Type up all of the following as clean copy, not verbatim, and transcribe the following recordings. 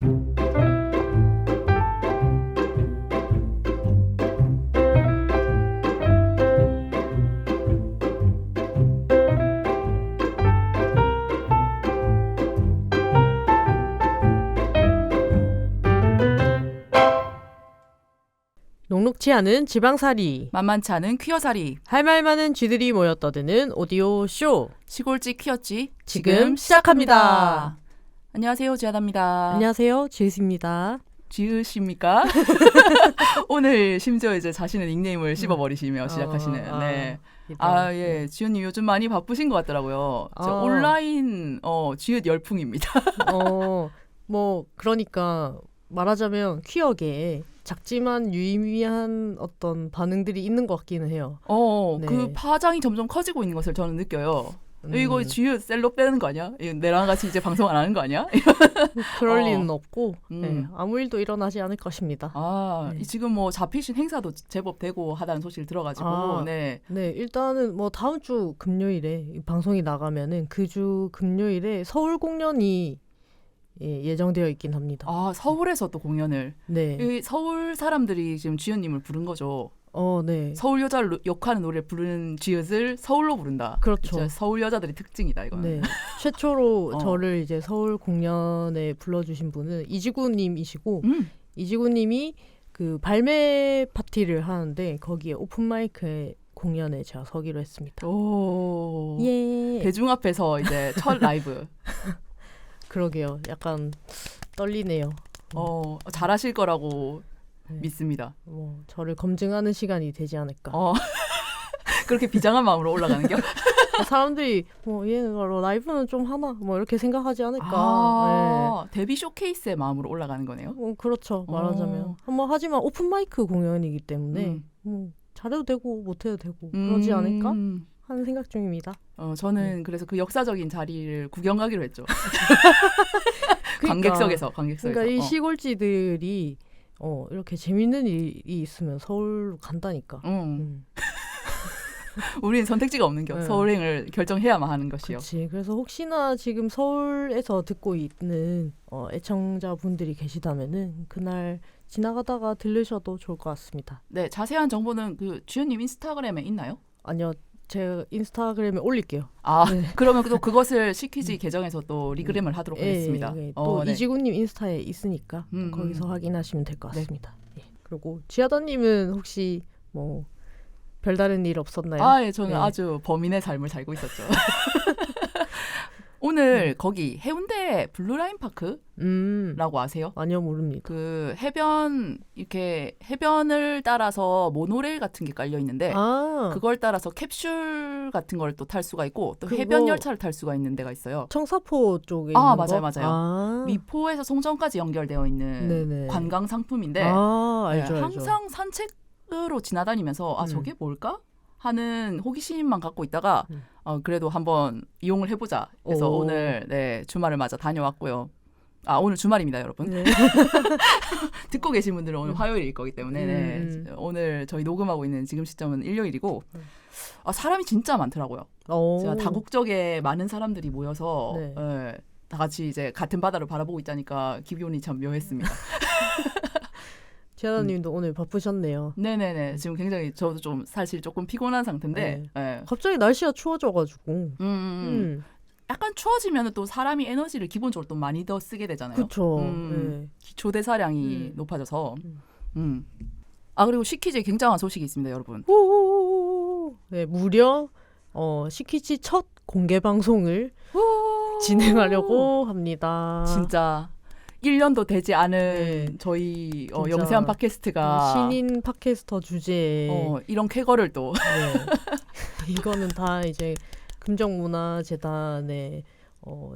녹록지 않은 지방살이, 만만치 않은 퀴어살이, 할 말 많은 쥐들이 모여 떠드는 오디오 쇼. 시골지 퀴어지 지금 시작합니다. 안녕하세요, 지아다입니다. 안녕하세요, 지으십니다. 지으십니까? 오늘 심지어 이제 자신의 닉네임을 씹어버리시며 시작하시는. 네. 예, 지은님 요즘 많이 바쁘신 것 같더라고요. 온라인 지읒 열풍입니다. 뭐 그러니까 말하자면 퀴어계에 작지만 유의미한 어떤 반응들이 있는 것 같기는 해요. 네. 그 파장이 점점 커지고 있는 것을 저는 느껴요. 이거 지읒 셀럽 빼는 거 아니야? 내랑 같이 이제 방송 안 하는 거 아니야? 그럴 리는 없고 네, 아무 일도 일어나지 않을 것입니다. 네. 지금 뭐 잡히신 행사도 제법 되고 하다는 소식을 들어가지고 네, 일단은 뭐 다음 주 금요일에 방송이 나가면은 그 주 금요일에 서울 공연이 예정되어 있긴 합니다. 서울에서 또 공연을. 네. 서울 사람들이 지금 지은님을 부른 거죠. 네. 서울 여자를 욕하는 노래를 부르는 지읒을 서울로 부른다. 그렇죠. 서울 여자들의 특징이다, 이거는. 네. 최초로 저를 이제 서울 공연에 불러주신 분은 이지구님이시고, 이지구님이 그 발매 파티를 하는데 거기에 오픈 마이크에 공연에 제가 서기로 했습니다. 오. 예. 대중 앞에서 이제 첫 라이브. 그러게요. 약간 떨리네요. 잘하실 거라고 믿습니다. 저를 검증하는 시간이 되지 않을까. 그렇게 비장한 마음으로 올라가는 게 사람들이 얘는 라이브는 좀 하나 이렇게 생각하지 않을까. 네. 데뷔 쇼케이스의 마음으로 올라가는 거네요. 그렇죠. 말하자면. 하지만 오픈 마이크 공연이기 때문에 잘해도 되고 못해도 되고 그러지 않을까 하는 생각 중입니다. 저는 그래서 그 역사적인 자리를 구경 가기로 했죠. 관객석에서. 그러니까 이 시골지들이 이렇게 재밌는 일이 있으면 서울로 간다니까. 우리는 선택지가 없는 겨. 서울행을 결정해야만 하는 것이요. 그렇지. 그래서 혹시나 지금 서울에서 듣고 있는 애청자분들이 계시다면은 그날 지나가다가 들르셔도 좋을 것 같습니다. 네, 자세한 정보는 그 지은님 인스타그램에 있나요? 아니요. 제 인스타그램에 올릴게요. 네. 그러면 또 그것을 시키지 계정에서 또 리그램을 하도록 하겠습니다. 또 이지구님 인스타에 있으니까 거기서 확인하시면 될 것 같습니다. 네. 그리고 지하다님은 혹시 별다른 일 없었나요? 예, 저는 아주 범인의 삶을 살고 있었죠. 오늘 거기 해운대 블루라인 파크라고 아세요? 아니요, 모릅니다. 그 해변을 따라서 모노레일 같은 게 깔려 있는데 그걸 따라서 캡슐 같은 걸 또 탈 수가 있고 또 해변 열차를 탈 수가 있는 데가 있어요. 청사포 쪽에 있는 거? 맞아요. 미포에서 송정까지 연결되어 있는 관광 상품인데 알죠. 항상 산책으로 지나다니면서 저게 뭘까? 하는 호기심만 갖고 있다가 그래도 한번 이용을 해보자. 그래서 오늘 주말을 맞아 다녀왔고요. 오늘 주말입니다, 여러분. 네. 듣고 계신 분들은 오늘 화요일일 거기 때문에 오늘 저희 녹음하고 있는 지금 시점은 일요일이고 사람이 진짜 많더라고요. 제가 다국적에 많은 사람들이 모여서 다 같이 이제 같은 바다를 바라보고 있다니까 기분이 참 묘했습니다. 지아다님도 오늘 바쁘셨네요. 네네네. 지금 굉장히 저도 좀 사실 조금 피곤한 상태인데 갑자기 날씨가 추워져가지고 약간 추워지면 또 사람이 에너지를 기본적으로 또 많이 더 쓰게 되잖아요. 그렇죠. 기초 대사량이 높아져서 그리고 시키즈에 굉장한 소식이 있습니다, 여러분. 네, 무려 시키즈 첫 공개 방송을 진행하려고 합니다. 진짜 1년도 되지 않은 저희 영세한 팟캐스트가 신인 팟캐스터 주제에 이런 쾌거를 또 이거는 다 이제 금정문화재단의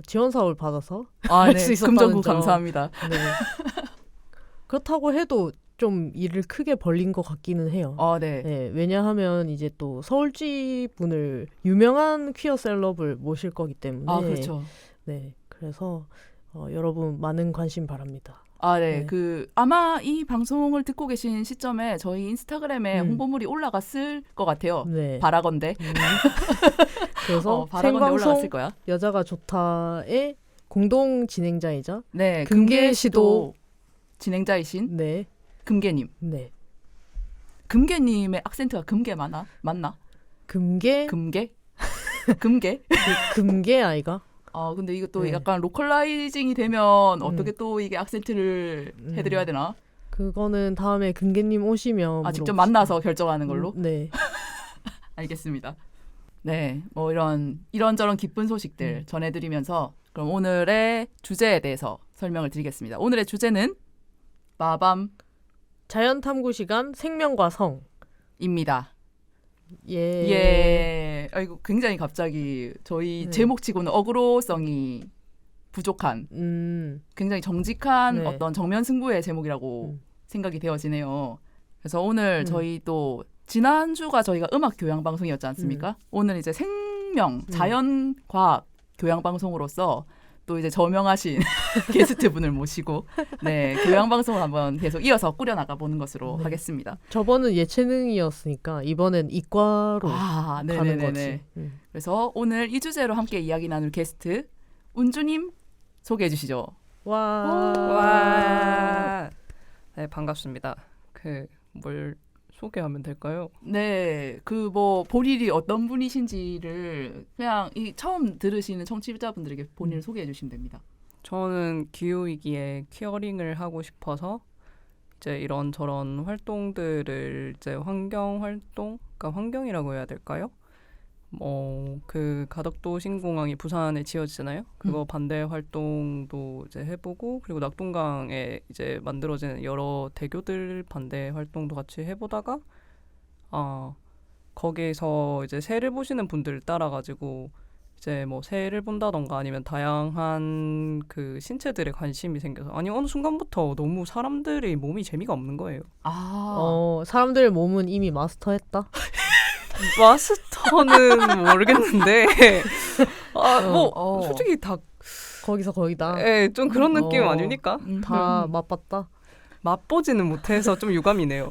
지원 사업을 받아서 할 수 있었다는 금정구 점. 감사합니다. 네. 그렇다고 해도 좀 일을 크게 벌린 것 같기는 해요. 네, 왜냐하면 이제 또 서울지 분을 유명한 퀴어 셀럽을 모실 거기 때문에 그렇죠. 네, 그래서 여러분 많은 관심 바랍니다. 네. 아마 이 방송을 듣고 계신 시점에 저희 인스타그램에 홍보물이 올라갔을 것 같아요. 네. 바라건대. 그래서 바라건대 생방송 올라갔을 거야. 여자가 좋다에 공동 진행자이자 네, 금계시도 진행자이신 네. 금계님. 네. 금계님의 악센트가 금계 맞나? 금계 금계? 금계? 금계 아이가? 근데 이거 또 네. 약간 로컬라이징이 되면 어떻게 또 이게 악센트를 해드려야 되나? 그거는 다음에 금계님 오시면 직접 물어봅시다. 만나서 결정하는 걸로? 네. 알겠습니다. 네, 뭐 이런저런 기쁜 소식들 전해드리면서 그럼 오늘의 주제에 대해서 설명을 드리겠습니다. 오늘의 주제는 마밤 자연 탐구 시간 생명과 성. 입니다. 예. 예. 이거 굉장히 갑자기 저희 네. 제목치고는 어그로성이 부족한 굉장히 정직한 네. 어떤 정면 승부의 제목이라고 생각이 되어지네요. 그래서 오늘 저희 또 지난주가 저희가 음악 교양 방송이었지 않습니까? 오늘 이제 생명, 자연 과학 교양 방송으로서 또 이제 저명하신 게스트분을 모시고 네, 교양 방송을 한번 계속 이어서 꾸려나가 보는 것으로 네. 하겠습니다. 저번은 예체능이었으니까 이번엔 이과로 가는 네네네네. 거지. 그래서 오늘 이 주제로 함께 이야기 나눌 게스트 운주님 소개해 주시죠. 와. 네, 반갑습니다. 뭘 소개하면 될까요? 네, 본인이 어떤 분이신지를 그냥 처음 들으시는 청취자분들에게 본인을 소개해 주시면 됩니다. 저는 기후위기에 퀴어링을 하고 싶어서 이제 이런저런 활동들을 이제 환경 활동, 그러니까 환경이라고 해야 될까요? 그 가덕도 신공항이 부산에 지어지잖아요. 그거 반대 활동도 이제 해보고, 그리고 낙동강에 이제 만들어지는 여러 대교들 반대 활동도 같이 해보다가, 거기에서 이제 새를 보시는 분들 따라가지고 이제 뭐 새를 본다던가 아니면 다양한 그 신체들에 관심이 생겨서, 아니 어느 순간부터 너무 사람들의 몸이 재미가 없는 거예요. 사람들 몸은 이미 마스터했다. 마스터는 모르겠는데 솔직히 다 거기서 거기다. 좀 그런 느낌 아닙니까? 다 맛봤다. 맛보지는 못해서 좀 유감이네요.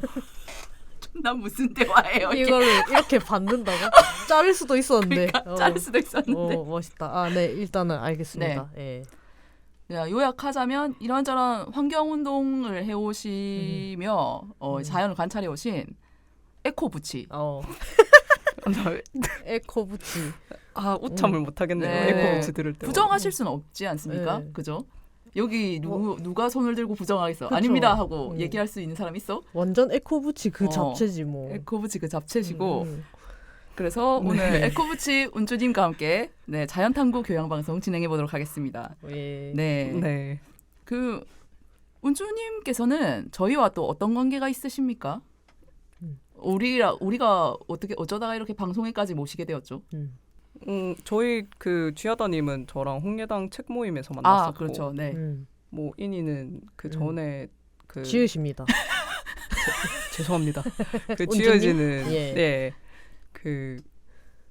난 무슨 대화예요? 이거를 이렇게 받는다고? 자를 수도 있었는데. 그러니까 자를 수도 있었는데. 멋있다. 네, 일단은 알겠습니다. 예. 요약하자면 이런저런 환경운동을 해오시며 자연을 관찰해오신 에코부치. 에코부치. 우참을 못하겠네요. 네. 에코부치 들을 때. 부정하실 수는 없지 않습니까? 네. 그죠? 여기 누가 손을 들고 부정하겠어? 그쵸. 아닙니다 하고 얘기할 수 있는 사람 있어? 완전 에코부치 그 자체지 뭐. 에코부치 그 잡채시고 그래서 오늘 에코부치 운주님과 함께 자연탐구 교양방송 진행해 보도록 하겠습니다. 네. 그 운주님께서는 저희와 또 어떤 관계가 있으십니까? 우리가 어떻게 어쩌다가 이렇게 방송에까지 모시게 되었죠? 저희 그 쥐하다님은 저랑 홍예당 책 모임에서 만났었고, 그렇죠. 네. 뭐 인이는 그 전에 그 지으십니다. 죄송합니다. 그 운주님? 지어지는 예. 그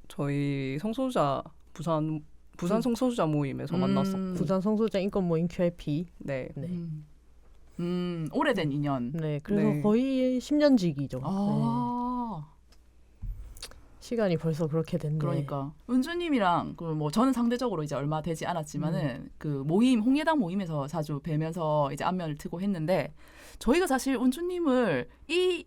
저희 성소수자 부산 성소수자 모임에서 만났었고, 부산 성소자 인권 모임 QIP. 네. 오래된 인연. 네, 그래서 네. 거의 10년지기죠. 시간이 벌써 그렇게 됐네. 그러니까 은주님이랑 저는 상대적으로 이제 얼마 되지 않았지만은 그 모임 홍예당 모임에서 자주 뵈면서 이제 안면을 트고 했는데 저희가 사실 은주님을 이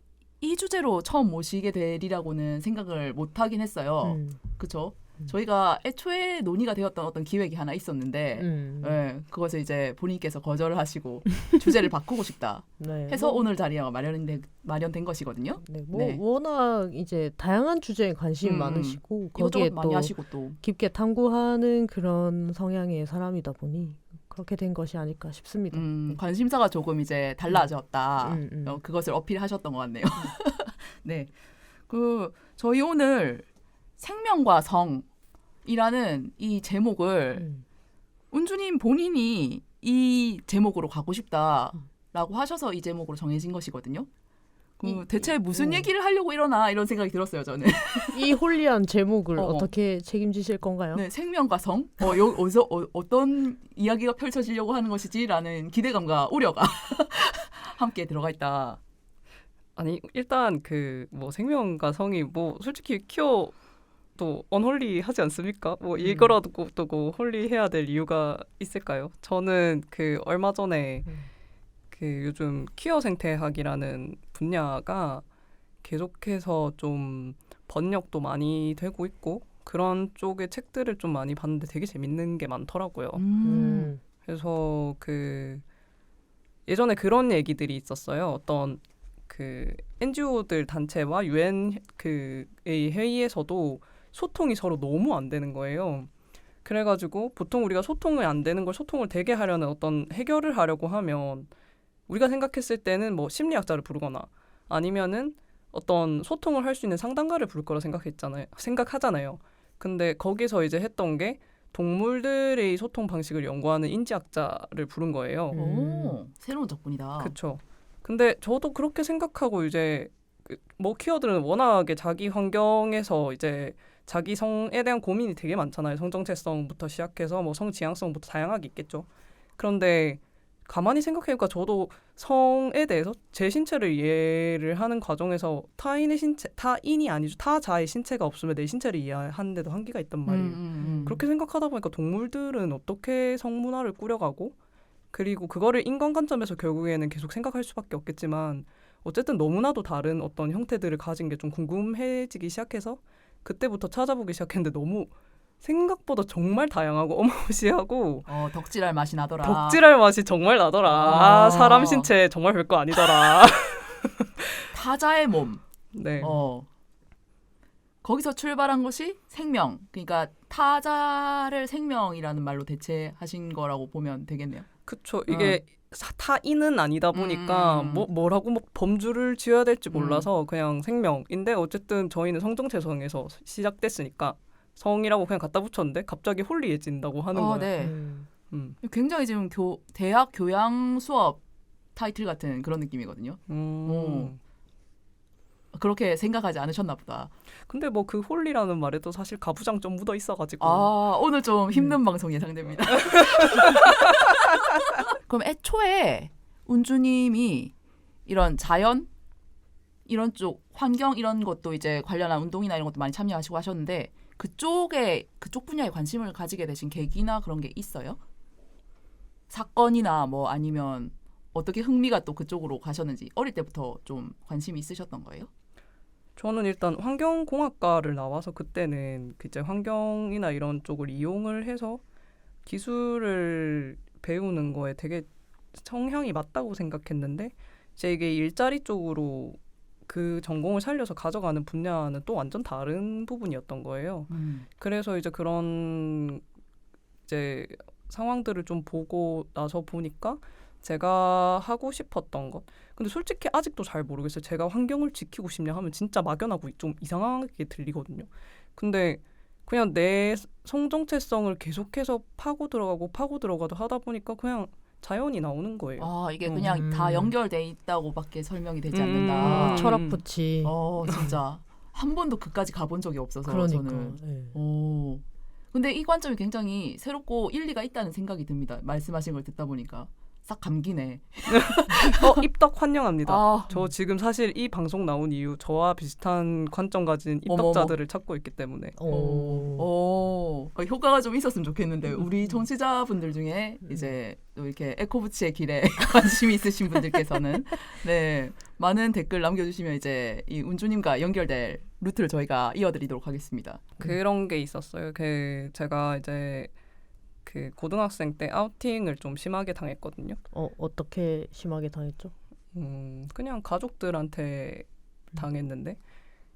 주제로 처음 모시게 되리라고는 생각을 못 하긴 했어요. 그렇죠? 저희가 애초에 논의가 되었던 어떤 기획이 하나 있었는데 그것을 이제 본인께서 거절을 하시고 주제를 바꾸고 싶다 해서 오늘 자리가 마련된 것이거든요. 워낙 이제 다양한 주제에 관심이 많으시고 거기에 많이 또 하시고 또 깊게 탐구하는 그런 성향의 사람이다 보니 그렇게 된 것이 아닐까 싶습니다. 관심사가 조금 이제 달라졌다. 그것을 어필하셨던 것 같네요. 네, 저희 오늘 생명과 성이라는 이 제목을 운주님 본인이 이 제목으로 가고 싶다라고 하셔서 이 제목으로 정해진 것이거든요. 대체 무슨 얘기를 하려고 이런 생각이 들었어요, 저는. 이 홀리한 제목을 어떻게 책임지실 건가요? 네, 생명과 성? 어디서 어떤 이야기가 펼쳐지려고 하는 것이지라는 기대감과 우려가 함께 들어가 있다. 아니 일단 그 뭐 생명과 성이 뭐 솔직히 또 언홀리 하지 않습니까? 뭐 이거라도 두고 홀리해야 될 이유가 있을까요? 저는 그 얼마 전에 그 요즘 퀴어 생태학이라는 분야가 계속해서 좀 번역도 많이 되고 있고 그런 쪽의 책들을 좀 많이 봤는데 되게 재밌는 게 많더라고요. 그래서 그 예전에 그런 얘기들이 있었어요. 어떤 그 NGO들 단체와 UN 그의 회의에서도 소통이 서로 너무 안 되는 거예요. 그래가지고 보통 우리가 소통이 안 되는 걸 소통을 되게 하려는 어떤 해결을 하려고 하면 우리가 생각했을 때는 뭐 심리학자를 부르거나 아니면은 어떤 소통을 할 수 있는 상담가를 부를 거라 생각하잖아요. 근데 거기서 이제 했던 게 동물들의 소통 방식을 연구하는 인지학자를 부른 거예요. 오, 새로운 접근이다. 그렇죠. 근데 저도 그렇게 생각하고 이제 뭐 퀴어들은 워낙에 자기 환경에서 이제 자기 성에 대한 고민이 되게 많잖아요. 성 정체성부터 시작해서 뭐 성 지향성부터 다양하게 있겠죠. 그런데 가만히 생각해보니까 저도 성에 대해서 제 신체를 이해를 하는 과정에서 타인이 아니죠. 타자의 신체가 없으면 내 신체를 이해하는데도 한계가 있단 말이에요. 그렇게 생각하다 보니까 동물들은 어떻게 성문화를 꾸려가고 그리고 그거를 인간 관점에서 결국에는 계속 생각할 수밖에 없겠지만 어쨌든 너무나도 다른 어떤 형태들을 가진 게 좀 궁금해지기 시작해서 그때부터 찾아보기 시작했는데 너무 생각보다 정말 다양하고 어마무시하고 덕질할 맛이 나더라. 덕질할 맛이 정말 나더라. 사람 신체 정말 별거 아니더라. 타자의 몸. 네. 거기서 출발한 것이 생명. 그러니까 타자를 생명이라는 말로 대체하신 거라고 보면 되겠네요. 그렇죠. 이게 타인은 아니다 보니까 뭐라고 뭐 범주를 지어야 될지 몰라서 그냥 생명인데 어쨌든 저희는 성정체성에서 시작됐으니까 성이라고 그냥 갖다 붙였는데 갑자기 홀리해진다고 하는 거예요. 네. 굉장히 지금 대학 교양 수업 타이틀 같은 그런 느낌이거든요. 그렇게 생각하지 않으셨나 보다. 근데 뭐 그 홀리라는 말에도 사실 가부장 좀 묻어 있어가지고 오늘 좀 힘든 방송 예상됩니다. 그럼 애초에 운주님이 이런 자연 이런 쪽 환경 이런 것도 이제 관련한 운동이나 이런 것도 많이 참여하시고 하셨는데 그쪽 분야에 관심을 가지게 되신 계기나 그런 게 있어요? 사건이나 뭐 아니면 어떻게 흥미가 또 그쪽으로 가셨는지 어릴 때부터 좀 관심이 있으셨던 거예요? 저는 일단 환경공학과를 나와서 그때는 이제 환경이나 이런 쪽을 이용을 해서 기술을 배우는 거에 되게 성향이 맞다고 생각했는데 이제 이게 일자리 쪽으로 그 전공을 살려서 가져가는 분야는 또 완전 다른 부분이었던 거예요. 그래서 이제 그런 이제 상황들을 좀 보고 나서 보니까 제가 하고 싶었던 것. 근데 솔직히 아직도 잘 모르겠어요. 제가 환경을 지키고 싶냐 하면 진짜 막연하고 좀 이상하게 들리거든요. 근데 그냥 내 성정체성을 계속해서 파고 들어가도 하다 보니까 그냥 자연이 나오는 거예요. 이게 그냥 다 연결돼 있다고밖에 설명이 되지 않는다. 철학붙이. 진짜 한 번도 그까지 가본 적이 없어서 그러니까. 저는. 네. 근데 이 관점이 굉장히 새롭고 일리가 있다는 생각이 듭니다. 말씀하신 걸 듣다 보니까 싹 감기네. 입덕 환영합니다. 저 지금 사실 이 방송 나온 이후 저와 비슷한 관점 가진 입덕자들을 찾고 있기 때문에. 효과가 좀 있었으면 좋겠는데 우리 청취자분들 중에 이제 또 이렇게 에코부츠의 길에 관심이 있으신 분들께서는 네 많은 댓글 남겨주시면 이제 이 운주님과 연결될 루트를 저희가 이어드리도록 하겠습니다. 그런 게 있었어요. 제가 이제 그 고등학생 때 아우팅을 좀 심하게 당했거든요. 어떻게 심하게 당했죠? 그냥 가족들한테 당했는데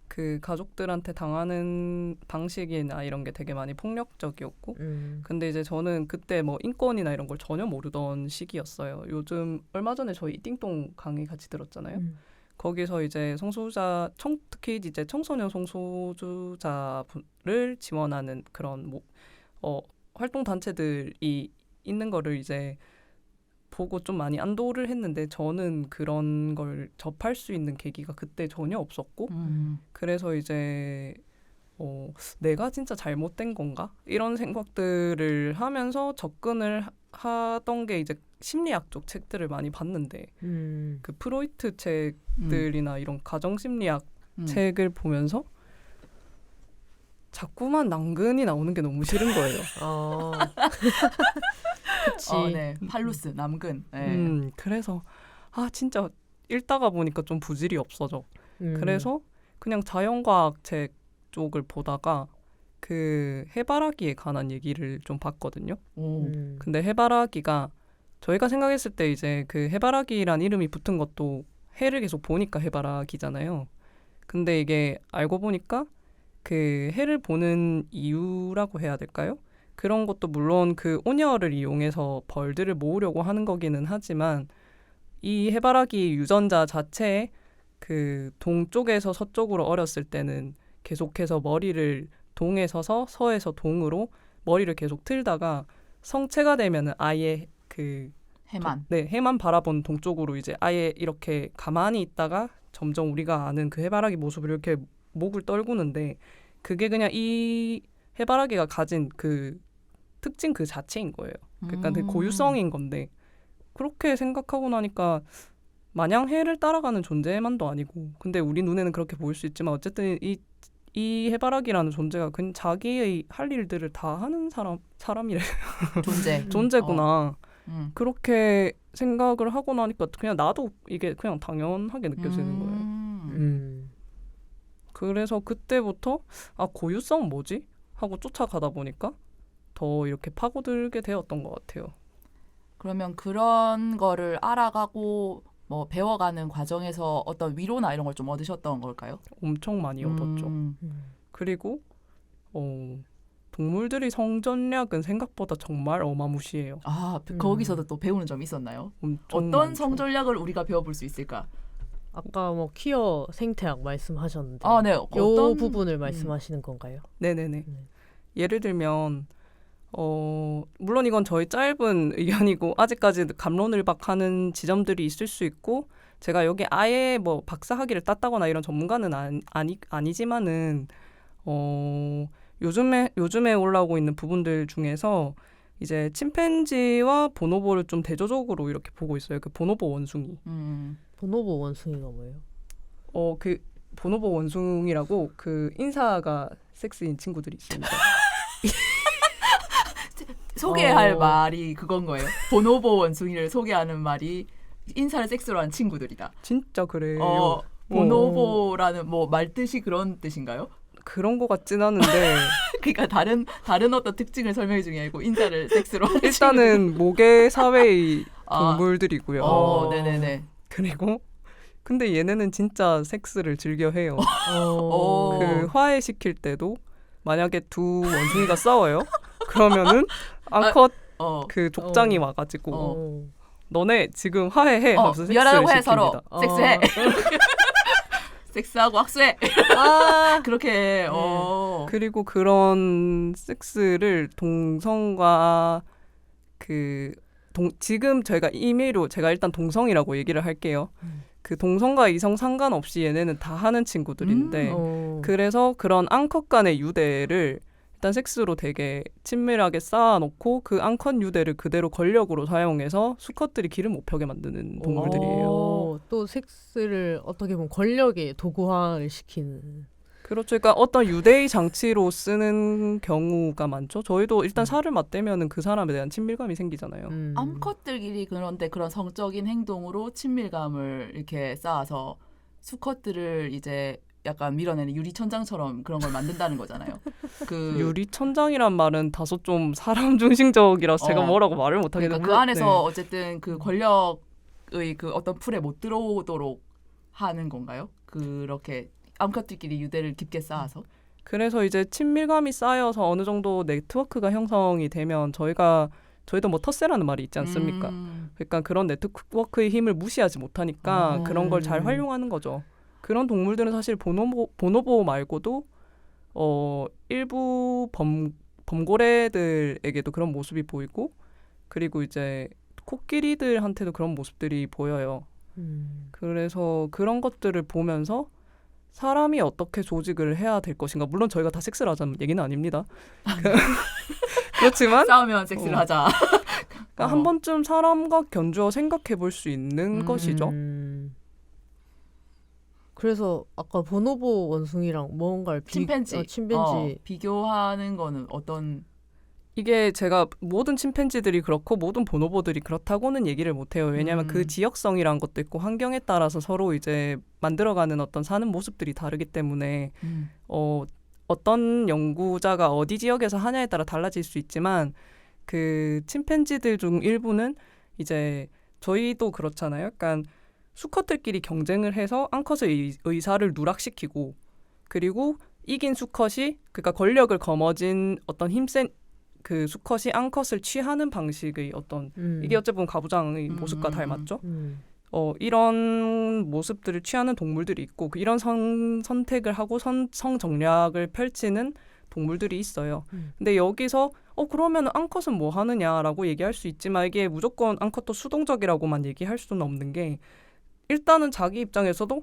그 가족들한테 당하는 방식이나 이런 게 되게 많이 폭력적이었고 근데 이제 저는 그때 뭐 인권이나 이런 걸 전혀 모르던 시기였어요. 요즘 얼마 전에 저희 띵동 강의 같이 들었잖아요. 거기서 이제 특히 이제 청소년 성소수자를 지원하는 그런 활동 단체들이 있는 거를 이제 보고 좀 많이 안도를 했는데 저는 그런 걸 접할 수 있는 계기가 그때 전혀 없었고 그래서 이제 내가 진짜 잘못된 건가? 이런 생각들을 하면서 접근을 하던 게 이제 심리학 쪽 책들을 많이 봤는데 그 프로이트 책들이나 이런 가정심리학 책을 보면서 자꾸만 남근이 나오는 게 너무 싫은 거예요. 그치. 네. 팔루스, 남근. 네. 그래서 진짜 읽다가 보니까 좀 부질이 없어져. 그래서 그냥 자연과학 책 쪽을 보다가 그 해바라기에 관한 얘기를 좀 봤거든요. 근데 해바라기가 저희가 생각했을 때 이제 그 해바라기란 이름이 붙은 것도 해를 계속 보니까 해바라기잖아요. 근데 이게 알고 보니까 그 해를 보는 이유라고 해야 될까요? 그런 것도 물론 그 온열을 이용해서 벌들을 모으려고 하는 거기는 하지만 이 해바라기 유전자 자체에 그 동쪽에서 서쪽으로 어렸을 때는 계속해서 머리를 동에 서서 서에서 동으로 머리를 계속 틀다가 성체가 되면은 아예 그 해만. 해만 바라본 동쪽으로 이제 아예 이렇게 가만히 있다가 점점 우리가 아는 그 해바라기 모습을 이렇게 목을 떨구는데 그게 그냥 이 해바라기가 가진 그 특징 그 자체인 거예요. 그러니까 되게 고유성인 건데 그렇게 생각하고 나니까 마냥 해를 따라가는 존재만도 아니고 근데 우리 눈에는 그렇게 보일 수 있지만 어쨌든 이 해바라기라는 존재가 그냥 자기의 할 일들을 다 하는 사람이래. 존재구나. 그렇게 생각을 하고 나니까 그냥 나도 이게 그냥 당연하게 느껴지는 거예요. 그래서 그때부터 고유성 뭐지? 하고 쫓아가다 보니까 더 이렇게 파고들게 되었던 것 같아요. 그러면 그런 거를 알아가고 뭐 배워가는 과정에서 어떤 위로나 이런 걸 좀 얻으셨던 걸까요? 엄청 많이 얻었죠. 그리고 동물들이 성전략은 생각보다 정말 어마무시해요. 거기서도 또 배우는 점이 있었나요? 어떤 많죠. 성전략을 우리가 배워볼 수 있을까? 아까 뭐 퀴어 생태학 말씀하셨는데 네. 요 부분을 말씀하시는 건가요? 네네네. 예를 들면 물론 이건 저희 짧은 의견이고 아직까지 갑론을박하는 지점들이 있을 수 있고 제가 여기 아예 뭐 박사학위를 땄다거나 이런 전문가는 아니지만은 요즘에 올라오고 있는 부분들 중에서 이제 침팬지와 보노보를 좀 대조적으로 이렇게 보고 있어요. 그 보노보 원숭이. 보노보 원숭이가 뭐예요? 그 보노보 원숭이라고 그 인사가 섹스인 친구들이 있습니다. 소개할 말이 그건 거예요. 보노보 원숭이를 소개하는 말이 인사를 섹스로 한 친구들이다. 진짜 그래요. 보노보라는 뭐 말뜻이 그런 뜻인가요? 그런 것 같진 않은데 그러니까 다른 어떤 특징을 설명해 주는 게 아니고 인사를 섹스로 한 일단은 모계 사회의 동물들이고요. 네네네. 그리고 근데 얘네는 진짜 섹스를 즐겨 해요. 그 화해시킬 때도 만약에 두 원숭이가 싸워요. 그러면은 암컷 그 족장이 와가지고 너네 지금 화해해 하면서 미안하다고 해 섹스를 서로 시킵니다. 섹스해. 섹스하고 악수해. 그렇게 해. 그리고 그런 섹스를 동성과 지금 저희가 임의로 제가 일단 동성이라고 얘기를 할게요. 그 동성과 이성 상관없이 얘네는 다 하는 친구들인데 그래서 그런 암컷 간의 유대를 일단 섹스로 되게 친밀하게 쌓아놓고 그 암컷 유대를 그대로 권력으로 사용해서 수컷들이 기를 못 펴게 만드는 동물들이에요. 또 섹스를 어떻게 보면 권력의 도구화를 시키는. 그렇죠. 그러니까 어떤 유대의 장치로 쓰는 경우가 많죠. 저희도 일단 살을 맞대면은 그 사람에 대한 친밀감이 생기잖아요. 암컷들끼리 그런데 그런 성적인 행동으로 친밀감을 이렇게 쌓아서 수컷들을 이제 약간 밀어내는 유리천장처럼 그런 걸 만든다는 거잖아요. 유리천장이란 말은 다소 좀 사람 중심적이라서 제가 뭐라고 말을 못하겠는데 그러니까 그 안에서 어쨌든 그 권력의 그 어떤 풀에 못 들어오도록 하는 건가요? 그렇게 암컷들끼리 유대를 깊게 쌓아서. 그래서 이제 친밀감이 쌓여서 어느 정도 네트워크가 형성이 되면 저희도 뭐 텃세라는 말이 있지 않습니까? 그러니까 그런 네트워크의 힘을 무시하지 못하니까 그런 걸 잘 활용하는 거죠. 그런 동물들은 사실 보노보 말고도 일부 범고래들에게도 그런 모습이 보이고 그리고 이제 코끼리들한테도 그런 모습들이 보여요. 그래서 그런 것들을 보면서 사람이 어떻게 조직을 해야 될 것인가. 물론 저희가 다 섹스를 하자는 얘기는 아닙니다. 그렇지만 싸우면 섹스를 하자. 그러니까 한 번쯤 사람과 견주어 생각해 볼 수 있는 것이죠. 그래서 아까 보노보 원숭이랑 뭔가를 침팬지. 침팬지 비교하는 거는 어떤 이게 제가 모든 침팬지들이 그렇고 모든 보노보들이 그렇다고는 얘기를 못해요. 왜냐하면 그 지역성이란 것도 있고 환경에 따라서 서로 이제 만들어가는 어떤 사는 모습들이 다르기 때문에 어떤 연구자가 어디 지역에서 하냐에 따라 달라질 수 있지만 그 침팬지들 중 일부는 이제 저희도 그렇잖아요. 약간 수컷들끼리 경쟁을 해서 앙컷의 의사를 누락시키고 그리고 이긴 수컷이 그러니까 권력을 거머쥔 어떤 힘센 그 수컷이 앙컷을 취하는 방식의 어떤 이게 어쨌든 가부장의 모습과 닮았죠. 이런 모습들을 취하는 동물들이 있고 이런 선택을 하고 성정략을 펼치는 동물들이 있어요. 근데 여기서 그러면 앙컷은 뭐 하느냐라고 얘기할 수 있지만 이게 무조건 앙컷도 수동적이라고만 얘기할 수는 없는 게 일단은 자기 입장에서도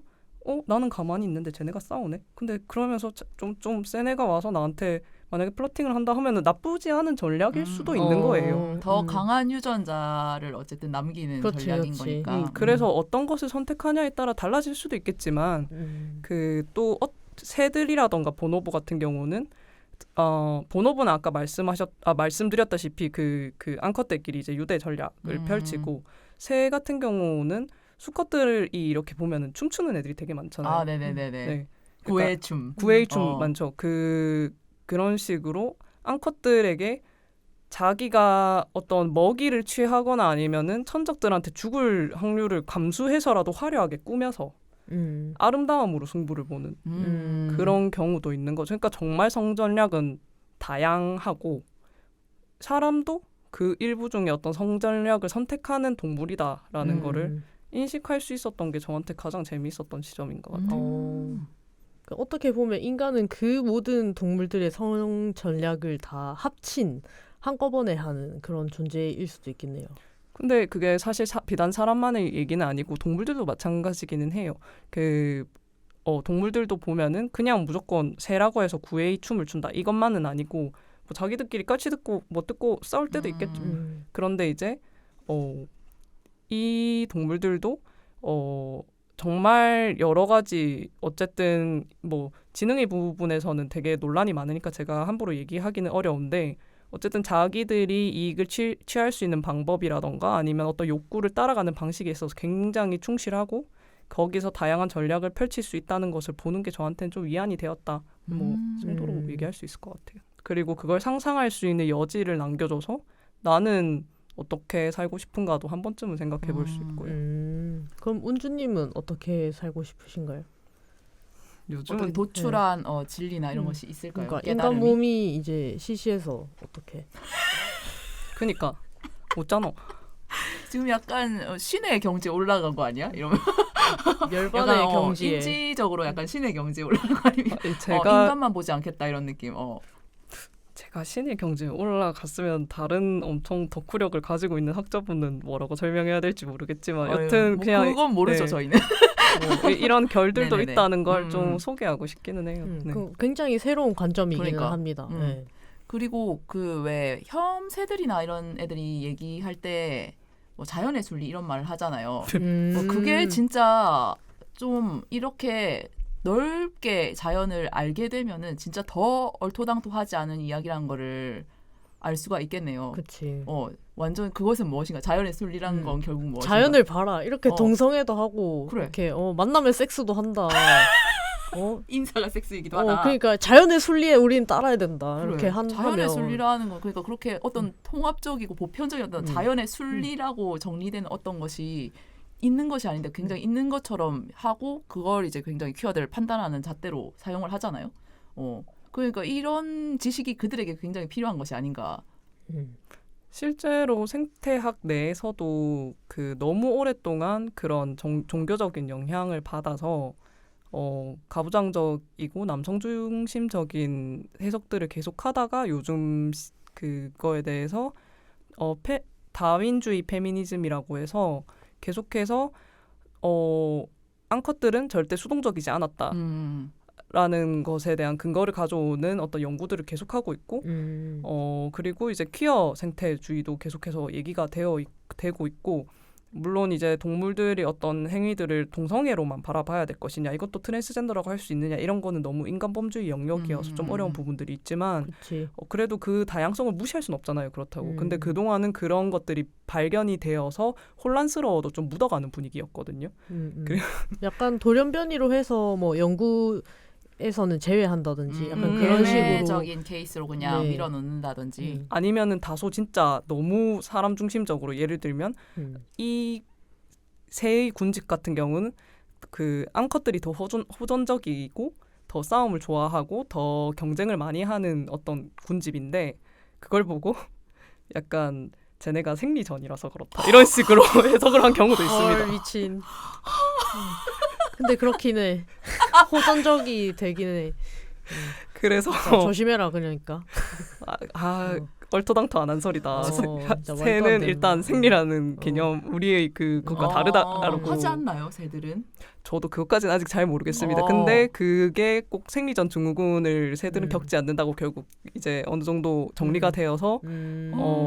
나는 가만히 있는데 쟤네가 싸우네. 근데 그러면서 좀 센 애가 와서 나한테 만약에 플러팅을 한다 하면은 나쁘지 않은 전략일 수도 있는 거예요. 더 강한 유전자를 어쨌든 남기는 그렇지, 전략인 그렇지. 거니까. 그래서 어떤 것을 선택하냐에 따라 달라질 수도 있겠지만 그 또 새들이라던가 보노보 같은 경우는 보노보는 아까 말씀드렸다시피 그 앙컷들끼리 이제 유대 전략을 펼치고 새 같은 경우는 수컷들이 이렇게 보면은 춤추는 애들이 되게 많잖아요. 아, 네네네네. 네. 구애춤. 구애춤 많죠. 그런 식으로 앙컷들에게 자기가 어떤 먹이를 취하거나 아니면은 천적들한테 죽을 확률을 감수해서라도 화려하게 꾸며서 아름다움으로 승부를 보는 그런 경우도 있는 거죠. 그러니까 정말 성전략은 다양하고 사람도 그 일부 중에 어떤 성전략을 선택하는 동물이다라는 거를 인식할 수 있었던 게 저한테 가장 재미있었던 지점인 것 같아요. 그러니까 어떻게 보면 인간은 그 모든 동물들의 성 전략을 다 합친 한꺼번에 하는 그런 존재일 수도 있겠네요. 근데 그게 사실 비단 사람만의 얘기는 아니고 동물들도 마찬가지기는 해요. 동물들도 보면은 그냥 무조건 새라고 해서 구애의 춤을 춘다 이것만은 아니고 뭐 자기들끼리 까치 듣고 뭐 듣고 싸울 때도 있겠죠. 그런데 이제 이 동물들도 정말 여러 가지 어쨌든 뭐 지능의 부분에서는 되게 논란이 많으니까 제가 함부로 얘기하기는 어려운데 어쨌든 자기들이 이익을 취할 수 있는 방법이라던가 아니면 어떤 욕구를 따라가는 방식에 있어서 굉장히 충실하고 거기서 다양한 전략을 펼칠 수 있다는 것을 보는 게 저한테는 좀 위안이 되었다. 뭐 정도로 얘기할 수 있을 것 같아요. 그리고 그걸 상상할 수 있는 여지를 남겨줘서 나는 어떻게 살고 싶은가도 한 번쯤은 생각해 볼 수 있고요. 그럼 운주님은 어떻게 살고 싶으신가요? 요즘은 어떻게 도출한 진리나 이런 것이 있을까요? 그러니까 깨달음이? 인간 몸이 이제 시시해서 어떻게? 그러니까 없잖아. 지금 약간 신의 경지에 올라간 거 아니야? 이러면 열반의 약간, 경지에 인지적으로 약간 신의 경지에 올라간 거 아니면 제가 인간만 보지 않겠다 이런 느낌. 제가 신의 경지에 올라갔으면 다른 엄청 덕후력을 가지고 있는 학자분은 뭐라고 설명해야 될지 모르겠지만 여튼 그냥 그건 모르죠 저희는. 이런 결들도 네네네. 있다는 걸 좀 소개하고 싶기는 해요. 네. 굉장히 새로운 관점이기는 그러니까. 합니다. 네. 그리고 그 왜 혐새들이나 이런 애들이 얘기할 때 뭐 자연의 순리 이런 말을 하잖아요. 뭐 그게 진짜 좀 이렇게 넓게 자연을 알게 되면은 진짜 더 얼토당토하지 않은 이야기라는 거를 알 수가 있겠네요. 그치. 완전 그것은 무엇인가? 자연의 순리라는 건 결국 무엇인가? 자연을 봐라. 이렇게 동성애도 하고 그래. 이렇게 만나면 섹스도 한다. 인사가 섹스이기도 하다. 그러니까 자연의 순리에 우린 따라야 된다. 그래. 이렇게 자연의 하면 순리라는 건 그러니까 그렇게 어떤 통합적이고 보편적인 어떤 자연의 순리라고 정리되는 어떤 것이 있는 것이 아닌데 굉장히 있는 것처럼 하고 그걸 이제 굉장히 퀴어들을 판단하는 잣대로 사용을 하잖아요. 그러니까 이런 지식이 그들에게 굉장히 필요한 것이 아닌가. 실제로 생태학 내에서도 너무 오랫동안 그런 종교적인 영향을 받아서 가부장적이고 남성 중심적인 해석들을 계속하다가 요즘 그거에 대해서 다윈주의 페미니즘이라고 해서 계속해서 앙컷들은 절대 수동적이지 않았다라는 것에 대한 근거를 가져오는 어떤 연구들을 계속하고 있고 그리고 이제 퀴어 생태주의도 계속해서 얘기가 되고 있고 물론 이제 동물들이 어떤 행위들을 동성애로만 바라봐야 될 것이냐, 이것도 트랜스젠더라고 할 수 있느냐, 이런 거는 너무 인간범주의 영역이어서 좀 어려운 부분들이 있지만 그래도 그 다양성을 무시할 수는 없잖아요. 그렇다고. 근데 그동안은 그런 것들이 발견이 되어서 혼란스러워도 좀 묻어가는 분위기였거든요. 약간 돌연변이로 해서 뭐 연구에서는 제외한다든지 약간 그런 식으로 예외적인 케이스로 그냥 네. 밀어넣는다든지 아니면은 다소 진짜 너무 사람 중심적으로, 예를 들면 이 새의 군집 같은 경우는 그 암컷들이 더 호전적이고 더 싸움을 좋아하고 더 경쟁을 많이 하는 어떤 군집인데, 그걸 보고 약간 쟤네가 생리전이라서 그렇다 이런 식으로 해석을 한 경우도 있습니다. 헐, 미친. 근데 그렇긴 해. 호전적이 되긴 해. 그래서 조심해라 그러니까. 얼토당토 안 한 소리다. 진짜 말도 안 새는 되는. 일단 생리라는 개념, 우리의 그것과 다르다라고. 하지 않나요, 새들은? 저도 그것까지는 아직 잘 모르겠습니다. 어. 근데 그게 꼭 생리전 증후군을 새들은 겪지 않는다고 결국 이제 어느 정도 정리가 되어서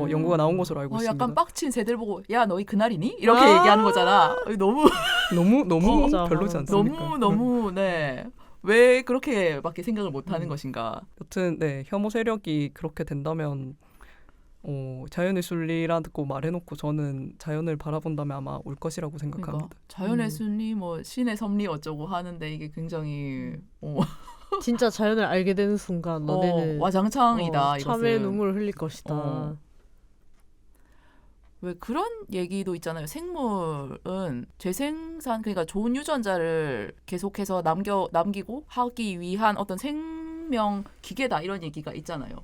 연구가 나온 것으로 알고 있습니다. 약간 빡친 새들 보고 야 너희 그날이니? 이렇게 얘기하는 거잖아. 너무 진짜. 별로지 않습니까? 너무 네. 왜 그렇게밖에 생각을 못하는 것인가? 여튼 네, 혐오 세력이 그렇게 된다면 자연의 순리라고 말해놓고 저는 자연을 바라본다면 아마 올 것이라고 생각합니다. 그러니까 자연의 순리, 뭐 신의 섭리 어쩌고 하는데 이게 굉장히 진짜 자연을 알게 되는 순간 너네는 와장창이다. 참의 이것은. 눈물을 흘릴 것이다. 왜 그런 얘기도 있잖아요. 생물은 재생산, 그러니까 좋은 유전자를 계속해서 남기고 하기 위한 어떤 생명 기계다 이런 얘기가 있잖아요.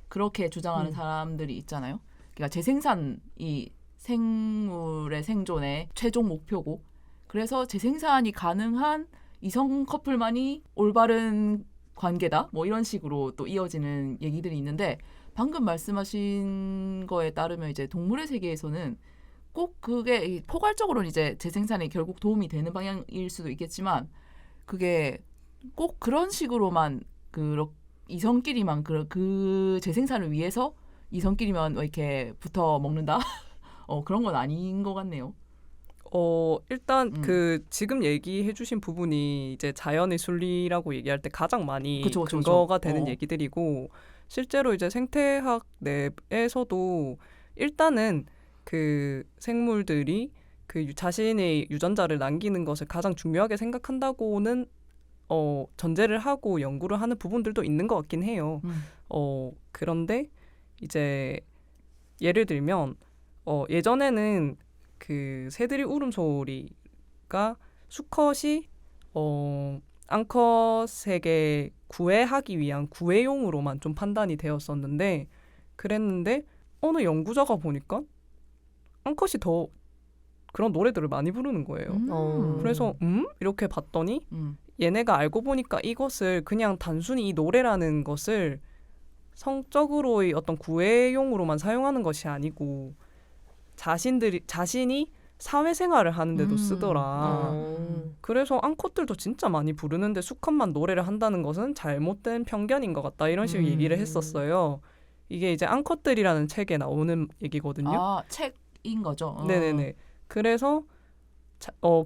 그렇게 주장하는 사람들이 있잖아요. 그러니까 재생산이 생물의 생존의 최종 목표고, 그래서 재생산이 가능한 이성 커플만이 올바른 관계다. 뭐 이런 식으로 또 이어지는 얘기들이 있는데, 방금 말씀하신 거에 따르면 이제 동물의 세계에서는 꼭 그게 포괄적으로는 이제 재생산에 결국 도움이 되는 방향일 수도 있겠지만, 그게 꼭 그런 식으로만 이성끼리만 그 재생산을 위해서 이성끼리만 이렇게 붙어 먹는다? 그런 건 아닌 것 같네요. 일단 지금 얘기해주신 부분이 이제 자연의 순리라고 얘기할 때 가장 많이 근거가 되는 얘기들이고, 실제로 이제 생태학 내에서도 일단은 그 생물들이 그 자신의 유전자를 남기는 것을 가장 중요하게 생각한다고는 전제를 하고 연구를 하는 부분들도 있는 것 같긴 해요. 그런데 이제 예를 들면 예전에는 그 새들이 울음소리가 수컷이 암컷에게 구애하기 위한 구애용으로만 좀 판단이 되었었는데, 그랬는데 어느 연구자가 보니까 암컷이 더 그런 노래들을 많이 부르는 거예요. 그래서 이렇게 봤더니 얘네가 알고 보니까 이것을 그냥 단순히 이 노래라는 것을 성적으로의 어떤 구애용으로만 사용하는 것이 아니고 자신이 사회생활을 하는데도 쓰더라. 그래서 암컷들도 진짜 많이 부르는데 수컷만 노래를 한다는 것은 잘못된 편견인 것 같다, 이런 식으로 얘기를 했었어요. 이게 이제 암컷들이라는 책에 나오는 얘기거든요. 책인 거죠. 네네네. 그래서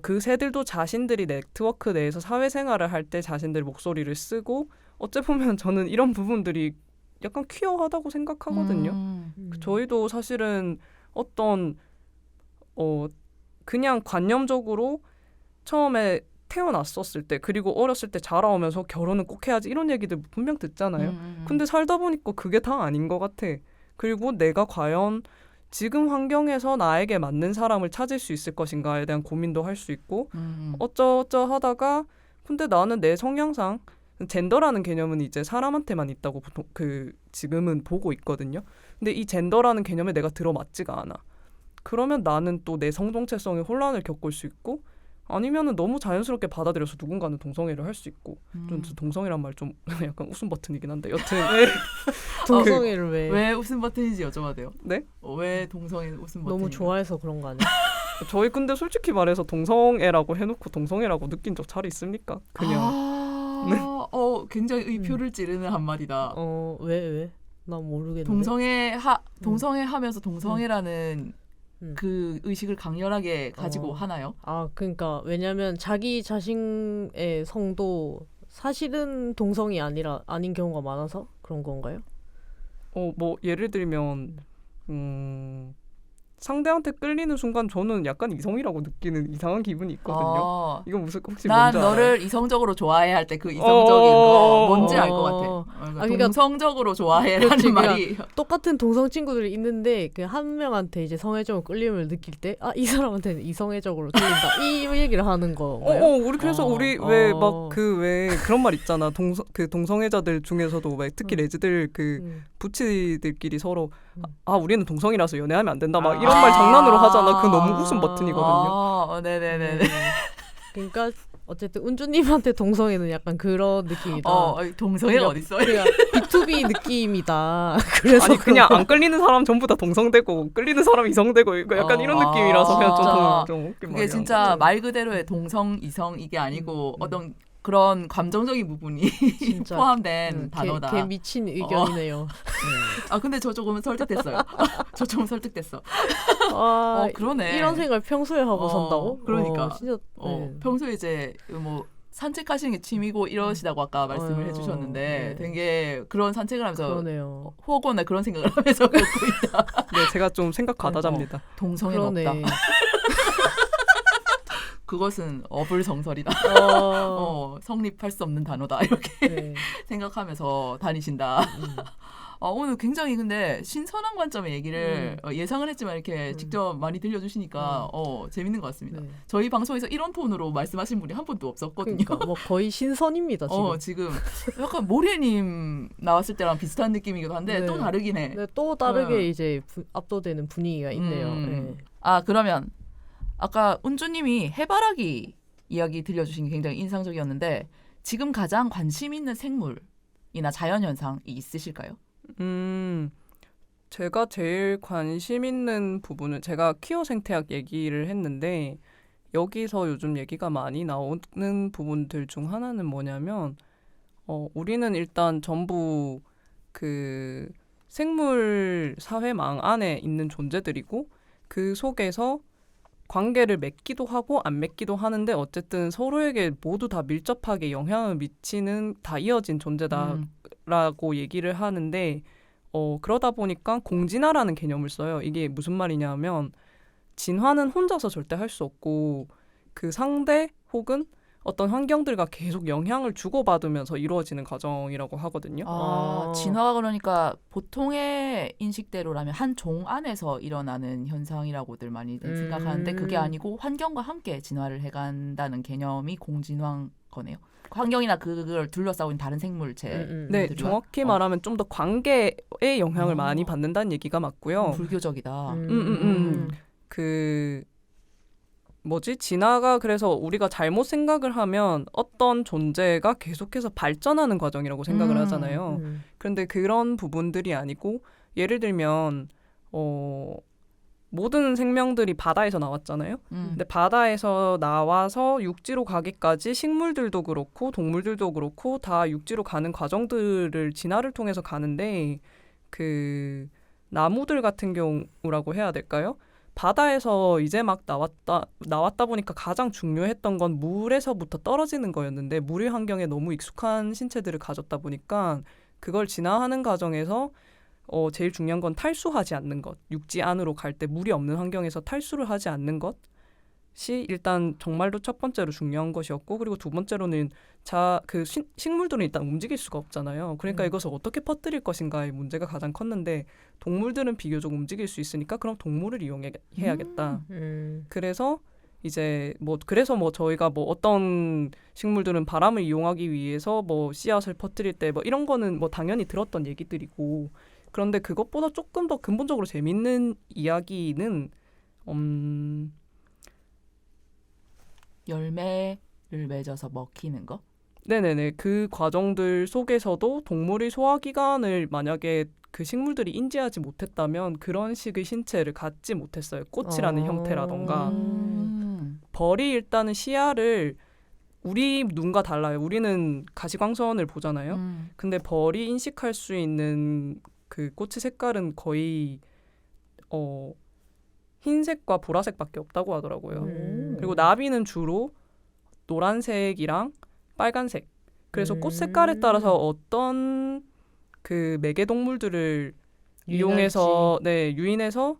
그 새들도 자신들이 네트워크 내에서 사회생활을 할 때 자신들의 목소리를 쓰고, 어째 보면 저는 이런 부분들이 약간 퀴어하다고 생각하거든요. 저희도 사실은 어떤 그냥 관념적으로 처음에 태어났었을 때, 그리고 어렸을 때 자라오면서 결혼은 꼭 해야지 이런 얘기들 분명 듣잖아요. 근데 살다 보니까 그게 다 아닌 것 같아. 그리고 내가 과연 지금 환경에서 나에게 맞는 사람을 찾을 수 있을 것인가에 대한 고민도 할 수 있고, 어쩌어쩌 하다가 근데 나는 내 성향상 젠더라는 개념은 이제 사람한테만 있다고 보통 지금은 보고 있거든요. 근데 이 젠더라는 개념에 내가 들어맞지가 않아. 그러면 나는 또 내 성정체성에 혼란을 겪을 수 있고, 아니면은 너무 자연스럽게 받아들여서 누군가는 동성애를 할 수 있고. 좀 동성애란 말 좀 약간 웃음 버튼이긴 한데 여튼 동성애를 왜 웃음 버튼인지 여쭤봐도 돼요? 네? 왜 동성애 웃음 버튼? 너무 좋아해서 그런 거 아니야? 저희 근데 솔직히 말해서 동성애라고 해놓고 동성애라고 느낀 적 잘 있습니까? 그냥 굉장히 의표를 찌르는 한마디다. 왜? 나 모르겠는데. 동성애 하면서 동성애라는 그 의식을 강렬하게 가지고 하나요? 아, 그러니까 왜냐면 자기 자신의 성도 사실은 동성이 아닌 경우가 많아서 그런 건가요? 뭐 예를 들면 상대한테 끌리는 순간 저는 약간 이성이라고 느끼는 이상한 기분이 있거든요. 이건 무슨 혹시 난 뭔지 너를 알아요? 이성적으로 좋아해 할 때 그 이성적인 거 뭔지 알 것 같아. 그러니까 동성적으로 좋아해라는 그렇지, 말이 똑같은 동성 친구들이 있는데 그 한 명한테 이제 성애적으로 끌림을 느낄 때 이 사람한테는 이성애적으로 끌린다 이 얘기를 하는 거예요. 우리 그래서 우리 왜 막 왜 그런 말 있잖아. 동성애자들 중에서도 왜 특히 레즈들 부치들끼리 서로 우리는 동성이라서 연애하면 안 된다 막 이런 말 장난으로 하잖아. 그 너무 웃음 버튼이거든요. 네네네. 그러니까 어쨌든 운주님한테 동성애는 약간 그런 느낌이다. 동성애가 어딨어? 그러니까 B2B 느낌이다. 그래서 아니 그냥 안 끌리는 사람 전부 다 동성되고 끌리는 사람 이성되고 약간 이런 느낌이라서 그냥 좀 웃긴 그게 말이야. 진짜 말 그대로의 동성 이성 이게 아니고 어떤 그런 감정적인 부분이 포함된 단어다. 개 미친 의견이네요. 근데 저 조금 설득됐어요. 저 조금 설득됐어. 그러네. 이런 생각 평소에 하고 산다고? 그러니까. 진짜. 평소에 이제 뭐 산책하시는 게 취미고 이러시다고 아까 말씀을 해주셨는데 되게 그런 산책을 하면서 그러네요. 혹은 그런 생각을 하면서 걷고 있다. 네, 제가 좀 생각 과다자입니다. 동성애는 없다. 그것은 어불성설이다. 성립할 수 없는 단어다. 이렇게 생각하면서 다니신다. 오늘 굉장히 근데 신선한 관점의 얘기를 예상은 했지만 이렇게 직접 많이 들려주시니까 재밌는 것 같습니다. 저희 방송에서 이런 톤으로 말씀하신 분이 한 분도 없었거든요. 그러니까 뭐 거의 신선입니다. 지금 약간 모래님 나왔을 때랑 비슷한 느낌이기도 한데 또 다르긴 해. 네, 또 다르게 이제 압도되는 분위기가 있네요. 그러면 아까 운주님이 해바라기 이야기 들려주신 게 굉장히 인상적이었는데 지금 가장 관심 있는 생물이나 자연현상이 있으실까요? 제가 제일 관심 있는 부분은 제가 퀴어 생태학 얘기를 했는데 여기서 요즘 얘기가 많이 나오는 부분들 중 하나는 뭐냐면 우리는 일단 전부 그 생물 사회망 안에 있는 존재들이고 그 속에서 관계를 맺기도 하고 안 맺기도 하는데 어쨌든 서로에게 모두 다 밀접하게 영향을 미치는 다 이어진 존재다라고 얘기를 하는데 그러다 보니까 공진화라는 개념을 써요. 이게 무슨 말이냐면 진화는 혼자서 절대 할 수 없고 그 상대 혹은 어떤 환경들과 계속 영향을 주고받으면서 이루어지는 과정이라고 하거든요. 진화가 그러니까 보통의 인식대로라면 한 종 안에서 일어나는 현상이라고들 많이 생각하는데 그게 아니고 환경과 함께 진화를 해간다는 개념이 공진화인 거네요. 환경이나 그걸 둘러싸고 있는 다른 생물체. 네, 정확히 말하면 좀 더 관계에 영향을 많이 받는다는 얘기가 맞고요. 불교적이다. 진화가 그래서 우리가 잘못 생각을 하면 어떤 존재가 계속해서 발전하는 과정이라고 생각을 하잖아요. 그런데 그런 부분들이 아니고 예를 들면 모든 생명들이 바다에서 나왔잖아요. 근데 바다에서 나와서 육지로 가기까지 식물들도 그렇고 동물들도 그렇고 다 육지로 가는 과정들을 진화를 통해서 가는데 그 나무들 같은 경우라고 해야 될까요? 바다에서 이제 막 나왔다 보니까 가장 중요했던 건 물에서부터 떨어지는 거였는데 물의 환경에 너무 익숙한 신체들을 가졌다 보니까 그걸 진화하는 과정에서 제일 중요한 건 탈수하지 않는 것. 육지 안으로 갈 때 물이 없는 환경에서 탈수를 하지 않는 것이 일단 정말로 첫 번째로 중요한 것이었고 그리고 두 번째로는 식물들은 일단 움직일 수가 없잖아요. 그러니까 이것을 어떻게 퍼뜨릴 것인가의 문제가 가장 컸는데 동물들은 비교적 움직일 수 있으니까 그럼 동물을 이용해야겠다. 그래서 이제 그래서 저희가 어떤 식물들은 바람을 이용하기 위해서 씨앗을 퍼뜨릴 때 이런 거는 당연히 들었던 얘기들이고 그런데 그것보다 조금 더 근본적으로 재밌는 이야기는 열매를 맺어서 먹히는 거? 네네네. 그 과정들 속에서도 동물의 소화기관을 만약에 그 식물들이 인지하지 못했다면 그런 식의 신체를 갖지 못했어요. 꽃이라는 형태라던가. 벌이 일단은 시야를 우리 눈과 달라요. 우리는 가시광선을 보잖아요. 근데 벌이 인식할 수 있는 그 꽃의 색깔은 거의 흰색과 보라색밖에 없다고 하더라고요. 음. 그리고 나비는 주로 노란색이랑 빨간색. 그래서 꽃 색깔에 따라서 어떤 그 매개 동물들을 이용해서 유인해서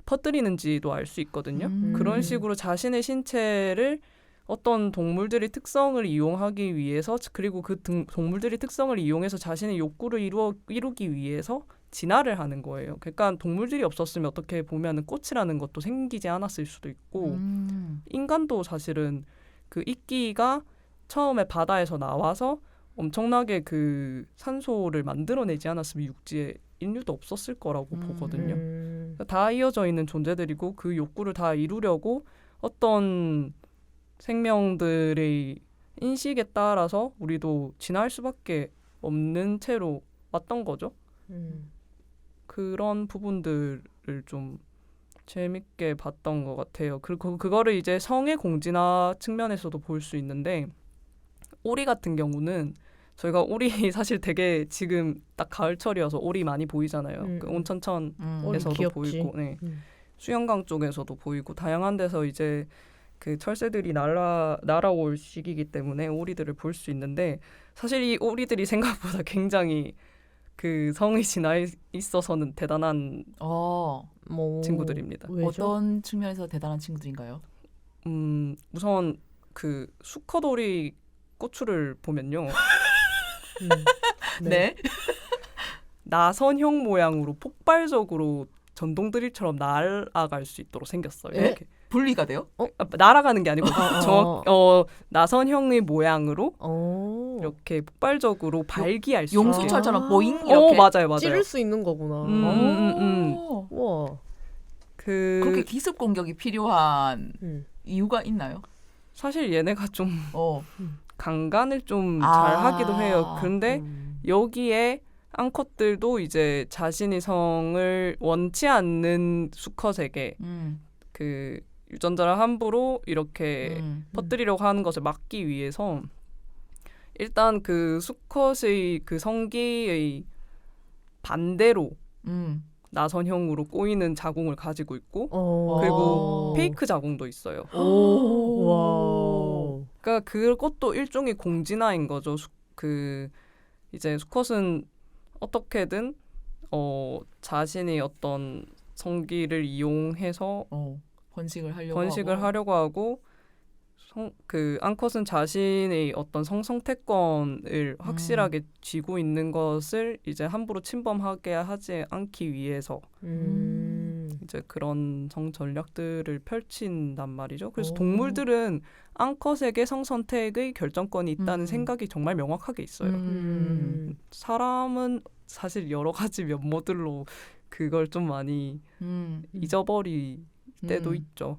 퍼뜨리는지도 알 수 있거든요. 그런 식으로 자신의 신체를 어떤 동물들의 특성을 이용하기 위해서 그리고 그 동물들의 특성을 이용해서 자신의 욕구를 이루기 위해서 진화를 하는 거예요. 그러니까 동물들이 없었으면 어떻게 보면 꽃이라는 것도 생기지 않았을 수도 있고 인간도 사실은 그 이끼가 처음에 바다에서 나와서 엄청나게 그 산소를 만들어내지 않았으면 육지에 인류도 없었을 거라고 보거든요. 그러니까 다 이어져 있는 존재들이고 그 욕구를 다 이루려고 어떤 생명들의 인식에 따라서 우리도 진화할 수밖에 없는 채로 왔던 거죠. 그런 부분들을 좀 재밌게 봤던 것 같아요. 그리고 그거를 이제 성의 공진화 측면에서도 볼 수 있는데 오리 같은 경우는 저희가 오리 사실 되게 지금 딱 가을철이어서 오리 많이 보이잖아요. 그 온천천에서도 보이고 수영강 쪽에서도 보이고 다양한 데서 이제 그 철새들이 날아올 시기이기 때문에 오리들을 볼 수 있는데 사실 이 오리들이 생각보다 굉장히 그 성의 진화에 있어서는 대단한 친구들입니다. 왜죠? 어떤 측면에서 대단한 친구들인가요? 우선 그 수컷 오리 꼬추를 보면요. 네. 나선형 모양으로 폭발적으로 전동 드릴처럼 날아갈 수 있도록 생겼어요. 이렇게. 분리가 돼요? 날아가는 게 아니고 나선형의 모양으로 이렇게 폭발적으로 발기할 수 있게. 용수철처럼 보잉 이렇게 맞아요. 찌를 수 있는 거구나. 와. 그렇게 기습 공격이 필요한 이유가 있나요? 사실 얘네가 좀 강간을 좀 잘 하기도 해요. 그런데 여기에 암컷들도 이제 자신의 성을 원치 않는 수컷에게 그 유전자를 함부로 이렇게 퍼뜨리려고 하는 것을 막기 위해서 일단 그 수컷의 그 성기의 반대로 나선형으로 꼬이는 자궁을 가지고 있고 그리고 페이크 자궁도 있어요. 와. 그러니까 그것도 일종의 공진화인 거죠. 그 이제 수컷은 어떻게든 자신의 어떤 성기를 이용해서 번식을 하려고 하고 그 암컷은 자신의 어떤 성선택권을 확실하게 쥐고 있는 것을 이제 함부로 침범하게 하지 않기 위해서 이제 그런 성 전략들을 펼친단 말이죠. 그래서 동물들은 암컷에게 성선택의 결정권이 있다는 생각이 정말 명확하게 있어요. 사람은 사실 여러 가지 면모들로 그걸 좀 많이 잊어버릴 때도 있죠.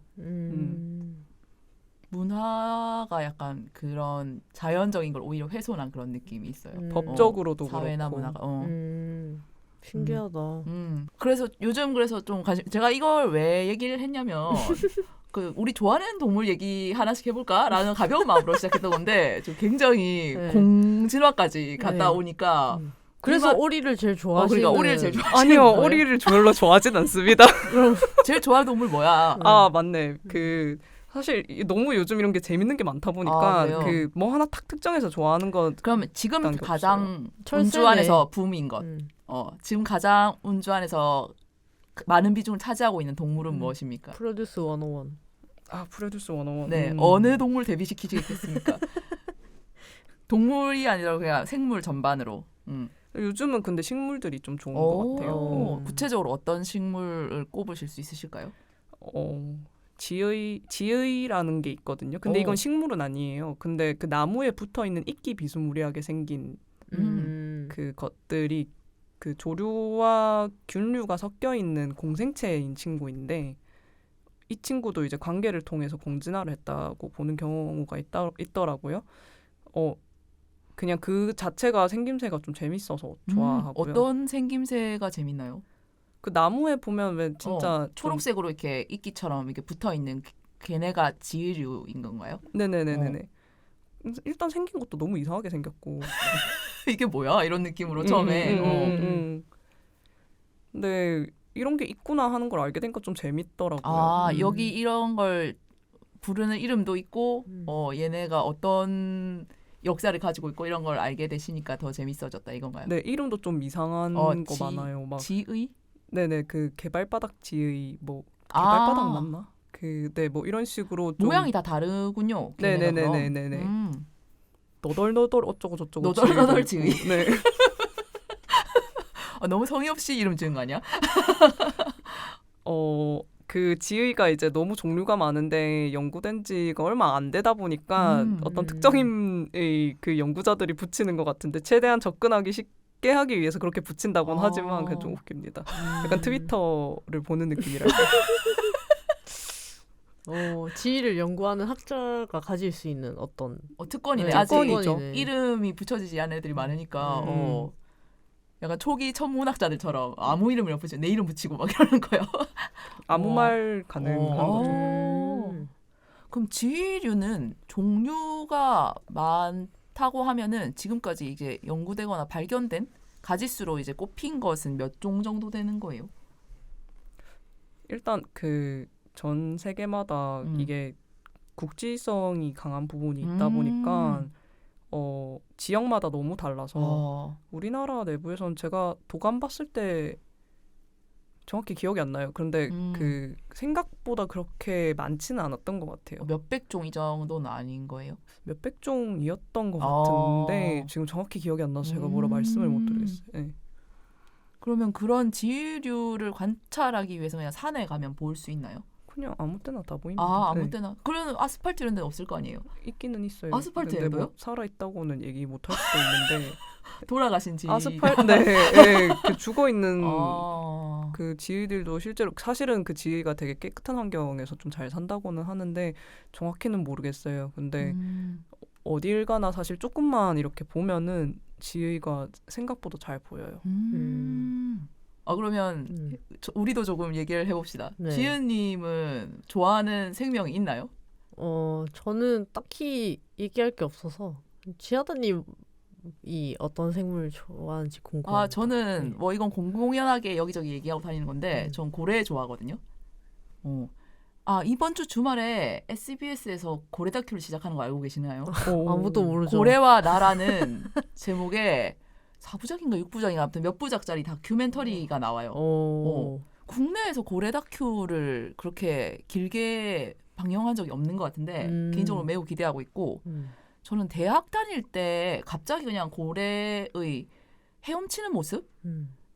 문화가 약간 그런 자연적인 걸 오히려 훼손한 그런 느낌이 있어요. 법적으로도 사회나 그렇고. 문화가. 신기하다. 그래서 요즘 좀 제가 이걸 왜 얘기를 했냐면 그 우리 좋아하는 동물 얘기 하나씩 해볼까라는 가벼운 마음으로 시작했던 건데 좀 굉장히 공진화까지 갔다 오니까 그래서 오리를 제일 좋아하시는. 그러니까 오리를 제일 좋아하시는 아니요, 거예요? 오리를 별로 좋아하진 않습니다. 제일 좋아하는 동물 뭐야? 맞네. 그 사실 너무 요즘 이런 게 재밌는 게 많다 보니까 그 뭐 하나 딱 특정해서 좋아하는 거. 그러면 지금 가장 운주안에서 붐인 것. 지금 가장 운주안에서 많은 비중을 차지하고 있는 동물은 무엇입니까? 프로듀스 101. 프로듀스 101. 네, 어느 동물 대비시키시겠습니까? 동물이 아니라 그냥 생물 전반으로. 요즘은 근데 식물들이 좀 좋은 것 같아요. 구체적으로 어떤 식물을 꼽으실 수 있으실까요? 지의라는 게 있거든요. 근데 이건 식물은 아니에요. 근데 그 나무에 붙어 있는 이끼 비스무리하게 생긴 그 것들이 그 조류와 균류가 섞여 있는 공생체인 친구인데 이 친구도 이제 관계를 통해서 공진화를 했다고 보는 경우가 있더라고요. 그냥 그 자체가 생김새가 좀 재밌어서 좋아하고요. 어떤 생김새가 재밌나요? 그 나무에 보면 왜 진짜 초록색으로 이렇게 이끼처럼 이렇게 붙어 있는 걔네가 지류인 건가요? 네네네네. 일단 생긴 것도 너무 이상하게 생겼고 이게 뭐야 이런 느낌으로 처음에. 근데 이런 게 있구나 하는 걸 알게 되니까 좀 재밌더라고요. 아 여기 이런 걸 부르는 이름도 있고 음. 얘네가 어떤 역사를 가지고 있고 이런 걸 알게 되시니까 더 재밌어졌다 이건가요? 네, 이름도 좀 이상한 어, 거 많아요. 막 지의? 네네 그 개발바닥 지의 뭐 아. 개발바닥 맞나? 그 네 뭐 이런 식으로 좀 모양이 다 다르군요. 걔네가 그럼. 네네네네네. 너덜너덜 어쩌고 저쩌고 너덜너덜 지의도 있고. 네. 너무 성의 없이 이름 지은 거 아니야? 그 지의가 이제 너무 종류가 많은데 연구된 지가 얼마 안 되다 보니까 어떤 특정인의 그 연구자들이 붙이는 것 같은데 최대한 접근하기 쉽게 하기 위해서 그렇게 붙인다고는 하지만 그게 좀 웃깁니다. 약간 트위터를 보는 느낌이랄까. 지위를 연구하는 학자가 가질 수 있는 어떤 특권이네. 네, 아직 특권이죠. 이름이 붙여지지 않은 애들이 많으니까 음. 약간 초기 천문학자들처럼 아무 이름이나 붙이고 내 이름 붙이고 막 이러는 거예요. 아무 말 가능한 거죠. 그럼 지위류는 종류가 많다고 하면은 지금까지 이제 연구되거나 발견된 가지수로 이제 꼽힌 것은 몇 종 정도 되는 거예요? 일단 그 전 세계마다 이게 국지성이 강한 부분이 있다 보니까 지역마다 너무 달라서 우리나라 내부에서는 제가 도감 봤을 때 정확히 기억이 안 나요. 그런데 그 생각보다 그렇게 많지는 않았던 것 같아요. 몇백 종 이 정도는 아닌 거예요? 몇백 종이었던 것 같은데 지금 정확히 기억이 안 나서 제가 뭐라 말씀을 못 드리겠어요. 네. 그러면 그런 지류를 관찰하기 위해서 그냥 산에 가면 볼 수 있나요? 그냥 아무 때나 다 보입니다. 아무 때나. 그러면 아스팔트 이런 데는 없을 거 아니에요? 있기는 있어요. 아스팔트에도요? 근데 뭐 살아 있다고는 얘기 못 할 수도 있는데 돌아가신 지 네, 그 죽어 있는 아. 그 지위들도 실제로 사실은 그 지위가 되게 깨끗한 환경에서 좀 잘 산다고는 하는데 정확히는 모르겠어요. 근데 어딜 가나 사실 조금만 이렇게 보면은 지위가 생각보다 잘 보여요. 그러면 우리도 조금 얘기를 해봅시다. 네. 지은님은 좋아하는 생명이 있나요? 저는 딱히 얘기할 게 없어서 지하다님이 어떤 생물을 좋아하는지 궁금합니다. 저는 네. 뭐 이건 공공연하게 여기저기 얘기하고 다니는 건데 전 고래 좋아하거든요. 이번 주 주말에 SBS에서 고래 다큐를 시작하는 거 알고 계시나요? 아무도 모르죠. 고래와 나라는 제목에 4부작인가 6부작인가 아무튼 몇 부작짜리 다큐멘터리가 나와요. 국내에서 고래 다큐를 그렇게 길게 방영한 적이 없는 것 같은데 개인적으로 매우 기대하고 있고 저는 대학 다닐 때 갑자기 그냥 고래의 헤엄치는 모습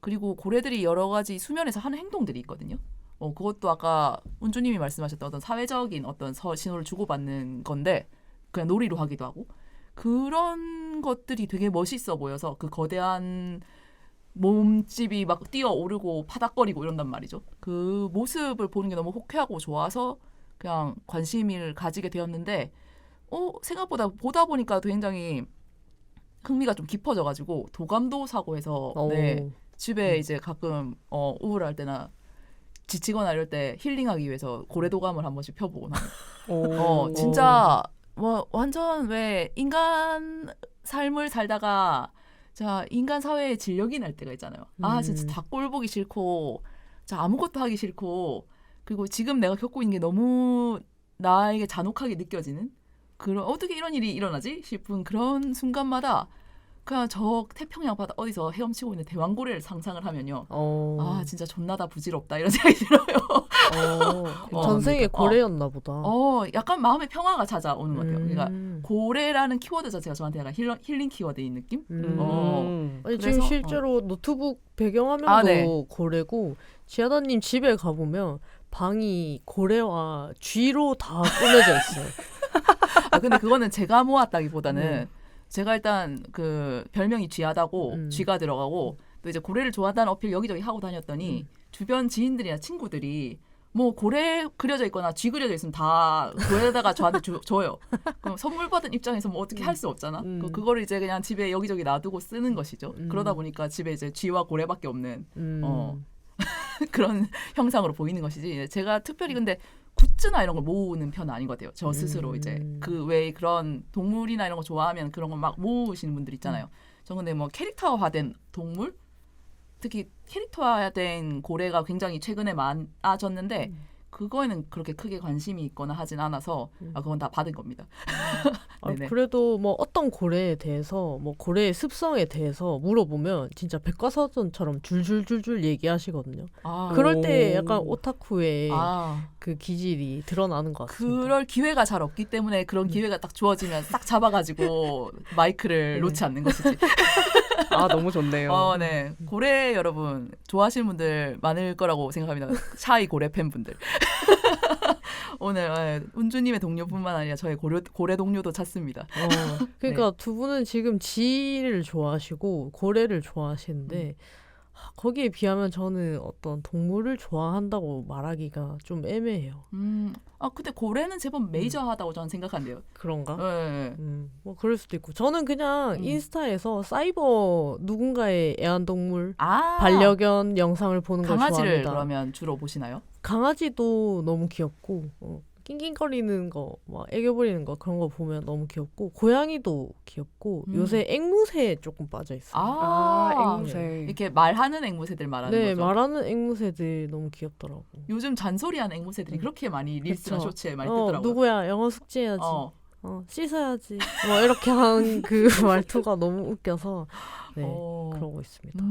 그리고 고래들이 여러 가지 수면에서 하는 행동들이 있거든요. 그것도 아까 운주님이 말씀하셨던 어떤 사회적인 어떤 신호를 주고받는 건데 그냥 놀이로 하기도 하고 그런 것들이 되게 멋있어 보여서 그 거대한 몸집이 막 뛰어오르고 파닥거리고 이런단 말이죠. 그 모습을 보는 게 너무 호쾌하고 좋아서 그냥 관심을 가지게 되었는데 생각보다 보다 보니까 굉장히 흥미가 좀 깊어져가지고 도감도 사고 해서 집에 이제 가끔 우울할 때나 지치거나 이럴 때 힐링하기 위해서 고래도감을 한 번씩 펴보곤 합니다. 진짜 뭐 완전 왜 인간 삶을 살다가 자 인간 사회에 진력이 날 때가 있잖아요. 진짜 다 꼴 보기 싫고 자 아무것도 하기 싫고 그리고 지금 내가 겪고 있는 게 너무 나에게 잔혹하게 느껴지는 그런 어떻게 이런 일이 일어나지 싶은 그런 순간마다 그냥 저 태평양 바다 어디서 헤엄치고 있는 대왕고래를 상상을 하면요. 진짜 존나다 부질없다 이런 생각이 들어요. 전생에 고래였나 보다. 약간 마음의 평화가 찾아오는 것 같아요. 그러니까 고래라는 키워드 자체가 저한테 약간 힐링 키워드인 느낌? 아니, 지금 실제로 노트북 배경화면도 고래고 지하다님 집에 가보면 방이 고래와 쥐로 다 꾸며져 있어요. 근데 그거는 제가 모았다기보다는 제가 일단 그 별명이 쥐하다고 쥐가 들어가고 또 이제 고래를 좋아한다는 어필 여기저기 하고 다녔더니 주변 지인들이나 친구들이 뭐 고래 그려져 있거나 쥐 그려져 있으면 다 고래에다가 저한테 줘요. 그럼 선물 받은 입장에서 뭐 어떻게 할 수 없잖아. 그거를 이제 그냥 집에 여기저기 놔두고 쓰는 것이죠. 그러다 보니까 집에 이제 쥐와 고래밖에 없는 그런 형상으로 보이는 것이지. 제가 특별히 근데 굿즈나 이런 걸 모으는 편은 아닌 것 같아요. 저 스스로 이제 그 왜 그런 동물이나 이런 거 좋아하면 그런 걸 막 모으시는 분들 있잖아요. 저 근데 뭐 캐릭터화된 동물 특히 캐릭터화된 고래가 굉장히 최근에 많아졌는데 그거에는 그렇게 크게 관심이 있거나 하진 않아서 그건 다 받은 겁니다. 네네. 그래도 뭐 어떤 고래에 대해서 뭐 고래의 습성에 대해서 물어보면 진짜 백과사전처럼 줄줄줄줄 얘기하시거든요. 그럴 때 약간 오타쿠의 그 기질이 드러나는 것 같습니다. 그럴 기회가 잘 없기 때문에 그런 기회가 딱 주어지면 싹 잡아가지고 마이크를 놓지 않는 것이지. 아 너무 좋네요. 네. 고래 여러분 좋아하시는 분들 많을 거라고 생각합니다. 샤이 고래 팬분들. 오늘 운주님의 동료뿐만 아니라 저의 고래 동료도 찾습니다. 그러니까 두 분은 지금 지를 좋아하시고 고래를 좋아하시는데 거기에 비하면 저는 어떤 동물을 좋아한다고 말하기가 좀 애매해요. 근데 고래는 제법 메이저하다고 저는 생각한대요. 그런가? 네. 뭐 그럴 수도 있고. 저는 그냥 인스타에서 사이버 누군가의 애완동물 반려견 영상을 보는 걸 좋아합니다. 강아지를 그러면 주로 보시나요? 강아지도 너무 귀엽고 낑낑거리는 거, 막 애교 부리는 거 그런 거 보면 너무 귀엽고 고양이도 귀엽고 요새 앵무새에 조금 빠져 있어요. 앵무새. 이렇게 말하는 앵무새들 말하는 네, 거죠? 말하는 앵무새들 너무 귀엽더라고. 요즘 잔소리하는 앵무새들이 그렇게 많이 릴스나 쇼츠에 많이 뜨더라고요. 누구야? 영어 숙제해야지. 씻어야지. 뭐 이렇게 하는 그 말투가 너무 웃겨서 그러고 있습니다.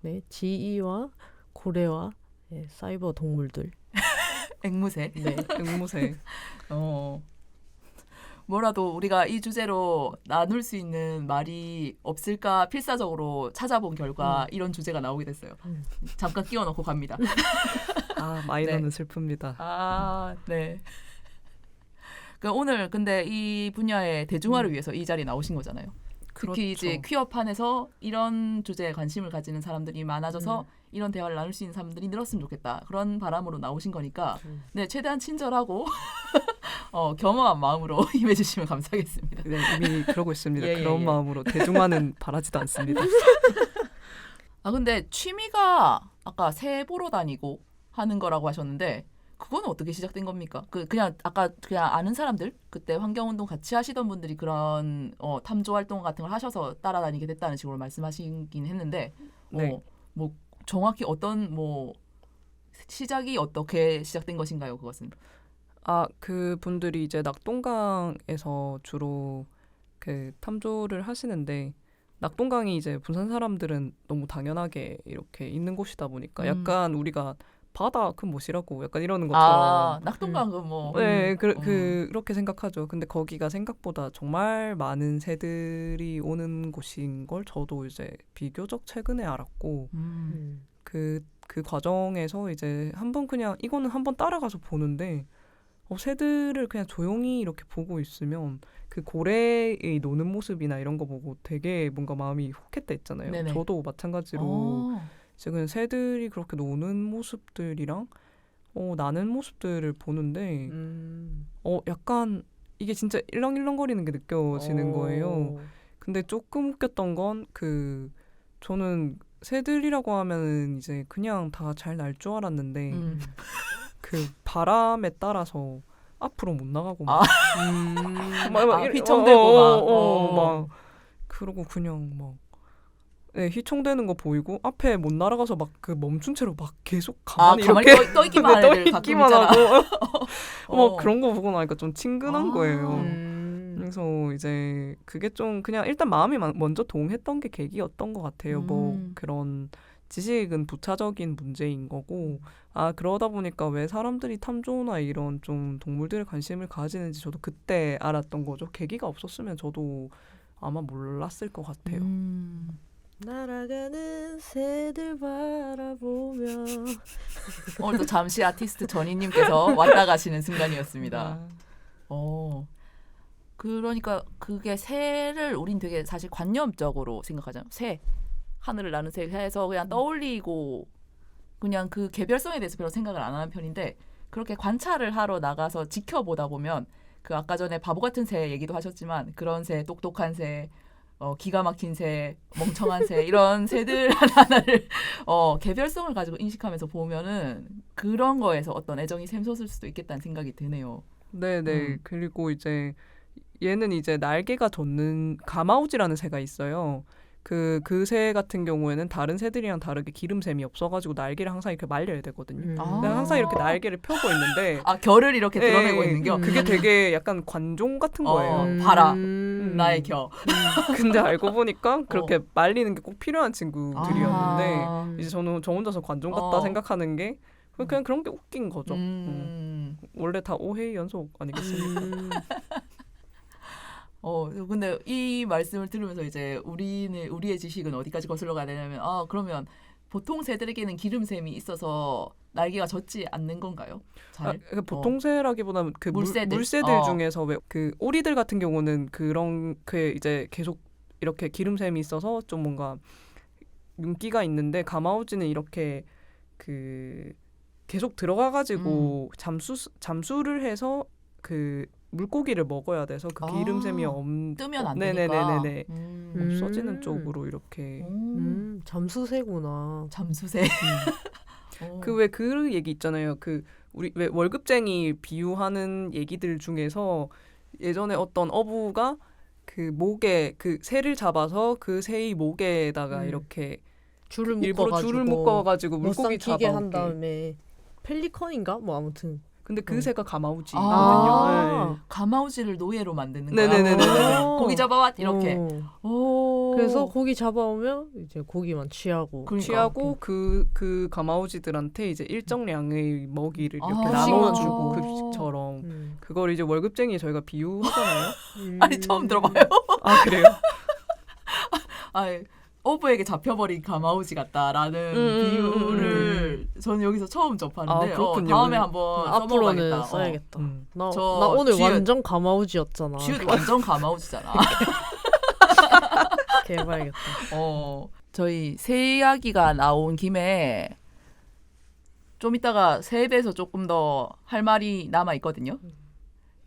네, 지이와 고래와 사이버 동물들. 앵무새. 네, 앵무새. 뭐라도 우리가 이 주제로 나눌 수 있는 말이 없을까 필사적으로 찾아본 결과 이런 주제가 나오게 됐어요. 잠깐 끼워넣고 갑니다. 마이너는 슬픕니다. 네. 오늘 근데 이 분야의 대중화를 위해서 이 자리에 나오신 거잖아요. 특히 이제 퀴어판에서 이런 주제에 관심을 가지는 사람들이 많아져서 이런 대화를 나눌 수 있는 사람들이 늘었으면 좋겠다. 그런 바람으로 나오신 거니까 네, 최대한 친절하고 겸허한 마음으로 임해주시면 감사하겠습니다. 네, 이미 그러고 있습니다. 예, 그런 예. 마음으로 대중화는 바라지도 않습니다. 근데 취미가 아까 새 보러 다니고 하는 거라고 하셨는데 그거는 어떻게 시작된 겁니까? 그냥 아까 그냥 아는 사람들 그때 환경운동 같이 하시던 분들이 그런 탐조 활동 같은 걸 하셔서 따라다니게 됐다는 식으로 말씀하시긴 했는데 뭐 정확히 어떤 시작이 어떻게 시작된 것인가요? 그것은 그 분들이 이제 낙동강에서 주로 그 탐조를 하시는데 낙동강이 이제 부산 사람들은 너무 당연하게 이렇게 있는 곳이다 보니까 약간 우리가 바다 그 못이라고 약간 이러는 것처럼 낙동강은 뭐 그렇게 생각하죠. 근데 거기가 생각보다 정말 많은 새들이 오는 곳인 걸 저도 이제 비교적 최근에 알았고 그 과정에서 이제 이거는 한번 따라가서 보는데 새들을 그냥 조용히 이렇게 보고 있으면 그 고래의 노는 모습이나 이런 거 보고 되게 뭔가 마음이 혹했다 했잖아요. 네네. 저도 마찬가지로 지금 새들이 그렇게 노는 모습들이랑 나는 모습들을 보는데 약간 이게 진짜 일렁일렁거리는 게 느껴지는 거예요. 근데 조금 웃겼던 건 저는 새들이라고 하면은 이제 그냥 다 잘 날 줄 알았는데 그 바람에 따라서 앞으로 못 나가고 막 휘청대고 막 그러고 그냥 막 휘청대는 거 보이고 앞에 못 날아가서 막 그 멈춘 채로 막 계속 가만히 이렇게 떠 있기만 하는 애들 가끔 있잖아. 하고 그런 거 보고 나니까 좀 친근한 거예요. 그래서 이제 그게 좀 그냥 일단 마음이 먼저 동했던 게 계기였던 것 같아요. 뭐 그런 지식은 부차적인 문제인 거고 그러다 보니까 왜 사람들이 탐조나 이런 좀 동물들에 관심을 가지는지 저도 그때 알았던 거죠. 계기가 없었으면 저도 아마 몰랐을 것 같아요. 날아가는 새들 바라보며 오늘도 잠시 아티스트 전희님께서 왔다 가시는 순간이었습니다. 그러니까 그게 새를 우린 되게 사실 관념적으로 생각하잖아요. 새, 하늘을 나는 새 해서 그냥 떠올리고 그냥 그 개별성에 대해서 별로 생각을 안 하는 편인데 그렇게 관찰을 하러 나가서 지켜보다 보면 그 아까 전에 바보 같은 새 얘기도 하셨지만 그런 새, 똑똑한 새, 기가 막힌 새, 멍청한 새 이런 새들 하나하나를 개별성을 가지고 인식하면서 보면은 그런 거에서 어떤 애정이 샘솟을 수도 있겠다는 생각이 드네요. 네네. 그리고 이제 얘는 이제 날개가 돋는 가마우지라는 새가 있어요. 그 새 같은 경우에는 다른 새들이랑 다르게 기름샘이 없어가지고 날개를 항상 이렇게 말려야 되거든요. 근데 항상 이렇게 날개를 펴고 있는데 결을 이렇게 드러내고 예, 있는 게 그게 되게 약간 관종 같은 거예요. 봐라 나의 겨. 근데 알고 보니까 그렇게 말리는 게 꼭 필요한 친구들이었는데 이제 저는 저 혼자서 관종 같다 생각하는 게 그냥 그런 게 웃긴 거죠. 원래 다 오해의 연속 아니겠습니까? 근데 이 말씀을 들으면서 이제 우리의 지식은 어디까지 거슬러 가야 되냐면 그러면 보통 새들에게는 기름샘이 있어서 날개가 젖지 않는 건가요? 잘? 그러니까 보통 새라기보다는 그 물새들. 물새들 중에서 왜 그 오리들 같은 경우는 그런 그 이제 계속 이렇게 기름샘이 있어서 좀 뭔가 윤기가 있는데 가마우지는 이렇게 그 계속 들어가가지고 잠수를 해서 그 물고기를 먹어야 돼서 그 기름샘이 뜨면 안 되니까. 네네네네 없어지는 쪽으로 이렇게 잠수새구나. 잠수새. 그 왜 그 얘기 있잖아요. 그 우리 왜 월급쟁이 비유하는 얘기들 중에서 예전에 어떤 어부가 그 목에 그 새를 잡아서 그 새의 목에다가 이렇게 일부러 줄을 묶어가지고 물고기 잡아오게 한 잡아오게. 다음에 펠리컨인가? 뭐 아무튼. 근데 그 새가 가마우지거든요. 네. 가마우지를 노예로 만드는 거야. 네네네네. 고기 잡아와 이렇게. 그래서 고기 잡아오면 이제 고기만 취하고. 취하고 그 가마우지들한테 이제 일정량의 먹이를 이렇게 급식만 나눠주고 주고. 급식처럼 그걸 이제 월급쟁이 저희가 비유하잖아요. 아니 처음 들어봐요. 아 그래요? 어부에게 잡혀버린 가마우지 같다라는 비유를 저는 여기서 처음 접하는데 다음에 한번 앞으로는 써야겠다. 나 오늘 완전 가마우지였잖아. 쥐도 완전 가마우지잖아. 개봐야겠다. 저희 새 이야기가 나온 김에 좀 이따가 새에 대해서 조금 더 할 말이 남아 있거든요.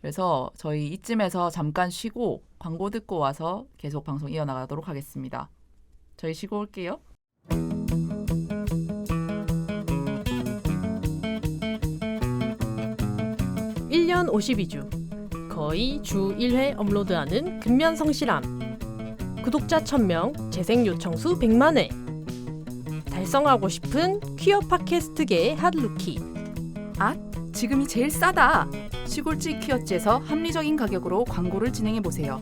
그래서 저희 이쯤에서 잠깐 쉬고 광고 듣고 와서 계속 방송 이어나가도록 하겠습니다. 저희 쉬고 올게요. 1년 52주 거의 주 1회 업로드하는 근면성실함. 구독자 1000명, 재생 요청수 100만회. 달성하고 싶은 퀴어 팟캐스트계의 핫루키. 지금이 제일 싸다. 시골지 퀴어지에서 합리적인 가격으로 광고를 진행해보세요.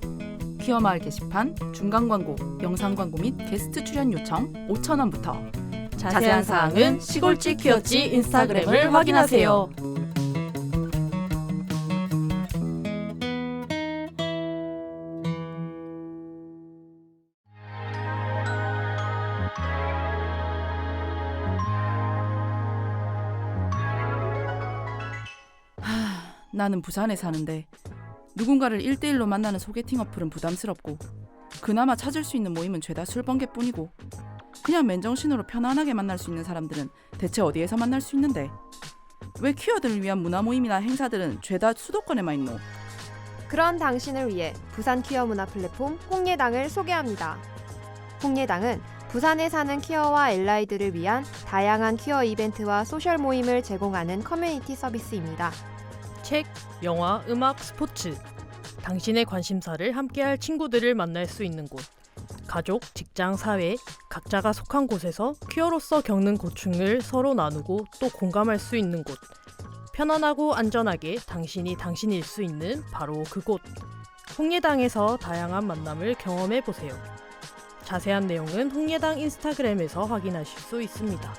퀴어 마을 게시판, 중간 광고, 영상 광고 및 게스트 출연 요청 5,000원부터. 자세한 사항은 시골지 퀴어지 인스타그램을 확인하세요. 나는 부산에 사는데 누군가를 1대1로 만나는 소개팅 어플은 부담스럽고 그나마 찾을 수 있는 모임은 죄다 술번개뿐이고 그냥 맨정신으로 편안하게 만날 수 있는 사람들은 대체 어디에서 만날 수 있는데 왜 퀴어들을 위한 문화 모임이나 행사들은 죄다 수도권에만 있노? 그런 당신을 위해 부산 퀴어 문화 플랫폼 홍예당을 소개합니다. 홍예당은 부산에 사는 퀴어와 엘라이들을 위한 다양한 퀴어 이벤트와 소셜 모임을 제공하는 커뮤니티 서비스입니다. 책, 영화, 음악, 스포츠. 당신의 관심사를 함께할 친구들을 만날 수 있는 곳. 가족, 직장, 사회, 각자가 속한 곳에서 퀴어로서 겪는 고충을 서로 나누고 또 공감할 수 있는 곳. 편안하고 안전하게 당신이 당신일 수 있는 바로 그곳. 홍예당에서 다양한 만남을 경험해보세요. 자세한 내용은 홍예당 인스타그램에서 확인하실 수 있습니다.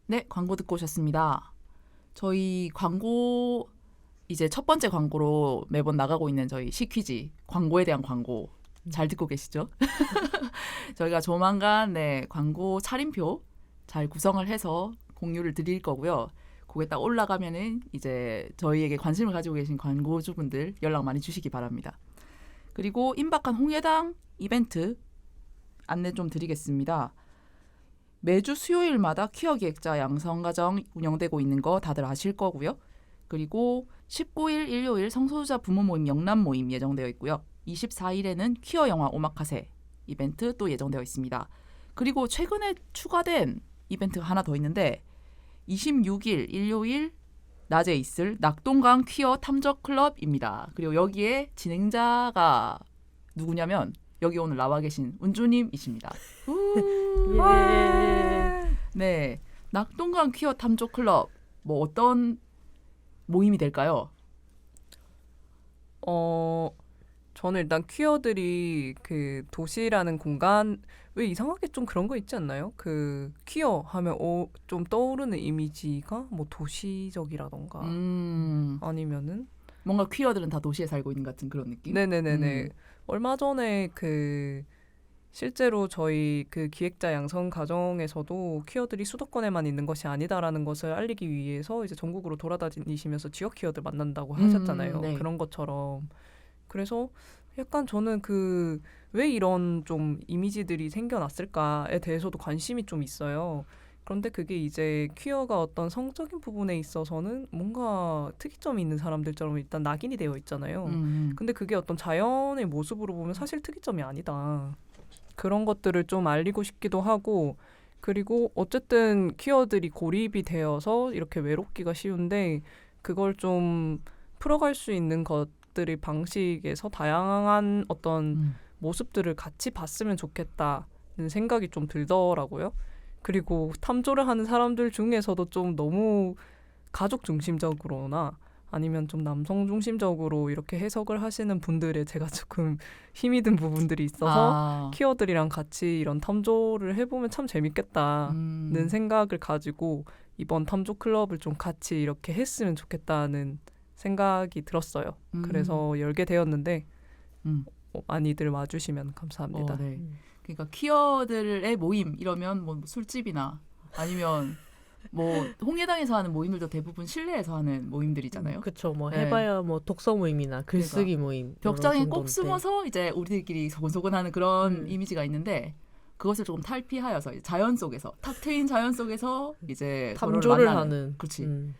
네, 광고 듣고 오셨습니다. 저희 광고 이제 첫 번째 광고로 매번 나가고 있는 저희 시퀴즈 광고에 대한 광고 잘 듣고 계시죠? 저희가 조만간 광고 차림표 잘 구성을 해서 공유를 드릴 거고요. 그게 딱 올라가면은 이제 저희에게 관심을 가지고 계신 광고주분들 연락 많이 주시기 바랍니다. 그리고 임박한 홍예당 이벤트 안내 좀 드리겠습니다. 매주 수요일마다 퀴어 기획자 양성과정 운영되고 있는 거 다들 아실 거고요. 그리고 19일 일요일 성소수자 부모 모임 영남 모임 예정되어 있고요. 24일에는 퀴어 영화 오마카세 이벤트 또 예정되어 있습니다. 그리고 최근에 추가된 이벤트가 하나 더 있는데 26일 일요일 낮에 있을 낙동강 퀴어 탐정 클럽입니다. 그리고 여기에 진행자가 누구냐면 여기 오늘 나와 계신 은주님이십니다. 예. 네, 낙동강 퀴어 탐정 클럽 뭐 어떤 모임이 될까요? 저는 일단 퀴어들이 그 도시라는 공간 왜 이상하게 좀 그런 거 있지 않나요? 그 퀴어 하면 좀 떠오르는 이미지가 뭐 도시적이라던가 아니면은 뭔가 퀴어들은 다 도시에 살고 있는 같은 그런 느낌? 네네네네. 얼마 전에 그 실제로 저희 그 기획자 양성 과정에서도 퀴어들이 수도권에만 있는 것이 아니다라는 것을 알리기 위해서 이제 전국으로 돌아다니시면서 지역 퀴어들 만난다고 하셨잖아요. 네. 그런 것처럼. 그래서 약간 저는 그 왜 이런 좀 이미지들이 생겨났을까에 대해서도 관심이 좀 있어요. 그런데 그게 이제 퀴어가 어떤 성적인 부분에 있어서는 뭔가 특이점이 있는 사람들처럼 일단 낙인이 되어 있잖아요. 근데 그게 어떤 자연의 모습으로 보면 사실 특이점이 아니다. 그런 것들을 좀 알리고 싶기도 하고 그리고 어쨌든 퀴어들이 고립이 되어서 이렇게 외롭기가 쉬운데 그걸 좀 풀어갈 수 있는 것들의 방식에서 다양한 어떤 모습들을 같이 봤으면 좋겠다는 생각이 좀 들더라고요. 그리고 탐조를 하는 사람들 중에서도 좀 너무 가족 중심적으로나 아니면 좀 남성 중심적으로 이렇게 해석을 하시는 분들에 제가 조금 힘이 든 부분들이 있어서 퀴어들이랑 같이 이런 탐조를 해보면 참 재밌겠다는 생각을 가지고 이번 탐조 클럽을 좀 같이 이렇게 했으면 좋겠다는 생각이 들었어요. 그래서 열게 되었는데 많이들 와주시면 감사합니다. 네. 그러니까 퀴어들의 모임 이러면 뭐 술집이나 아니면 뭐 홍예당에서 하는 모임들도 대부분 실내에서 하는 모임들이잖아요. 그렇죠. 뭐 네. 해봐야 뭐 독서 모임이나 글쓰기 모임 벽장에 이런 꼭 정도인데. 숨어서 이제 우리들끼리 소곤소곤하는 그런 이미지가 있는데 그것을 조금 탈피하여서 이제 자연 속에서 탁 트인 자연 속에서 이제 탐조를 서로를 하는. 그렇지.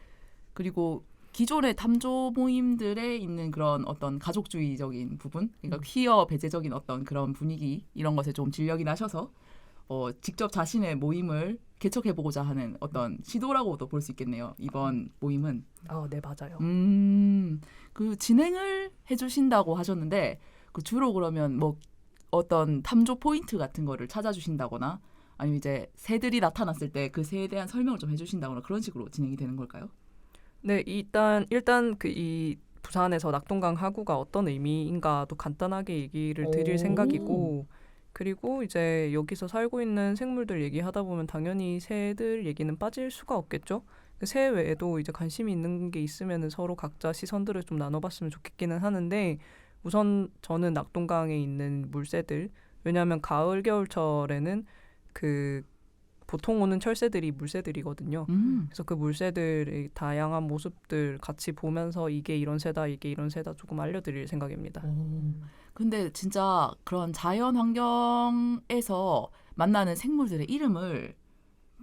그리고 기존의 탐조 모임들에 있는 그런 어떤 가족주의적인 부분, 그러니까 퀴어 배제적인 어떤 그런 분위기 이런 것에 좀 진력이 나셔서 직접 자신의 모임을 개척해보고자 하는 어떤 시도라고도 볼 수 있겠네요. 이번 모임은. 네 맞아요. 그 진행을 해주신다고 하셨는데 그 주로 그러면 뭐 어떤 탐조 포인트 같은 거를 찾아주신다거나 아니면 이제 새들이 나타났을 때 그 새에 대한 설명을 좀 해주신다거나 그런 식으로 진행이 되는 걸까요? 네, 일단 그 이 부산에서 낙동강 하구가 어떤 의미인가도 간단하게 얘기를 드릴 생각이고 그리고 이제 여기서 살고 있는 생물들 얘기하다 보면 당연히 새들 얘기는 빠질 수가 없겠죠. 새 외에도 이제 관심이 있는 게 있으면 서로 각자 시선들을 좀 나눠봤으면 좋겠기는 하는데 우선 저는 낙동강에 있는 물새들 왜냐하면 가을 겨울철에는 그 보통 오는 철새들이 물새들이거든요. 그래서 그 물새들의 다양한 모습들 같이 보면서 이게 이런 새다, 이게 이런 새다 조금 알려드릴 생각입니다. 근데 진짜 그런 자연 환경에서 만나는 생물들의 이름을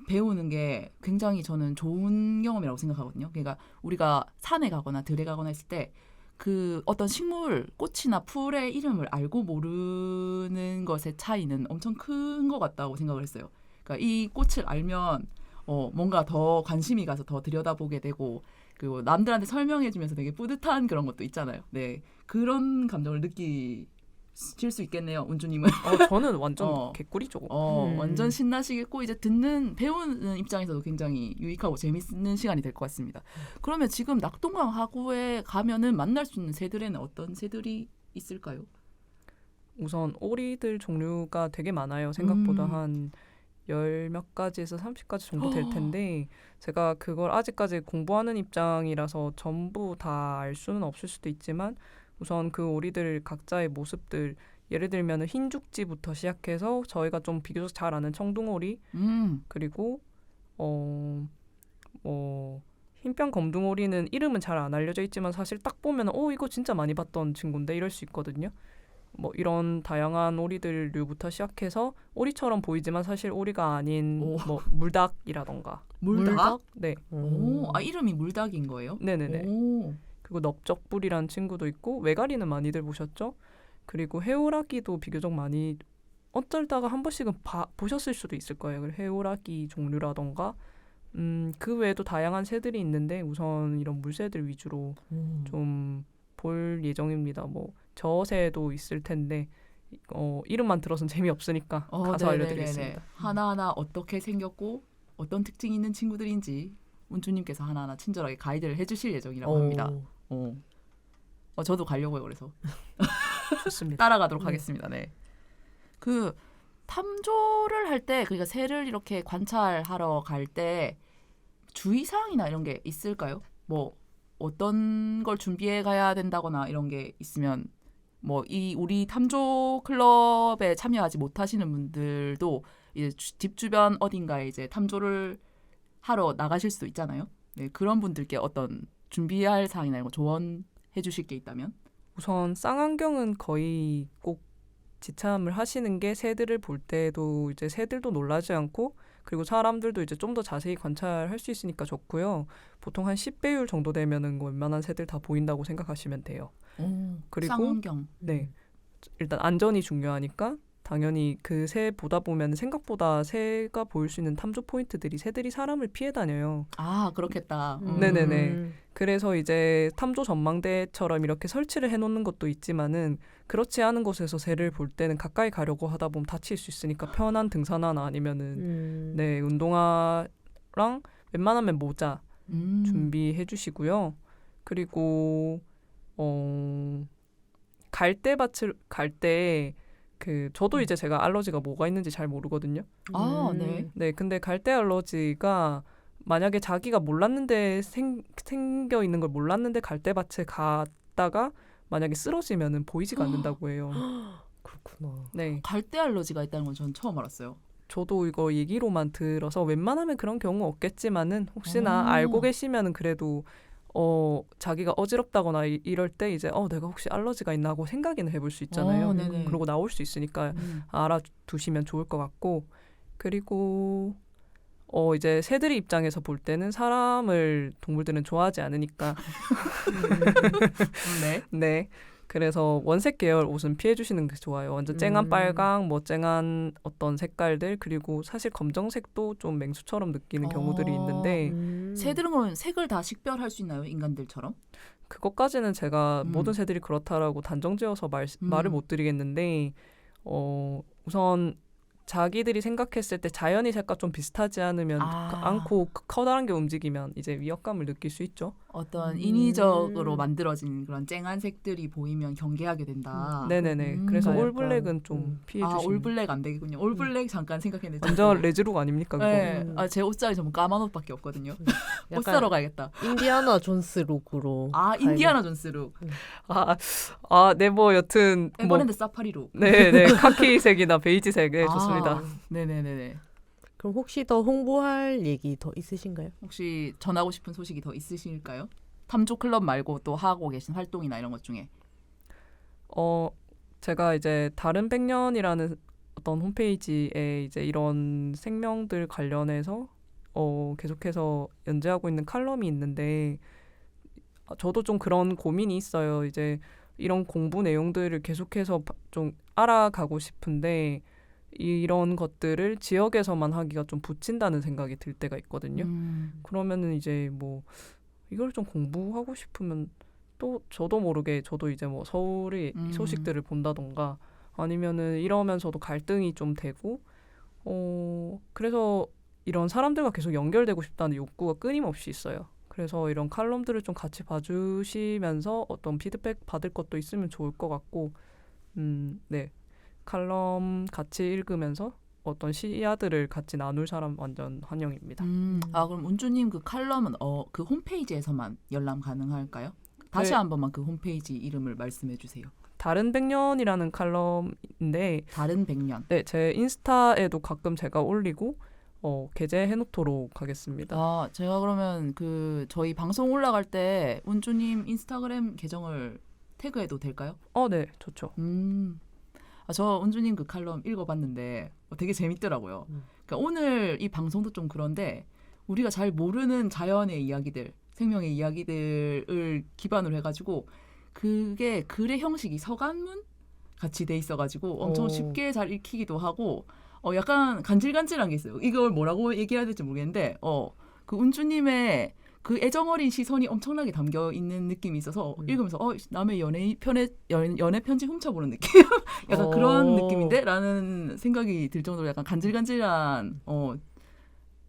배우는 게 굉장히 저는 좋은 경험이라고 생각하거든요. 그러니까 우리가 산에 가거나 들에 가거나 했을 때 그 어떤 식물, 꽃이나 풀의 이름을 알고 모르는 것의 차이는 엄청 큰 것 같다고 생각을 했어요. 그러니까 이 꽃을 알면 뭔가 더 관심이 가서 더 들여다보게 되고 그리고 남들한테 설명해주면서 되게 뿌듯한 그런 것도 있잖아요. 네, 그런 감정을 느끼실 수 있겠네요, 은주님은. 저는 완전 개꿀이죠. 완전 신나시겠고 이제 배우는 입장에서도 굉장히 유익하고 재밌는 시간이 될 것 같습니다. 그러면 지금 낙동강 하구에 가면은 만날 수 있는 새들에는 어떤 새들이 있을까요? 우선 오리들 종류가 되게 많아요. 생각보다 한 10몇 가지에서 30가지 정도 될 텐데 제가 그걸 아직까지 공부하는 입장이라서 전부 다 알 수는 없을 수도 있지만 우선 그 오리들 각자의 모습들 예를 들면 흰죽지부터 시작해서 저희가 좀 비교적 잘 아는 청둥오리 그리고 흰뼈 검둥오리는 이름은 잘 안 알려져 있지만 사실 딱 보면 이거 진짜 많이 봤던 친구인데 이럴 수 있거든요. 뭐 이런 다양한 오리들류부터 시작해서 오리처럼 보이지만 사실 오리가 아닌 오. 뭐 물닭이라던가 물닭? 네, 오, 아 이름이 물닭인 거예요? 네네네. 오. 그리고 넓적불이라는 친구도 있고 외가리는 많이들 보셨죠? 그리고 해오라기도 비교적 많이 어쩔다가 한 번씩은 보셨을 수도 있을 거예요. 해오라기 종류라던가 그 외에도 다양한 새들이 있는데 우선 이런 물새들 위주로 좀 볼 예정입니다. 뭐 저새도 있을 텐데 이름만 들어서는 재미없으니까 가서 네네네네. 알려드리겠습니다. 하나하나 어떻게 생겼고 어떤 특징이 있는 친구들인지 운주님께서 하나하나 친절하게 가이드를 해주실 예정이라고 합니다. 저도 가려고요. 그래서 좋습니다. 따라가도록 하겠습니다. 네. 그 탐조를 할 때 그러니까 새를 이렇게 관찰하러 갈 때 주의사항이나 이런 게 있을까요? 뭐 어떤 걸 준비해 가야 된다거나 이런 게 있으면 뭐 이 우리 탐조 클럽에 참여하지 못하시는 분들도 이제 집 주변 어딘가에 이제 탐조를 하러 나가실 수도 있잖아요. 네, 그런 분들께 어떤 준비할 사항이나 이런 거 조언해 주실 게 있다면? 우선 쌍안경은 거의 꼭 지참을 하시는 게 새들을 볼 때도 이제 새들도 놀라지 않고 그리고 사람들도 이제 좀 더 자세히 관찰할 수 있으니까 좋고요. 보통 한 10배율 정도 되면은 웬만한 새들 다 보인다고 생각하시면 돼요. 그리고 쌍안경. 네, 일단 안전이 중요하니까 당연히 그 새 보다 보면 생각보다 새가 보일 수 있는 탐조 포인트들이 새들이 사람을 피해 다녀요. 아 그렇겠다. 네네네. 그래서 이제 탐조 전망대처럼 이렇게 설치를 해놓는 것도 있지만은 그렇지 않은 곳에서 새를 볼 때는 가까이 가려고 하다 보면 다칠 수 있으니까 편한 등산화나 아니면은 네 운동화랑 웬만하면 모자 준비해 주시고요. 그리고 갈대밭을 갈 때 저도 이제 제가 알러지가 뭐가 있는지 잘 모르거든요. 아 네. 네, 근데 갈대 알러지가 만약에 자기가 몰랐는데 생겨 있는 걸 몰랐는데 갈대밭에 갔다가 만약에 쓰러지면은 보이지가 않는다고 해요. 그렇구나. 네, 갈대 알러지가 있다는 건 저는 처음 알았어요. 저도 이거 얘기로만 들어서 웬만하면 그런 경우 없겠지만은 혹시나 알고 계시면은 그래도 자기가 어지럽다거나 이럴 때 이제 내가 혹시 알러지가 있나 하고 생각이나 해볼 수 있잖아요. 네네. 그러고 나올 수 있으니까 알아두시면 좋을 것 같고 그리고 이제 새들이 입장에서 볼 때는 동물들은 좋아하지 않으니까 네. 네. 그래서 원색 계열 옷은 피해 주시는 게 좋아요. 완전 쨍한 빨강, 뭐 쨍한 어떤 색깔들 그리고 사실 검정색도 좀 맹수처럼 느끼는 경우들이 있는데 새들은 그러면 색을 다 식별할 수 있나요? 인간들처럼? 그것까지는 제가 모든 새들이 그렇다라고 단정지어서 말을 못 드리겠는데 우선 자기들이 생각했을 때 자연의 색과 좀 비슷하지 않고 커다란 게 움직이면 이제 위협감을 느낄 수 있죠. 어떤 인위적으로 만들어진 그런 쨍한 색들이 보이면 경계하게 된다. 네네네. 그래서 약간, 올블랙은 좀 피해 주시면. 올블랙 안 되겠군요. 올블랙 잠깐 생각했는데. 완전 레즈룩 아닙니까 그거? 네. 제 옷장이 전부 까만 옷밖에 없거든요. 옷 사러 가야겠다. 인디아나 존스 룩으로. 인디아나 존스룩. 네, 뭐 여튼 에버랜드 사파리룩. 네네. 카키색이나 베이지색 좋습니다. 네네네네. 그럼 혹시 더 홍보할 얘기 더 있으신가요? 혹시 전하고 싶은 소식이 더 있으실까요? 탐조 클럽 말고 또 하고 계신 활동이나 이런 것 중에. 제가 이제 다른 백년이라는 어떤 홈페이지에 이제 이런 생명들 관련해서 계속해서 연재하고 있는 칼럼이 있는데 저도 좀 그런 고민이 있어요. 이제 이런 공부 내용들을 계속해서 좀 알아가고 싶은데 이런 것들을 지역에서만 하기가 좀 부친다는 생각이 들 때가 있거든요. 그러면은 이제 뭐 이걸 좀 공부하고 싶으면 또 저도 모르게 저도 이제 뭐 서울의 소식들을 본다던가 아니면은 이러면서도 갈등이 좀 되고 그래서 이런 사람들과 계속 연결되고 싶다는 욕구가 끊임없이 있어요. 그래서 이런 칼럼들을 좀 같이 봐주시면서 어떤 피드백 받을 것도 있으면 좋을 것 같고 네. 칼럼 같이 읽으면서 어떤 시야들을 같이 나눌 사람 완전 환영입니다. 그럼 운주님 그 칼럼은 그 홈페이지에서만 열람 가능할까요? 다시 네. 한 번만 그 홈페이지 이름을 말씀해 주세요. 다른 백년이라는 칼럼인데 다른 백년. 네, 제 인스타에도 가끔 제가 올리고 게재해 놓도록 하겠습니다. 제가 그러면 저희 방송 올라갈 때 운주님 인스타그램 계정을 태그해도 될까요? 네, 좋죠. 저 은주님 그 칼럼 읽어봤는데 되게 재밌더라고요. 그러니까 오늘 이 방송도 좀 그런데 우리가 잘 모르는 자연의 이야기들, 생명의 이야기들을 기반으로 해가지고 그게 글의 형식이 서간문 같이 돼 있어가지고 엄청 쉽게 잘 읽히기도 하고 약간 간질간질한 게 있어요. 이걸 뭐라고 얘기해야 될지 모르겠는데 그 은주님의 그 애정어린 시선이 엄청나게 담겨 있는 느낌이 있어서 읽으면서 남의 연애 편지 훔쳐보는 느낌? 약간 그런 느낌인데? 라는 생각이 들 정도로 약간 간질간질한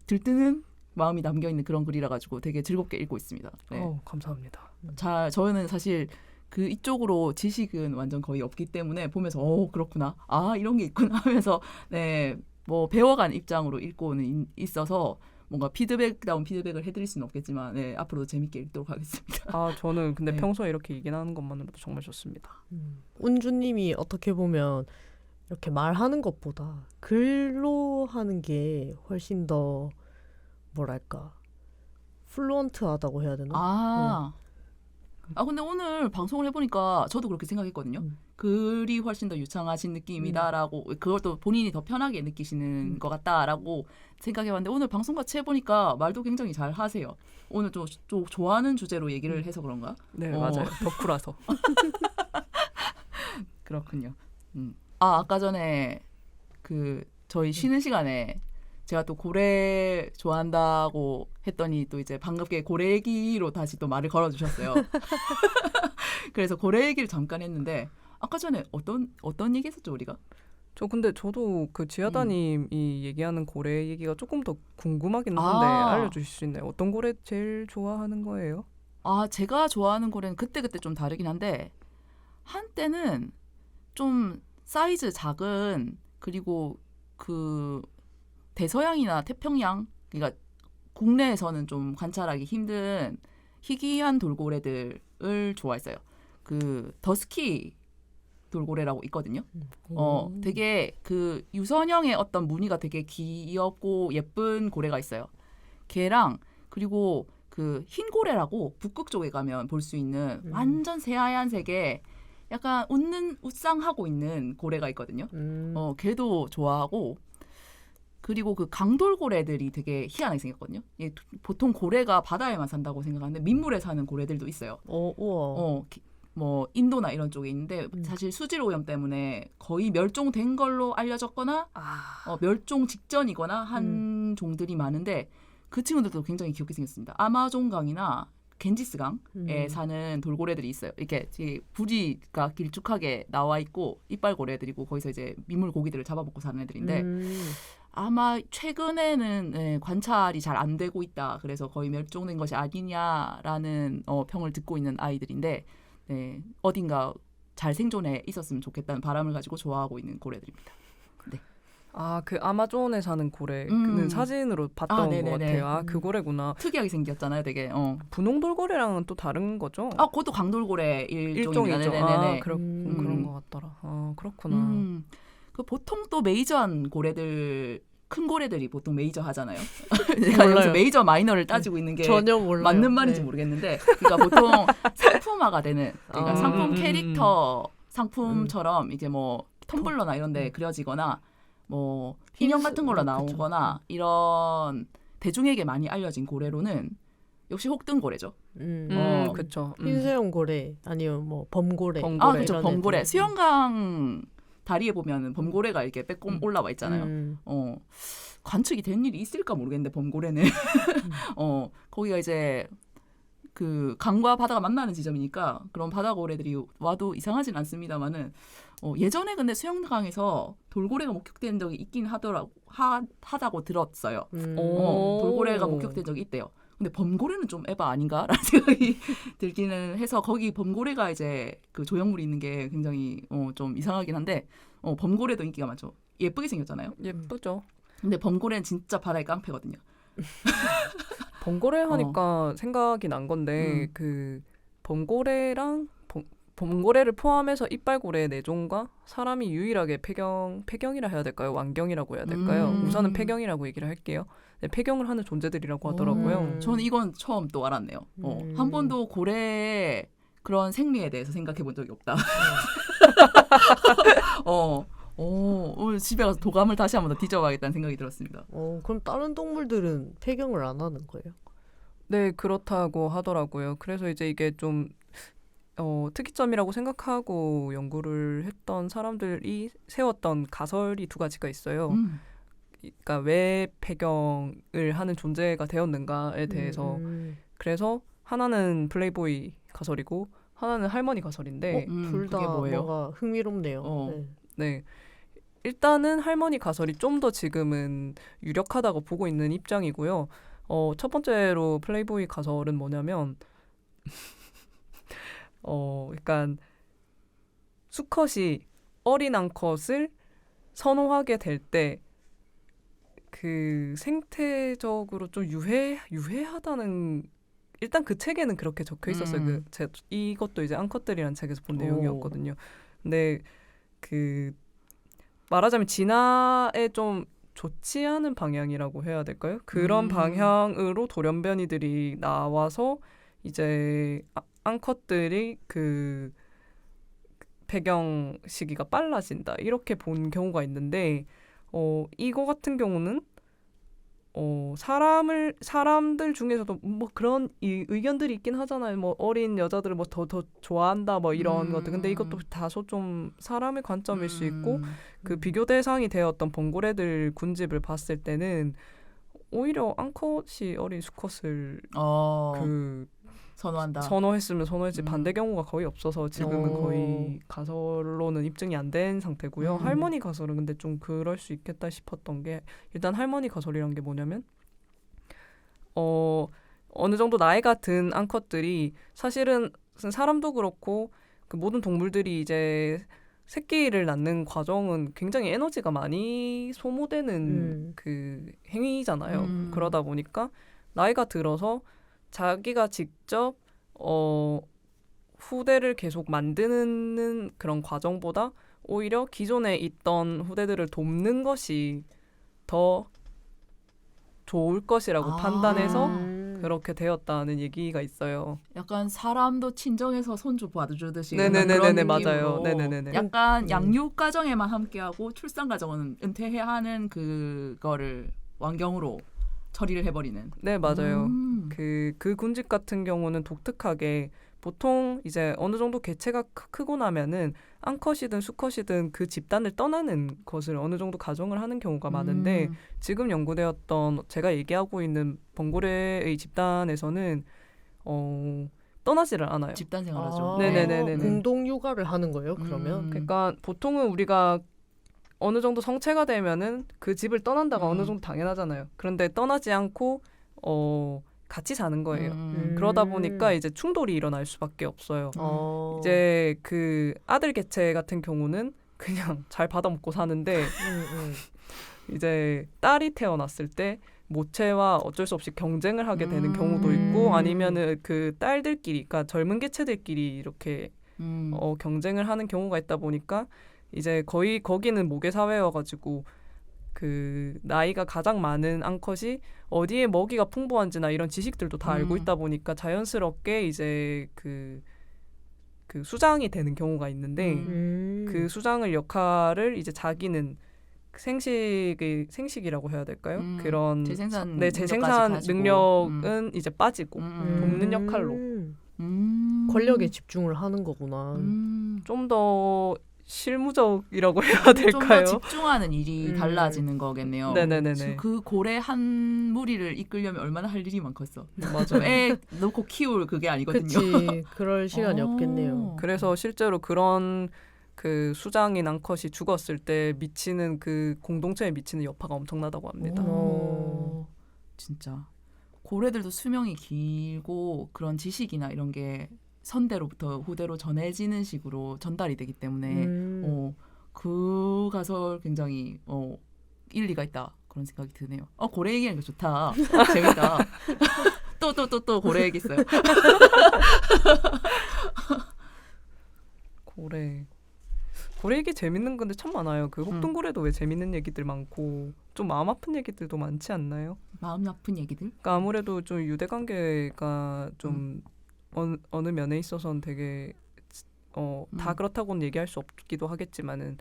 들뜨는 마음이 담겨있는 그런 글이라 가지고 되게 즐겁게 읽고 있습니다. 네. 감사합니다. 저는 사실 그 이쪽으로 지식은 완전 거의 없기 때문에 보면서 그렇구나. 이런 게 있구나 하면서 네, 뭐 배워간 입장으로 읽고는 있어서 뭔가 피드백다운 피드백을 해드릴 수는 없겠지만 네, 앞으로도 재밌게 읽도록 하겠습니다. 저는 근데 네. 평소에 이렇게 얘기하는 것만으로도 정말 좋습니다. 은주님이 어떻게 보면 이렇게 말하는 것보다 글로 하는 게 훨씬 더 뭐랄까 플루언트하다고 해야 되나? 근데 오늘 방송을 해보니까 저도 그렇게 생각했거든요. 글이 훨씬 더 유창하신 느낌이다라고 그것도 본인이 더 편하게 느끼시는 것 같다라고 생각해봤는데 오늘 방송 같이 해보니까 말도 굉장히 잘 하세요. 오늘 좀 좋아하는 주제로 얘기를 해서 그런가? 네, 맞아요. 덕후라서. 그렇군요. 아까 전에 그 저희 쉬는 시간에 제가 또 고래 좋아한다고 했더니 또 이제 반갑게 고래 얘기로 다시 또 말을 걸어주셨어요. 그래서 고래 얘기를 잠깐 했는데 아까 전에 어떤 얘기 했었죠 우리가? 저도 그 지하다님이 얘기하는 고래 얘기가 조금 더 궁금하긴 한데 알려주실 수 있나요? 어떤 고래 제일 좋아하는 거예요? 제가 좋아하는 고래는 그때그때 좀 다르긴 한데 한때는 좀 사이즈 작은 그리고 그 대서양이나 태평양 그러니까 국내에서는 좀 관찰하기 힘든 희귀한 돌고래들을 좋아했어요. 그 더스키 돌고래라고 있거든요. 되게 그 유선형의 어떤 무늬가 되게 귀엽고 예쁜 고래가 있어요. 걔랑 그리고 그 흰 고래라고 북극 쪽에 가면 볼 수 있는 완전 새하얀색의 약간 웃상하고 있는 고래가 있거든요. 걔도 좋아하고 그리고 그 강돌고래들이 되게 희한하게 생겼거든요. 보통 고래가 바다에만 산다고 생각하는데 민물에 사는 고래들도 있어요. 우와. 뭐 인도나 이런 쪽에 있는데 사실 수질 오염 때문에 거의 멸종된 걸로 알려졌거나 멸종 직전이거나 한 종들이 많은데 그 친구들도 굉장히 귀엽게 생겼습니다. 아마존강이나 겐지스강에 사는 돌고래들이 있어요. 이렇게 부리가 길쭉하게 나와 있고 이빨 고래들이고 거기서 이제 민물 고기들을 잡아먹고 사는 애들인데 아마 최근에는 관찰이 잘 안 되고 있다. 그래서 거의 멸종된 것이 아니냐라는 평을 듣고 있는 아이들인데 어딘가 잘 생존해 있었으면 좋겠다는 바람을 가지고 좋아하고 있는 고래들입니다. 네. 그 아마존에 사는 고래는 사진으로 봤던 것 같아요. 그 고래구나. 특이하게 생겼잖아요, 되게. 분홍돌고래랑은 또 다른 거죠? 그것도 강돌고래 일종이죠. 그런 것 같더라. 그렇구나. 그 보통 또 메이저한 고래들 큰 고래들이 보통 메이저 하잖아요. 내가 여기서 메이저 마이너를 따지고 있는 게 전혀 몰라요. 맞는 말인지 모르겠는데 그러니까 보통 상품화가 되는 그러니까 상품 캐릭터 상품처럼 이제 뭐 텀블러나 이런 데 그려지거나 뭐 인형 같은 걸로 나오거나 이런 대중에게 많이 알려진 고래로는 역시 혹등고래죠. 그렇죠. 흰수염 고래 아니면 뭐 범고래. 그렇죠. 범고래. 수영강 다리에 보면 범고래가 이렇게 빼꼼 올라와 있잖아요. 관측이 된 일이 있을까 모르겠는데 범고래는 거기가 이제 그 강과 바다가 만나는 지점이니까 그런 바다고래들이 와도 이상하진 않습니다만은 예전에 근데 수영강에서 돌고래가 목격된 적이 있긴 하다고 들었어요. 돌고래가 목격된 적이 있대요. 근데 범고래는 좀 에바 아닌가라는 생각이 들기는 해서 거기 범고래가 이제 그 조형물이 있는 게 굉장히 좀 이상하긴 한데 범고래도 인기가 많죠. 예쁘게 생겼잖아요. 예쁘죠. 근데 범고래는 진짜 바다의 깡패거든요. 범고래 하니까 생각이 난 건데 그 범고래를 포함해서 이빨고래 4종과 사람이 유일하게 폐경이라 해야 될까요? 완경이라고 해야 될까요? 우선은 폐경이라고 얘기를 할게요. 네, 폐경을 하는 존재들이라고 하더라고요. 저는 이건 처음 또 알았네요. 한 번도 고래 그런 생리에 대해서 생각해 본 적이 없다. 오늘 집에 가서 도감을 다시 한번 더 뒤져봐야겠다는 생각이 들었습니다. 그럼 다른 동물들은 폐경을 안 하는 거예요? 네, 그렇다고 하더라고요. 그래서 이제 이게 좀 특이점이라고 생각하고 연구를 했던 사람들이 세웠던 가설이 두 가지가 있어요. 그러니까 왜 폐경을 하는 존재가 되었는가에 대해서. 그래서 하나는 플레이보이 가설이고 하나는 할머니 가설인데 둘 다 뭐예요? 뭔가 흥미롭네요. 네. 네. 일단은 할머니 가설이 좀 더 지금은 유력하다고 보고 있는 입장이고요. 첫 번째로 플레이보이 가설은 뭐냐면 약간 수컷이 어린 암컷을 선호하게 될 때 그 생태적으로 좀 유해하다는 일단 그 책에는 그렇게 적혀 있었어요. 이것도 이제 암컷들이라는 책에서 본 내용이었거든요. 근데 그 말하자면 진화에 좀 좋지 않은 방향이라고 해야 될까요? 그런 방향으로 돌연변이들이 나와서 이제 암컷들이 그 배경 시기가 빨라진다 이렇게 본 경우가 있는데 이거 같은 경우는 사람들 중에서도 뭐 그런 의견들이 있긴 하잖아요. 뭐 어린 여자들을 뭐 더 좋아한다 뭐 이런 것들. 근데 이것도 다소 좀 사람의 관점일 수 있고 그 비교 대상이 되었던 봉고래들 군집을 봤을 때는 오히려 암컷이 어린 수컷을 선호했으면 선호했지 반대 경우가 거의 없어서 지금은 거의 가설로는 입증이 안 된 상태고요. 할머니 가설은 근데 좀 그럴 수 있겠다 싶었던 게 일단 할머니 가설이란 게 뭐냐면 어느 정도 나이가 든 암컷들이 사실은 사람도 그렇고 그 모든 동물들이 이제 새끼를 낳는 과정은 굉장히 에너지가 많이 소모되는 그 행위잖아요. 그러다 보니까 나이가 들어서 자기가 직접 후대를 계속 만드는 그런 과정보다 오히려 기존에 있던 후대들을 돕는 것이 더 좋을 것이라고 판단해서 그렇게 되었다는 얘기가 있어요. 약간 사람도 친정에서 손주 받아주듯이 네네네네 맞아요. 네네네네. 약간 양육 과정에만 함께하고 출산 과정은 은퇴해야 하는 그거를 완경으로 처리를 해버리는. 네 맞아요. 그 군집 같은 경우는 독특하게 보통 이제 어느 정도 개체가 크고 나면은 암컷이든 수컷이든 그 집단을 떠나는 것을 어느 정도 가정을 하는 경우가 많은데 지금 연구되었던 제가 얘기하고 있는 봉고래의 집단에서는 떠나지를 않아요. 집단 생활하죠. 네네네네. 공동 육아를 하는 거예요. 그러면 그러니까 보통은 우리가 어느 정도 성체가 되면은 그 집을 떠난다가 어느 정도 당연하잖아요. 그런데 떠나지 않고 같이 사는 거예요. 그러다 보니까 이제 충돌이 일어날 수밖에 없어요. 이제 그 아들 개체 같은 경우는 그냥 잘 받아먹고 사는데 이제 딸이 태어났을 때 모체와 어쩔 수 없이 경쟁을 하게 되는 경우도 있고 아니면은 그 딸들끼리, 그러니까 젊은 개체들끼리 이렇게 경쟁을 하는 경우가 있다 보니까 이제 거의 거기는 모계 사회여가지고 그 나이가 가장 많은 암컷이 어디에 먹이가 풍부한지나 이런 지식들도 다 알고 있다 보니까 자연스럽게 이제 그 수장이 되는 경우가 있는데 그 수장을 역할을 이제 자기는 생식이라고 해야 될까요? 그런 재생산 능력은 이제 빠지고 돕는 역할로 권력에 집중을 하는 거구나. 좀 더 실무적이라고 해야 될까요? 좀 더 집중하는 일이 달라지는 거겠네요. 네네네네. 그 고래 한 무리를 이끌려면 얼마나 할 일이 많겠어. 맞아요. 애 놓고 키울 그게 아니거든요. 그치. 그럴 시간이 없겠네요. 그래서 실제로 그런 그 수장인 암컷이 죽었을 때 미치는 그 공동체에 미치는 여파가 엄청나다고 합니다. 진짜 고래들도 수명이 길고 그런 지식이나 이런 게 선대로부터 후대로 전해지는 식으로 전달이 되기 때문에 그 가설 굉장히 일리가 있다 그런 생각이 드네요. 고래 얘기하니까 좋다. 재밌다. 또 고래 얘기 있어요. 고래 얘기 재밌는 건데 참 많아요. 그 혹등고래도 왜 재밌는 얘기들 많고 좀 마음 아픈 얘기들도 많지 않나요? 마음 아픈 얘기들? 그러니까 아무래도 좀 유대 관계가 좀 어느 면에 있어서는 되게 다 그렇다고는 얘기할 수 없기도 하겠지만은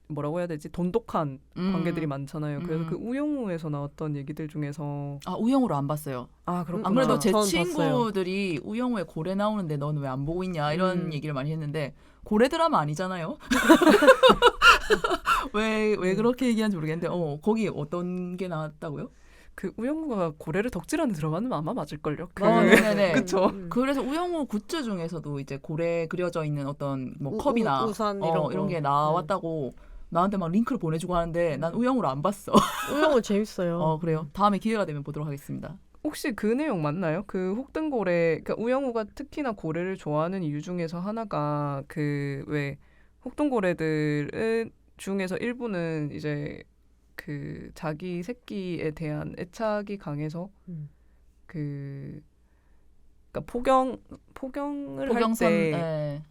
뭐라고 해야 되지? 돈독한 관계들이 많잖아요. 그래서 그 우영우에서 나왔던 얘기들 중에서 우영우를 안 봤어요. 그렇구나. 아무래도 제 전 친구들이 우영우에 고래 나오는데 너는 왜 안 보고 있냐 이런 얘기를 많이 했는데 고래 드라마 아니잖아요. 왜 그렇게 얘기하는지 모르겠는데 거기 어떤 게 나왔다고요? 그 우영우가 고래를 덕질하는 드라마는 아마 맞을걸요. 네네. 그쵸. 그래서 우영우 굿즈 중에서도 이제 고래 그려져 있는 어떤 뭐 컵이나 우산 이런 게 나왔다고 나한테 막 링크를 보내주고 하는데 난 우영우를 안 봤어. 우영우 재밌어요. 그래요. 다음에 기회가 되면 보도록 하겠습니다. 혹시 그 내용 맞나요? 그 혹등고래, 그러니까 우영우가 특히나 고래를 좋아하는 이유 중에서 하나가 그 왜 혹등고래들 중에서 일부는 이제 그 자기 새끼에 대한 애착이 강해서 그러니까 포경을 할 때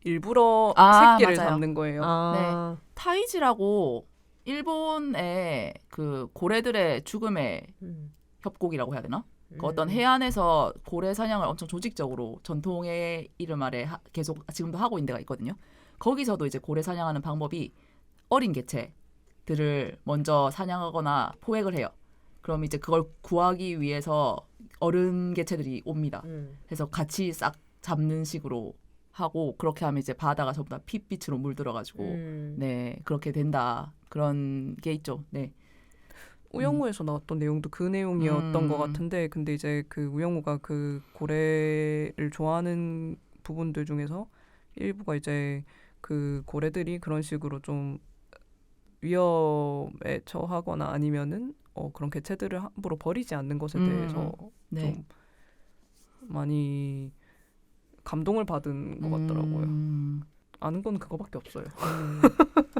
일부러 새끼를 맞아요. 잡는 거예요. 네. 타이지라고 일본의 그 고래들의 죽음의 협곡이라고 해야 되나? 그 어떤 해안에서 고래 사냥을 엄청 조직적으로 전통의 이름 아래 계속 지금도 하고 있는 데가 있거든요. 거기서도 이제 고래 사냥하는 방법이 어린 개체들을 먼저 사냥하거나 포획을 해요. 그럼 이제 그걸 구하기 위해서 어른 개체들이 옵니다. 그래서 같이 싹 잡는 식으로 하고 그렇게 하면 이제 바다가 전부 다 핏빛으로 물들어가지고 네 그렇게 된다 그런 게 있죠. 네. 우영우에서 나왔던 내용도 그 내용이었던 것 같은데 근데 이제 그 우영우가 그 고래를 좋아하는 부분들 중에서 일부가 이제 그 고래들이 그런 식으로 좀 위험에 처하거나 아니면은 그런 개체들을 함부로 버리지 않는 것에 대해서 좀 많이 감동을 받은 것 같더라고요. 아는 건 그거밖에 없어요.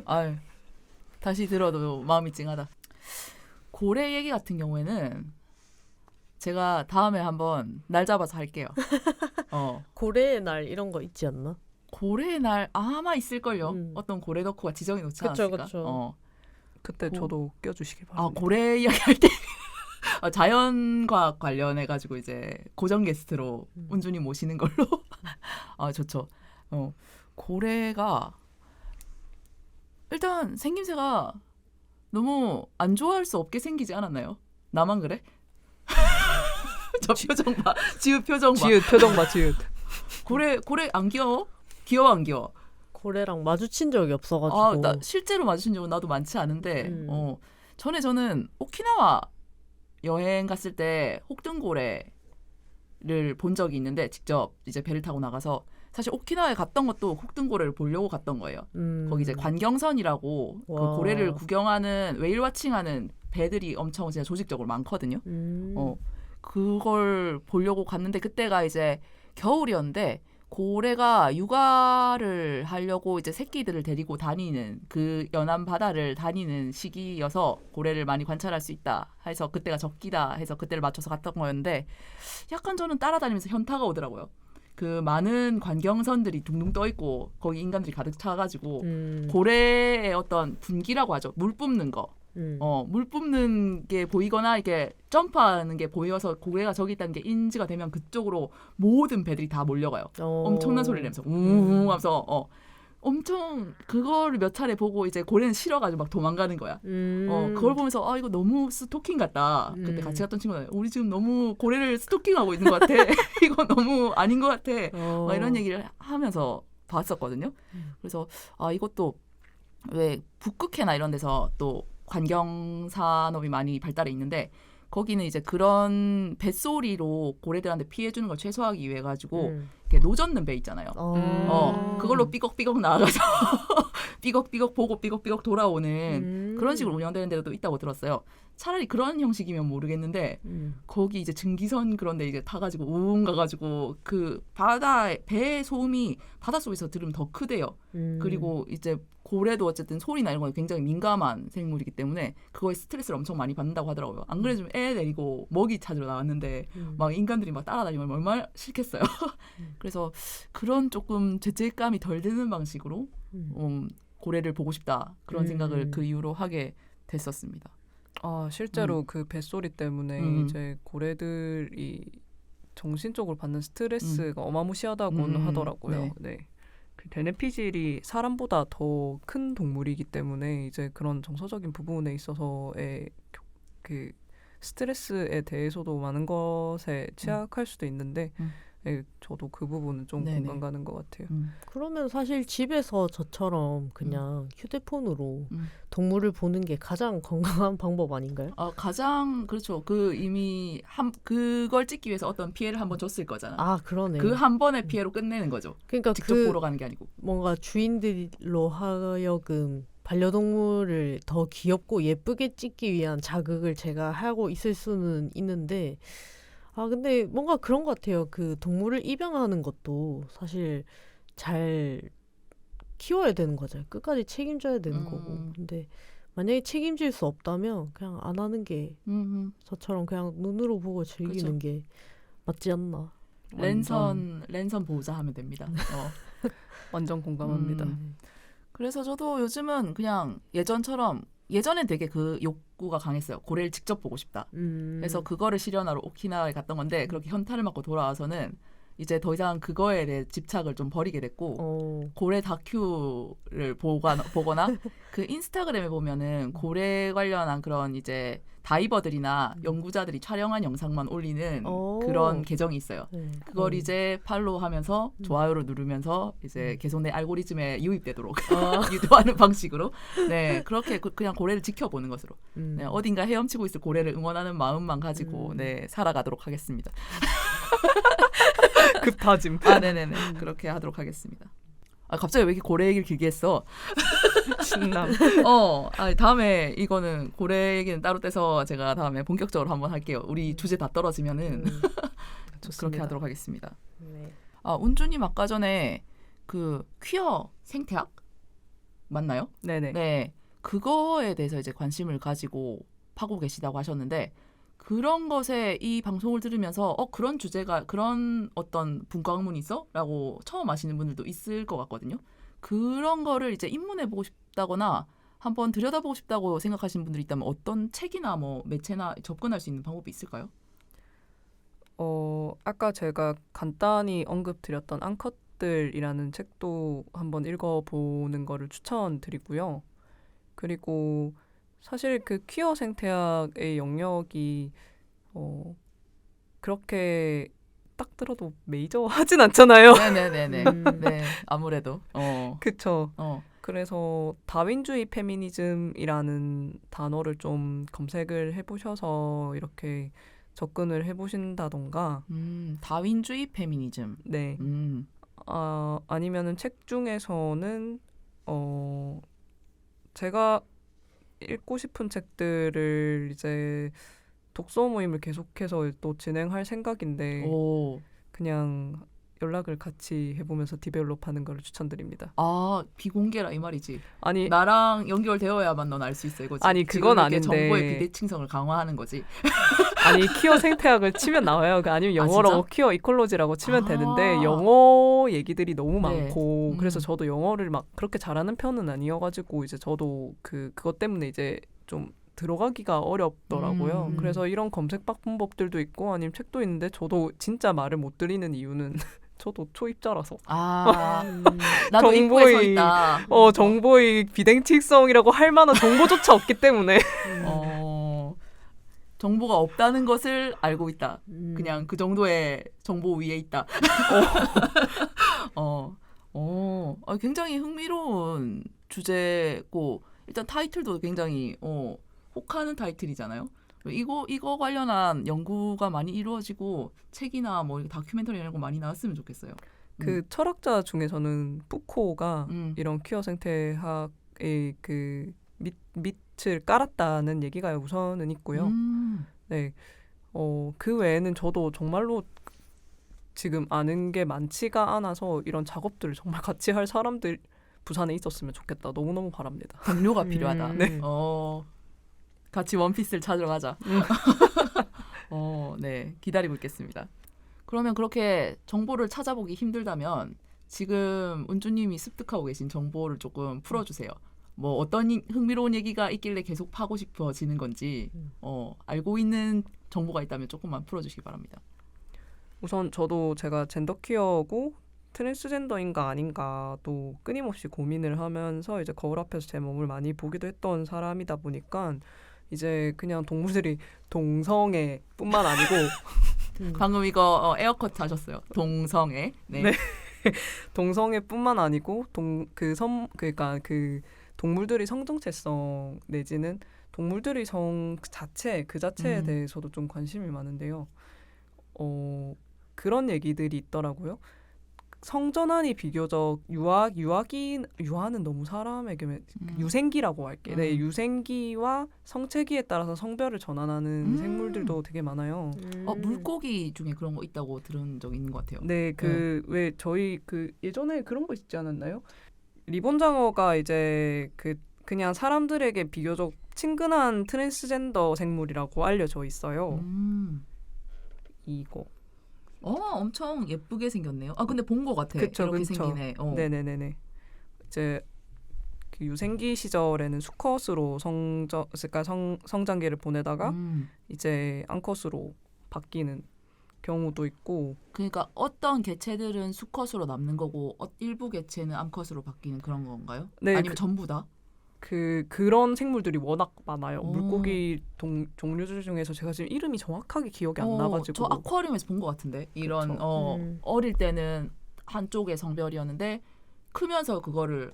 아유, 다시 들어도 마음이 찡하다. 고래 얘기 같은 경우에는 제가 다음에 한번 날 잡아서 할게요. 고래의 날 이런 거 있지 않나? 고래의 날 아마 있을걸요. 어떤 고래 덕후가 지정해 놓지 않았을까? 그쵸. 그때 저도 껴주시기 바랍니다. 고래 이야기 할 때 자연과학 관련해가지고 이제 고정 게스트로 운준이 모시는 걸로. 좋죠. 고래가 일단 생김새가 너무 안 좋아할 수 없게 생기지 않았나요? 나만 그래? 저 표정 봐. 지읒 표정 봐. 지읒 표정 봐. 지읒. 고래 안 귀여워? 귀여워 안 귀여워? 고래랑 마주친 적이 없어가지고. 나 실제로 마주친 적은 나도 많지 않은데 저는 오키나와 여행 갔을 때 혹등고래를 본 적이 있는데 직접 이제 배를 타고 나가서 사실 오키나와에 갔던 것도 혹등고래를 보려고 갔던 거예요. 거기 이제 관경선이라고 그 고래를 구경하는 웨일 와칭하는 배들이 엄청 진짜 조직적으로 많거든요. 그걸 보려고 갔는데 그때가 이제 겨울이었는데 고래가 육아를 하려고 이제 새끼들을 데리고 다니는 그 연안 바다를 다니는 시기여서 고래를 많이 관찰할 수 있다 해서 그때가 적기다 해서 그때를 맞춰서 갔던 거였는데 약간 저는 따라다니면서 현타가 오더라고요. 그 많은 관경선들이 둥둥 떠 있고 거기 인간들이 가득 차가지고 고래의 어떤 분기라고 하죠. 물 뿜는 거. 물 뿜는 게 보이거나 이렇게 점프하는 게 보여서 고래가 저기 있다는 게 인지가 되면 그쪽으로 모든 배들이 다 몰려가요. 엄청난 소리를 내면서 우웅 하면서 엄청 그거를 몇 차례 보고 이제 고래는 싫어가지고 막 도망가는 거야. 그걸 보면서 이거 너무 스토킹 같다. 그때 같이 갔던 친구가 우리 지금 너무 고래를 스토킹하고 있는 것 같아. 이거 너무 아닌 것 같아. 막 이런 얘기를 하면서 봤었거든요. 그래서 이것도 왜 북극해나 이런 데서 또 관경 산업이 많이 발달해 있는데 거기는 이제 그런 뱃소리로 고래들한테 피해 주는 걸 최소화하기 위해 가지고 이렇게 노젓는 배 있잖아요. 그걸로 삐걱삐걱 나가서 삐걱삐걱 보고 삐걱삐걱 돌아오는 그런 식으로 운영되는 데도 있다고 들었어요. 차라리 그런 형식이면 모르겠는데 거기 이제 증기선 그런 데 이제 타가지고 우웅 가가지고 그 바다에 배 소음이 바닷속에서 들으면 더 크대요. 그리고 이제 고래도 어쨌든 소리나 이런 거 굉장히 민감한 생물이기 때문에 그거에 스트레스를 엄청 많이 받는다고 하더라고요. 안 그래도 애 데리고 먹이 찾으러 나왔는데 막 인간들이 막 따라다니면 얼마나 싫겠어요. 그래서 그런 조금 죄책감이 덜 드는 방식으로 고래를 보고 싶다 그런 생각을 그 이후로 하게 됐었습니다. 실제로 그 뱃소리 때문에 이제 고래들이 정신적으로 받는 스트레스가 어마무시하다고는 하더라고요. 네. 네. 그 데네피질이 사람보다 더 큰 동물이기 때문에 이제 그런 정서적인 부분에 있어서의 그 스트레스에 대해서도 많은 것에 취약할 수도 있는데 네, 저도 그 부분은 좀 네네. 공감 가는 것 같아요. 그러면 사실 집에서 저처럼 그냥 휴대폰으로 음. 동물을 보는 게 가장 건강한 방법 아닌가요? 가장 그렇죠. 그 이미 그걸 찍기 위해서 어떤 피해를 한번 줬을 거잖아. 아, 그러네. 그 한 번의 피해로 끝내는 거죠. 그러니까 직접 보러 가는 게 아니고. 뭔가 주인들로 하여금 반려동물을 더 귀엽고 예쁘게 찍기 위한 자극을 제가 하고 있을 수는 있는데, 근데 뭔가 그런 것 같아요. 그 동물을 입양하는 것도 사실 잘 키워야 되는 거잖아요. 끝까지 책임져야 되는 거고. 근데 만약에 책임질 수 없다면 그냥 안 하는 게 저처럼 그냥 눈으로 보고 즐기는 그렇죠. 게 맞지 않나. 랜선 보호자 하면 됩니다. 완전 공감합니다. 그래서 저도 요즘은 그냥 예전엔 되게 그 욕구가 강했어요. 고래를 직접 보고 싶다. 그래서 그거를 실현하러 오키나와에 갔던 건데 그렇게 현타를 맞고 돌아와서는 이제 더 이상 그거에 대해 집착을 좀 버리게 됐고 고래 다큐를 보거나 그 인스타그램에 보면은 고래 관련한 그런 이제 다이버들이나 연구자들이 촬영한 영상만 올리는 그런 계정이 있어요. 그걸 이제 팔로우하면서 좋아요를 누르면서 이제 계속 내 알고리즘에 유입되도록 유도하는 방식으로 네 그렇게 그냥 고래를 지켜보는 것으로 네, 어딘가 헤엄치고 있을 고래를 응원하는 마음만 가지고 네 살아가도록 하겠습니다. 급다짐. 네네네 그렇게 하도록 하겠습니다. 갑자기 왜 이렇게 고래 얘기를 길게 했어? 신남. 다음에 이거는 고래 얘기는 따로 떼서 제가 다음에 본격적으로 한번 할게요. 우리 주제 다 떨어지면은 그렇게 하도록 하겠습니다. 네. 운주님 아까 전에 그 퀴어 생태학 맞나요? 네네. 네, 그거에 대해서 이제 관심을 가지고 파고 계시다고 하셨는데 그런 것에 이 방송을 들으면서 그런 주제가 그런 어떤 분과학문이 있어?라고 처음 아시는 분들도 있을 것 같거든요. 그런 거를 이제 입문해보고 싶다거나 한번 들여다보고 싶다고 생각하시는 분들이 있다면 어떤 책이나 뭐 매체나 접근할 수 있는 방법이 있을까요? 아까 제가 간단히 언급드렸던 앙컷들이라는 책도 한번 읽어보는 거를 추천드리고요. 그리고 사실 그 퀴어 생태학의 영역이 그렇게 딱 들어도 메이저하진 않잖아요. 네네네네. 네, 아무래도. 그쵸. 그래서 다윈주의 페미니즘이라는 단어를 좀 검색을 해보셔서 이렇게 접근을 해보신다던가. 다윈주의 페미니즘. 네. 아니면은 책 중에서는 제가 읽고 싶은 책들을 이제 독서 모임을 계속해서 또 진행할 생각인데 그냥 연락을 같이 해보면서 디벨롭하는 걸 추천드립니다. 비공개라 이 말이지. 아니 나랑 연결되어야만 넌 알 수 있어 이거지. 아니 그건 아닌데 정보의 비대칭성을 강화하는 거지. 아니 퀴어 생태학을 치면 나와요. 아니면 영어로 퀴어 이콜로지라고 치면 되는데 영어 얘기들이 너무 많고 그래서 저도 영어를 막 그렇게 잘하는 편은 아니어가지고 이제 저도 그것 때문에 이제 좀 들어가기가 어렵더라고요. 그래서 이런 검색 방법들도 있고 아니면 책도 있는데 저도 진짜 말을 못 드리는 이유는 저도 초입자라서 나도 입구에 서 있다. 정보의 비대칭성이라고 할 만한 정보조차 없기 때문에 정보가 없다는 것을 알고 있다. 그냥 그 정도의 정보 위에 있다. 굉장히 흥미로운 주제고 일단 타이틀도 굉장히 혹하는 타이틀이잖아요. 이거 관련한 연구가 많이 이루어지고 책이나 뭐 다큐멘터리 이런 거 많이 나왔으면 좋겠어요. 그 철학자 중에서는 푸코가 이런 퀴어 생태학의 그 밑을 깔았다는 얘기가 우선은 있고요. 네, 그 외에는 저도 정말로 지금 아는 게 많지가 않아서 이런 작업들을 정말 같이 할 사람들 부산에 있었으면 좋겠다. 너무너무 바랍니다. 동료가 필요하다. 네. 같이 원피스를 찾으러 가자. 네, 기다리고 있겠습니다. 그러면 그렇게 정보를 찾아보기 힘들다면 지금 은주님이 습득하고 계신 정보를 조금 풀어주세요. 뭐 어떤 흥미로운 얘기가 있길래 계속 파고 싶어지는 건지 알고 있는 정보가 있다면 조금만 풀어주시기 바랍니다. 우선 저도 제가 젠더 퀴어고 트랜스젠더인가 아닌가 또 끊임없이 고민을 하면서 이제 거울 앞에서 제 몸을 많이 보기도 했던 사람이다 보니까 이제 그냥 동물들이 동성애 뿐만 아니고 방금 이거 에어컷 하셨어요. 동성애. 네. 네. 동성애뿐만 아니고 그러니까 그 동물들의 성정체성 내지는 동물들의 성 자체 그 자체에 대해서도 좀 관심이 많은데요. 그런 얘기들이 있더라고요. 성전환이 비교적 유아는 너무 사람에게 유생기라고 할게. 네, 유생기와 성체기에 따라서 성별을 전환하는 생물들도 되게 많아요. 물고기 중에 그런 거 있다고 들은 적 있는 것 같아요. 네, 왜 저희 예전에 그런 거 있지 않았나요? 리본장어가 이제 그냥 사람들에게 비교적 친근한 트랜스젠더 생물이라고 알려져 있어요. 이거. 엄청 예쁘게 생겼네요. 근데 본 것 같아. 그쵸, 이렇게 그쵸. 생기네. 네네네네. 이제 그 유생기 시절에는 수컷으로 성장기를 보내다가 이제 암컷으로 바뀌는 경우도 있고. 그러니까 어떤 개체들은 수컷으로 남는 거고 일부 개체는 암컷으로 바뀌는 그런 건가요? 네, 아니면 전부 다? 그런 생물들이 워낙 많아요. 물고기 종류들 중에서 제가 지금 이름이 정확하게 기억이 안 나가지고. 저 아쿠아리움에서 본 것 같은데 이런 어릴 때는 한쪽의 성별이었는데 크면서 그거를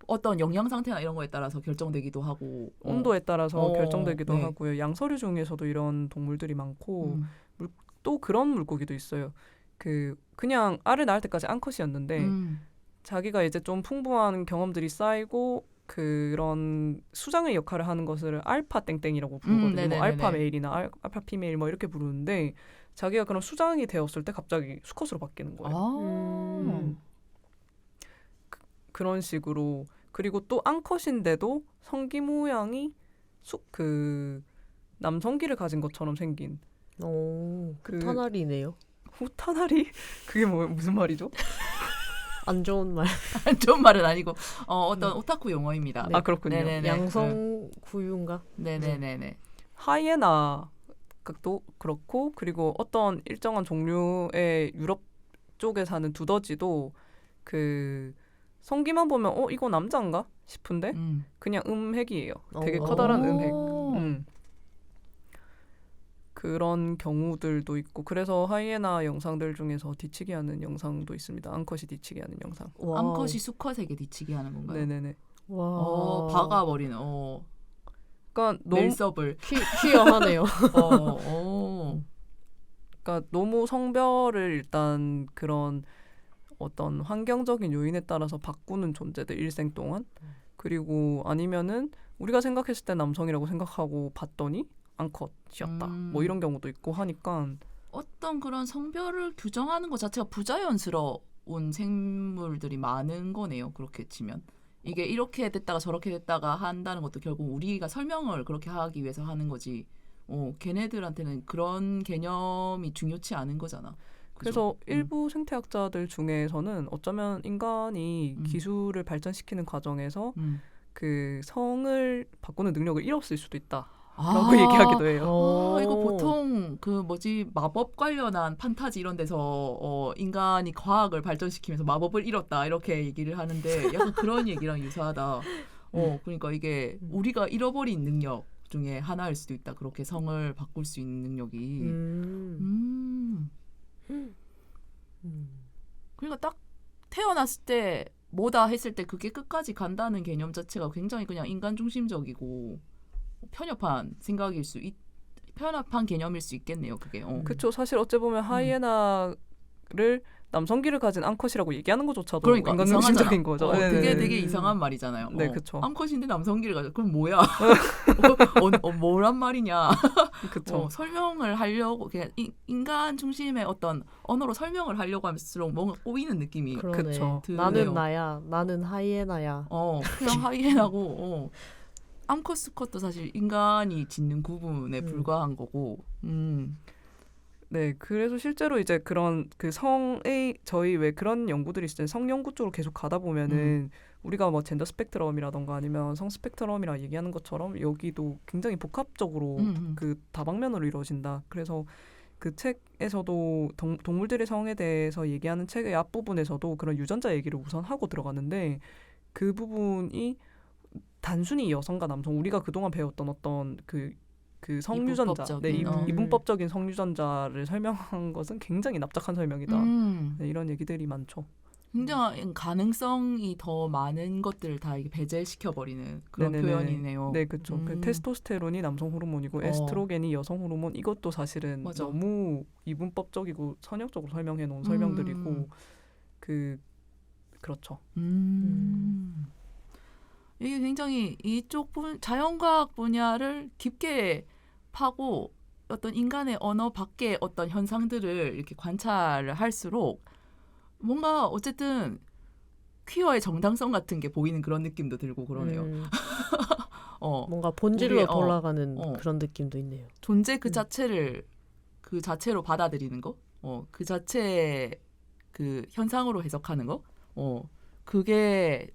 어떤 영양 상태나 이런 거에 따라서 결정되기도 하고 온도에 따라서 결정되기도 네. 하고요. 양서류 중에서도 이런 동물들이 많고 또 그런 물고기도 있어요. 그냥 알을 낳을 때까지 암컷이었는데 자기가 이제 좀 풍부한 경험들이 쌓이고 그런 수장의 역할을 하는 것을 알파 땡땡이라고 부르거든요. 뭐 알파 메일이나 알파 피메일 뭐 이렇게 부르는데 자기가 그런 수장이 되었을 때 갑자기 수컷으로 바뀌는 거예요. 그런 식으로. 그리고 또 암컷인데도 성기 모양이 남성기를 가진 것처럼 생긴. 후타나리네요. 후타나리? 그게 무슨 말이죠? 안 좋은 말. 안 좋은 말은 아니고 어떤 오타쿠 용어입니다. 아 그렇군요. 네네네. 양성 구유인가? 네네네네. 하이에나도 그렇고 그리고 어떤 일정한 종류의 유럽 쪽에 사는 두더지도 성기만 보면 이거 남자인가 싶은데 그냥 음핵이에요. 되게 커다란 음핵. 그런 경우들도 있고 그래서 하이에나 영상들 중에서 뒤치기 하는 영상도 있습니다. 암컷이 뒤치기 하는 영상. 암컷이 수컷에게 뒤치기 하는 건가요? 네네네. 와. 박아버리는. 그러니까 멜서블. 퀴어하네요. 그러니까 너무 성별을 일단 그런 어떤 환경적인 요인에 따라서 바꾸는 존재들 일생 동안. 그리고 아니면은 우리가 생각했을 때 남성이라고 생각하고 봤더니 암컷이었다. 뭐 이런 경우도 있고 하니까 어떤 그런 성별을 규정하는 것 자체가 부자연스러운 생물들이 많은 거네요. 그렇게 치면 이게 이렇게 됐다가 저렇게 됐다가 한다는 것도 결국 우리가 설명을 그렇게 하기 위해서 하는 거지. 걔네들한테는 그런 개념이 중요치 않은 거잖아. 그래서 일부 생태학자들 중에서는 어쩌면 인간이 기술을 발전시키는 과정에서 그 성을 바꾸는 능력을 잃었을 수도 있다. 라고 얘기하기도 해요. 이거 보통 마법 관련한 판타지 이런 데서 인간이 과학을 발전시키면서 마법을 잃었다 이렇게 얘기를 하는데 약간 그런 얘기랑 유사하다. 그러니까 이게 우리가 잃어버린 능력 중에 하나일 수도 있다. 그렇게 성을 바꿀 수 있는 능력이. 그러니까 딱 태어났을 때 뭐다 했을 때 그게 끝까지 간다는 개념 자체가 굉장히 그냥 인간 중심적이고 편협한 편협한 개념일 수 있겠네요. 그게. 그렇죠. 사실 어찌 보면 하이에나를 남성기를 가진 암컷이라고 얘기하는 것조차도 그러니까 인간 중심적인 거죠. 되게 이상한 말이잖아요. 네, 그렇죠. 암컷인데 남성기를 가져. 그럼 뭐야? 뭐란 말이냐? 그렇죠. 설명을 하려고 그냥 인간 중심의 어떤 언어로 설명을 하려고 할수록 뭔가 꼬이는 느낌이. 그렇죠. 나는 나야. 나는 하이에나야. 그냥 하이에나고. 암컷 수컷도 사실 인간이 짓는 구분에 불과한 거고. 네, 그래서 실제로 이제 그런 성의 저희 왜 그런 연구들이 있을 때 성 연구 쪽으로 계속 가다 보면은 우리가 뭐 젠더 스펙트럼이라던가 아니면 성 스펙트럼이라 얘기하는 것처럼 여기도 굉장히 복합적으로 다방면으로 이루어진다. 그래서 그 책에서도 동물들의 성에 대해서 얘기하는 책의 앞부분에서도 그런 유전자 얘기를 우선 하고 들어가는데 그 부분이 단순히 여성과 남성 우리가 그동안 배웠던 어떤 그 성유전자, 이분법적인 성유전자를 설명한 것은 굉장히 납작한 설명이다. 네, 이런 얘기들이 많죠. 굉장히 가능성이 더 많은 것들을 다 이게 배제시켜버리는 그런 표현이네요. 네, 그렇죠. 그 테스토스테론이 남성 호르몬이고 에스트로겐이 여성 호르몬 이것도 사실은 맞아. 너무 이분법적이고 선형적으로 설명해 놓은 설명들이고 그렇죠. 이게 굉장히 이쪽 자연과학 분야를 깊게 파고 어떤 인간의 언어 밖의 어떤 현상들을 이렇게 관찰을 할수록 뭔가 어쨌든 퀴어의 정당성 같은 게 보이는 그런 느낌도 들고 그러네요. 뭔가 본질로 돌아가는 그런 느낌도 있네요. 존재 그 자체를 그 자체로 받아들이는 거, 그 자체 그 현상으로 해석하는 거, 그게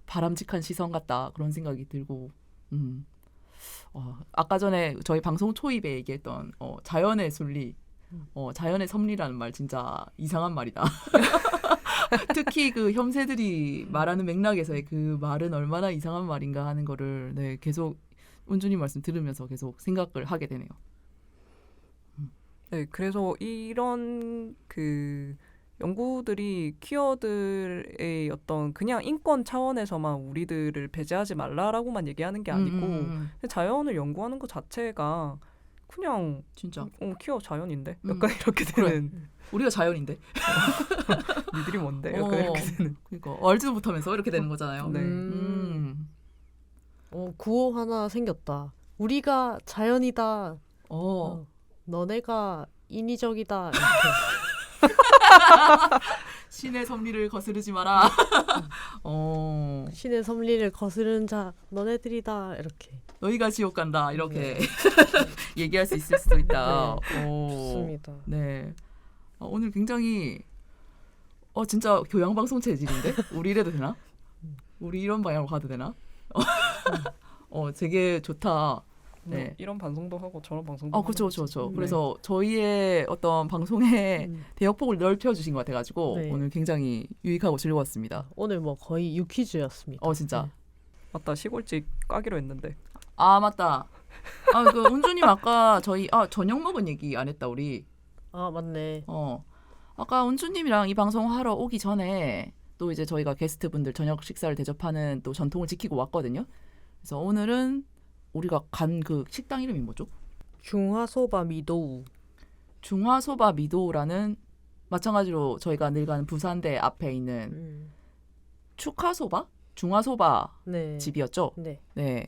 바람직한 시선 같다 그런 생각이 들고, 아까 전에 저희 방송 초입에 얘기했던 자연의 순리, 자연의 섭리라는 말 진짜 이상한 말이다. 특히 그 혐새들이 말하는 맥락에서의 그 말은 얼마나 이상한 말인가 하는 거를 네, 계속 은주님 말씀 들으면서 계속 생각을 하게 되네요. 네, 그래서 이런 그 연구들이 퀴어들의 어떤 그냥 인권 차원에서만 우리들을 배제하지 말라라고만 얘기하는 게 아니고 자연을 연구하는 것 자체가 그냥 진짜 퀴어 자연인데 약간 이렇게 되는 그래. 우리가 자연인데 니들이 뭔데 약간 이렇게 되는 그러니까 알지도 못하면서 이렇게 되는 거잖아요. 네. 구호 하나 생겼다. 우리가 자연이다. 너네가 인위적이다. 신의 섭리를 거스르지 마라. 신의 섭리를 거스르는 자 너네들이다. 이렇게. 너희가 지옥 간다. 이렇게 얘기할 수 있을 수도 있다. 좋습니다. 네. 오늘 굉장히 진짜 교양 방송 체질인데 우리 이래도 되나? 우리 이런 방향으로 가도 되나? 되게 좋다. 네. 이런 방송도 하고 저런 방송도 그렇죠. 그래서 저희의 어떤 방송의 대역폭을 넓혀주신 것 같아가지고 오늘 굉장히 유익하고 즐거웠습니다. 오늘 뭐 거의 유퀴즈였습니다. 진짜. 맞다. 시골집 까기로 했는데. 맞다. 그 은주님 아까 저희 저녁 먹은 얘기 안 했다 우리. 맞네. 아까 은주님이랑 이 방송 하러 오기 전에 또 이제 저희가 게스트분들 저녁 식사를 대접하는 또 전통을 지키고 왔거든요. 그래서 오늘은 우리가 간 그 식당 이름이 뭐죠? 중화소바 미도우. 중화소바 미도우라는 마찬가지로 저희가 늘 가는 부산대 앞에 있는 축하소바? 중화소바 집이었죠? 네.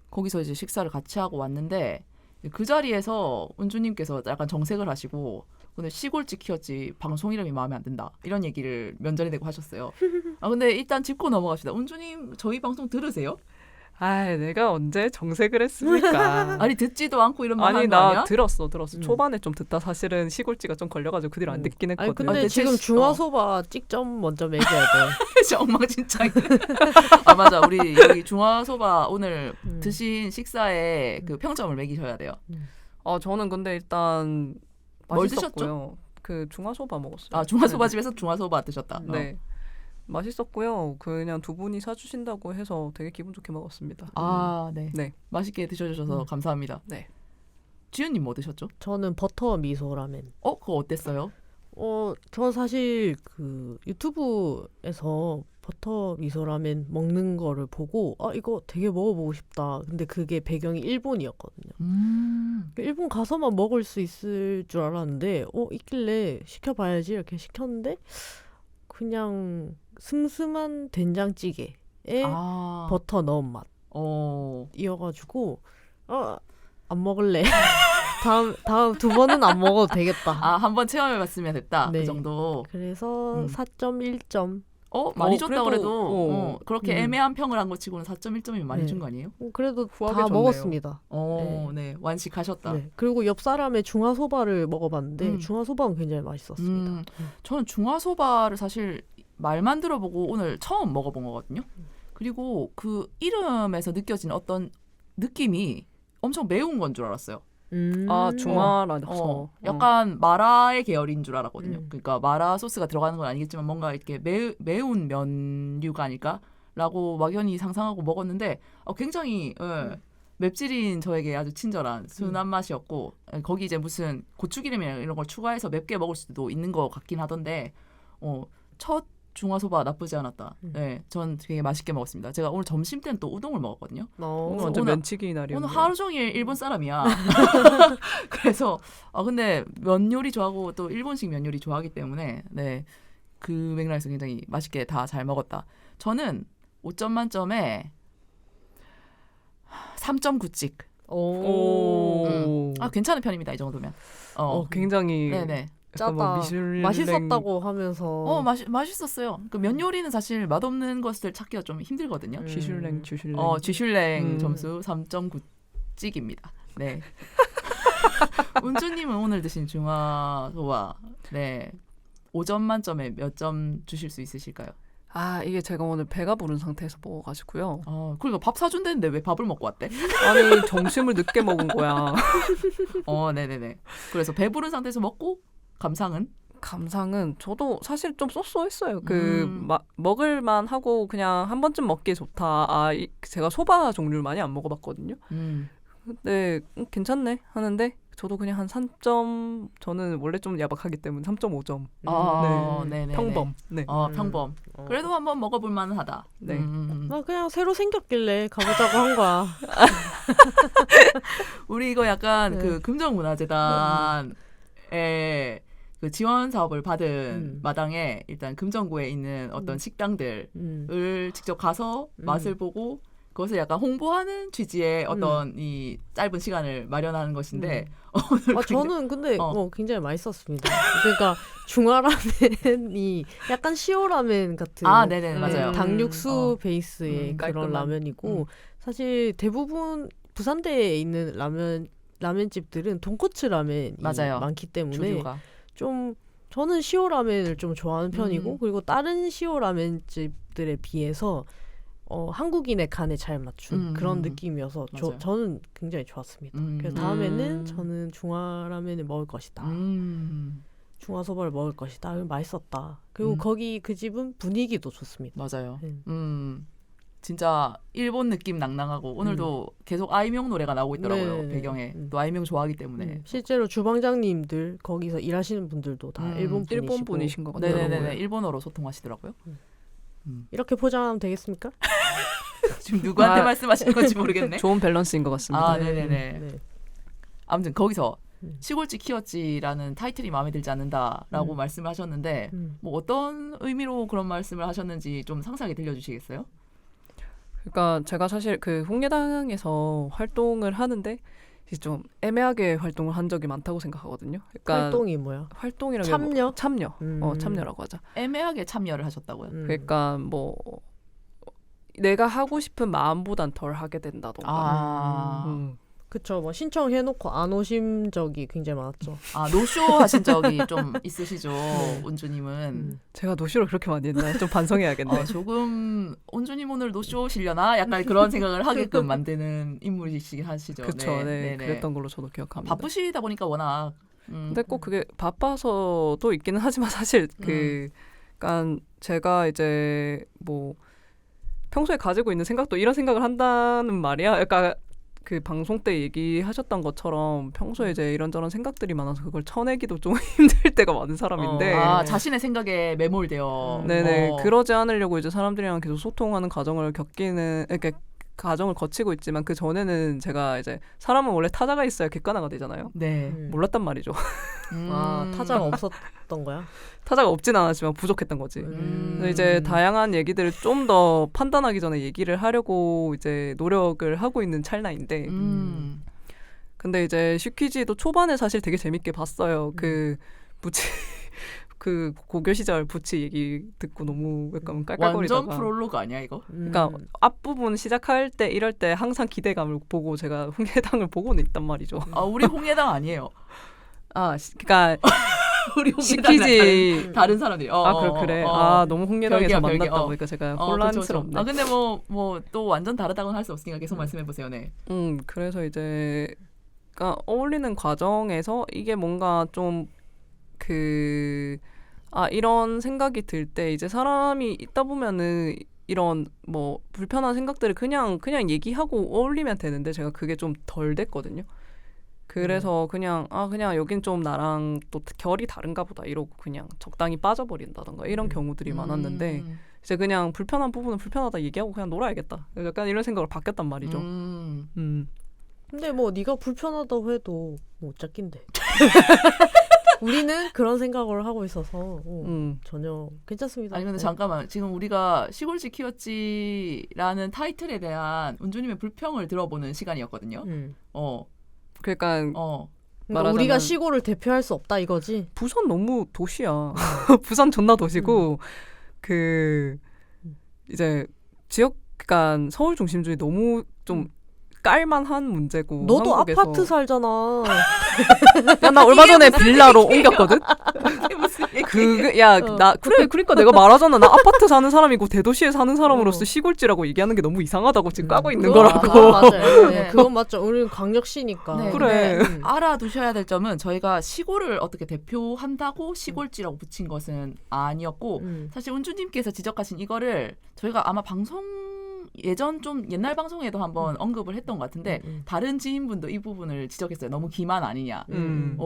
거기서 이제 식사를 같이 하고 왔는데 그 자리에서 은주님께서 약간 정색을 하시고 근데 시골집 키웠지 방송 이름이 마음에 안 든다 이런 얘기를 면전에 대고 하셨어요. 근데 일단 짚고 넘어갑시다. 은주님 저희 방송 들으세요? 내가 언제 정색을 했습니까? 아니 듣지도 않고 이런 말 하는 거 나 아니야? 들었어. 초반에 좀 듣다 사실은 시골지가 좀 걸려가지고 그 뒤로 안 듣긴 했거든. 근데 지금 중화소바 찍점 먼저 매겨야 돼. 진짜 엉망진창이네. 맞아. 우리 여기 중화소바 오늘 드신 식사에 그 평점을 매기셔야 돼요. 저는 근데 일단 뭘 맛있었고요. 드셨죠? 그 중화소바 먹었어요. 중화소바 집에서 중화소바 드셨다. 네. 맛있었고요. 그냥 두 분이 사주신다고 해서 되게 기분 좋게 먹었습니다. 네. 맛있게 드셔주셔서 감사합니다. 네. 지윤님 뭐 드셨죠? 저는 버터 미소 라멘. 그거 어땠어요? 저 사실 그 유튜브에서 버터 미소 라멘 먹는 거를 보고 이거 되게 먹어보고 싶다. 근데 그게 배경이 일본이었거든요. 일본 가서만 먹을 수 있을 줄 알았는데 있길래 시켜봐야지 이렇게 시켰는데 그냥 슴슴한 된장찌개에 버터 넣은 맛 이어가지고 안 먹을래. 다음 두 번은 안 먹어도 되겠다. 한번 체험해봤으면 됐다. 네. 그 정도. 그래서 4.1점. 많이 줬다 그래도 그렇게 애매한 평을 한 거 치고는 4.1점이면 많이 준 거 아니에요? 그래도 다 좋네요. 먹었습니다. 네. 완식하셨다. 네. 그리고 옆 사람의 중화소바를 먹어봤는데 중화소바는 굉장히 맛있었습니다. 저는 중화소바를 사실 말만 들어보고 오늘 처음 먹어본 거거든요. 그리고 그 이름에서 느껴지는 어떤 느낌이 엄청 매운 건 줄 알았어요. 중화라서 약간 마라의 계열인 줄 알았거든요. 그러니까 마라 소스가 들어가는 건 아니겠지만 뭔가 이렇게 매운 면류가 아닐까라고 막연히 상상하고 먹었는데 굉장히 맵찔인 저에게 아주 친절한 순한 맛이었고 거기 이제 무슨 고추기름이나 이런 걸 추가해서 맵게 먹을 수도 있는 것 같긴 하던데 첫 중화소바 나쁘지 않았다. 네, 전 되게 맛있게 먹었습니다. 제가 오늘 점심 때는 또 우동을 먹었거든요. 오늘 완전 면치기 날이었네요. 오늘 하루 종일 일본 사람이야. 그래서 근데 면 요리 좋아하고 또 일본식 면 요리 좋아하기 때문에 네, 그 맥락에서 굉장히 맛있게 다 잘 먹었다. 저는 5점 만점에 3.9찍. 괜찮은 편입니다. 이 정도면. 굉장히 네네. 짜다. 맛있었다고 하면서 맛있었어요. 그 면 요리는 사실 맛없는 것을 찾기가 좀 힘들거든요. 쥐슐랭 쥐슐랭 점수 3.9찍입니다. 네. 운주님은 오늘 드신 중화소바 5점 만점에 몇 점 주실 수 있으실까요? 이게 제가 오늘 배가 부른 상태에서 먹어가지고요. 그러니까 밥 사준다는데 왜 밥을 먹고 왔대? 아니 점심을 늦게 먹은 거야. 네네네. 그래서 배부른 상태에서 먹고 감상은 저도 사실 좀 쏘쏘했어요. 먹을만 하고 그냥 한 번쯤 먹기에 좋다. 제가 소바 종류를 많이 안 먹어봤거든요. 근데 괜찮네 하는데 저도 그냥 한 3점. 저는 원래 좀 야박하기 때문에 3.5점. 네네. 평범. 네. 평범. 그래도 한번 먹어볼 만하다. 네. 그냥 새로 생겼길래 가보자고 한 거야. 우리 이거 약간 그 금정문화재단에 그 지원 사업을 받은 마당에 일단 금정구에 있는 어떤 식당들을 직접 가서 맛을 보고 그것을 약간 홍보하는 취지의 어떤 이 짧은 시간을 마련하는 것인데 저는 근데 굉장히 맛있었습니다. 그러니까 중화라면이 약간 시오라멘 같은 네네 맞아요. 닭육수 베이스의 그런 깔끔한. 라면이고 사실 대부분 부산대에 있는 라면집들은 돈코츠 라면이 맞아요. 많기 때문에 주류가. 좀 저는 시오라멘을 좀 좋아하는 편이고 그리고 다른 시오라멘집들에 비해서 한국인의 간에 잘 맞춘 그런 느낌이어서 저는 굉장히 좋았습니다. 그래서 다음에는 저는 중화라면을 먹을 것이다. 중화소바를 먹을 것이다. 맛있었다. 그리고 거기 그 집은 분위기도 좋습니다. 맞아요. 진짜 일본 느낌 낭낭하고 오늘도 계속 아이명 노래가 나오고 있더라고요. 네네네. 배경에. 또 아이명 좋아하기 때문에. 실제로 주방장님들 거기서 일하시는 분들도 다 일본 분이신 것 같아요. 네네네. 일본어로 소통하시더라고요. 이렇게 포장하면 되겠습니까? 지금 누구한테 말씀하시는 건지 모르겠네. 좋은 밸런스인 것 같습니다. 네네네. 네. 아무튼 거기서 시골집 키웠지라는 타이틀이 마음에 들지 않는다라고 말씀을 하셨는데 뭐 어떤 의미로 그런 말씀을 하셨는지 좀 상세하게 들려주시겠어요? 그러니까 제가 사실 그 홍예당에서 활동을 하는데 좀 애매하게 활동을 한 적이 많다고 생각하거든요. 그러니까 활동이 뭐야? 활동이라고 참여? 참여라고 하자. 애매하게 참여를 하셨다고요? 그러니까 뭐 내가 하고 싶은 마음보단 덜 하게 된다던가. 그쵸. 뭐 신청해놓고 안 오신 적이 굉장히 많았죠. 노쇼 하신 적이 좀 있으시죠, 운주님은. 제가 노쇼를 그렇게 많이 했나요? 좀 반성해야겠네. 조금 운주님 오늘 노쇼 오시려나? 약간 그런 생각을 하게끔 만드는 인물이시긴 하시죠. 그쵸. 네. 그랬던 걸로 저도 기억합니다. 바쁘시다 보니까 워낙. 근데 꼭 그게 바빠서도 있기는 하지만 사실 그러니까 제가 이제 뭐 평소에 가지고 있는 생각도 이런 생각을 한다는 말이야. 그러니까 그 방송 때 얘기하셨던 것처럼 평소에 이제 이런저런 생각들이 많아서 그걸 쳐내기도 좀 힘들 때가 많은 사람인데 자신의 생각에 매몰되어 네네 그러지 않으려고 이제 사람들이랑 계속 소통하는 과정을 이렇게 과정을 거치고 있지만 그 전에는 제가 이제 사람은 원래 타자가 있어야 객관화가 되잖아요. 네. 몰랐단 말이죠. 타자가 없었던 거야? 타자가 없진 않았지만 부족했던 거지. 그래서 이제 다양한 얘기들을 좀 더 판단하기 전에 얘기를 하려고 이제 노력을 하고 있는 찰나인데 근데 이제 슈퀴즈도 초반에 사실 되게 재밌게 봤어요. 그 부치 그 고교 시절 부치 얘기 듣고 너무 약간 깔깔거리다가 완전 프롤로그 아니야 이거? 그러니까 앞부분 시작할 때 이럴 때 항상 기대감을 보고 제가 홍예당을 보고는 있단 말이죠. 우리 홍예당 아니에요. 그러니까 우리 시키지 다른 사람들이. 그래. 너무 홍예당에서 만났다 보니까 제가 혼란스럽네. 근데 뭐 또 완전 다르다고는 할 수 없으니까 계속 말씀해 보세요. 네. 그래서 이제 그러니까 어울리는 과정에서 이게 뭔가 좀 이런 생각이 들 때 이제 사람이 있다 보면은 이런 뭐 불편한 생각들을 그냥 얘기하고 어울리면 되는데 제가 그게 좀 덜 됐거든요. 그래서 그냥 여긴 좀 나랑 또 결이 다른가 보다 이러고 그냥 적당히 빠져버린다던가 이런 경우들이 많았는데 이제 그냥 불편한 부분은 불편하다 얘기하고 그냥 놀아야겠다. 약간 이런 생각을 바뀌었단 말이죠. 근데 뭐 네가 불편하다고 해도 못 잡긴데. 우리는 그런 생각을 하고 있어서 전혀 괜찮습니다. 아니 근데 잠깐만 지금 우리가 시골집 키웠지라는 타이틀에 대한 은주님의 불평을 들어보는 시간이었거든요. 그러니까 그러니까 우리가 시골을 대표할 수 없다 이거지. 부산 너무 도시야. 부산 존나 도시고 이제 지역 그러니까 서울 중심주의 너무 좀 깔만한 문제고. 너도 한국에서. 아파트 살잖아. 야, 나 얼마 전에 빌라로 옮겼거든. 무슨 얘기야? 그러니까 내가 말하잖아. 나 아파트 사는 사람이고 대도시에 사는 사람으로서 시골지라고 얘기하는 게 너무 이상하다고 지금 까고 있는 거라고. 맞아요. 네, 그건 맞죠. 우리는 광역시니까. 네, 그래. 알아두셔야 될 점은 저희가 시골을 어떻게 대표한다고 시골지라고 붙인 것은 아니었고 사실 은주님께서 지적하신 이거를 저희가 아마 예전 좀 옛날 방송에도 한번 언급을 했던 것 같은데 다른 지인분도 이 부분을 지적했어요. 너무 기만 아니냐.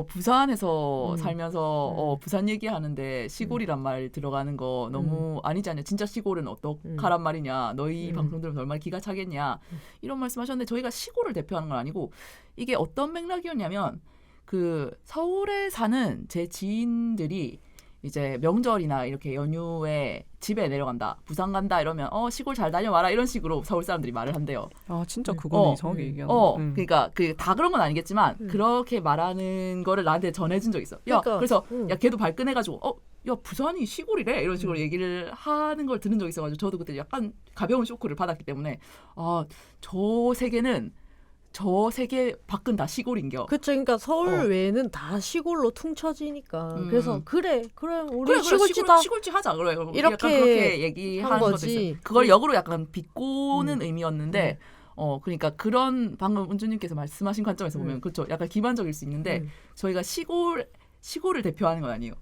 부산에서 살면서 부산 얘기하는데 시골이란 말 들어가는 거 너무 아니지 않냐. 진짜 시골은 어떡하란 말이냐. 너희 방송 들으면 얼마나 기가 차겠냐. 이런 말씀하셨는데 저희가 시골을 대표하는 건 아니고 이게 어떤 맥락이었냐면 그 서울에 사는 제 지인들이 이제 명절이나 이렇게 연휴에 집에 내려간다, 부산 간다 이러면 시골 잘 다녀와라 이런 식으로 서울 사람들이 말을 한대요. 아 진짜 그건 이상하게 얘기하는. 그러니까 다 그런 건 아니겠지만 그렇게 말하는 거를 나한테 전해준 적 있어. 그래서 야 걔도 발끈해가지고 야 부산이 시골이래 이런 식으로 얘기를 하는 걸 들은 적 있어가지고 저도 그때 약간 가벼운 쇼크를 받았기 때문에 저 세계 밖은 다 시골인겨. 그쵸. 그러니까 서울 외에는 다 시골로 퉁쳐지니까. 그래서 그래 우리 시골지다. 시골지 하자. 그래. 이렇게 약간 그렇게 얘기하는 거지. 그걸 역으로 약간 비꼬는 의미였는데 그러니까 그런 방금 은주님께서 말씀하신 관점에서 보면 그렇죠. 약간 기반적일 수 있는데 저희가 시골을 대표하는 건 아니에요.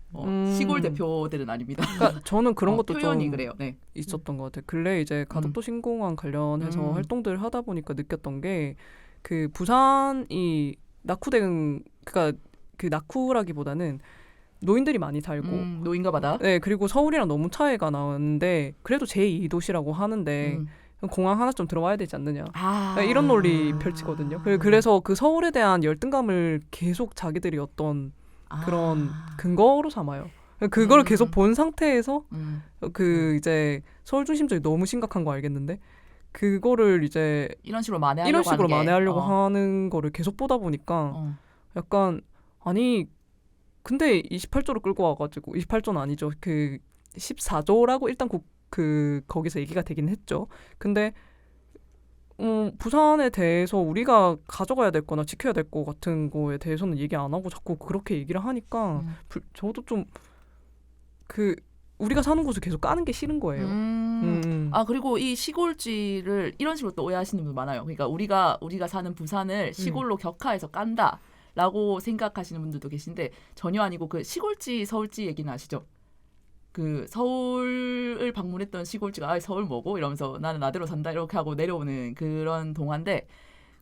시골 대표들은 아닙니다. 그러니까 저는 그런 것도 표현이 좀 그래요. 네. 있었던 것 같아요. 근래 이제 가덕도 신공항 관련해서 활동들을 하다 보니까 느꼈던 게 그 부산이 낙후된 그러니까 그 낙후라기보다는 노인들이 많이 살고 노인가 바다. 네, 그리고 서울이랑 너무 차이가 나는데 그래도 제2도시라고 하는데 공항 하나 좀 들어와야 되지 않느냐. 이런 논리 펼치거든요. 그래서 그 서울에 대한 열등감을 계속 자기들이 어떤 그런 근거로 삼아요. 그걸 계속 본 상태에서 이제 서울 중심적이 너무 심각한 거 알겠는데 그거를 이제 이런 식으로 만회하려고 하는 거를 계속 보다 보니까 약간 아니 근데 28조로 끌고 와가지고 28조는 아니죠. 그 14조라고 일단 거기서 얘기가 되긴 했죠. 근데 부산에 대해서 우리가 가져가야 될 거나 지켜야 될 거 같은 거에 대해서는 얘기 안 하고 자꾸 그렇게 얘기를 하니까 저도 좀 우리가 사는 곳을 계속 까는 게 싫은 거예요. 그리고 이 시골지를 이런 식으로 또 오해하시는 분들 많아요. 그러니까 우리가 사는 부산을 시골로 격하해서 깐다라고 생각하시는 분들도 계신데 전혀 아니고 그 시골지 서울지 얘기는 아시죠? 그 서울을 방문했던 시골지가 서울 뭐고 이러면서 나는 나대로 산다 이렇게 하고 내려오는 그런 동화인데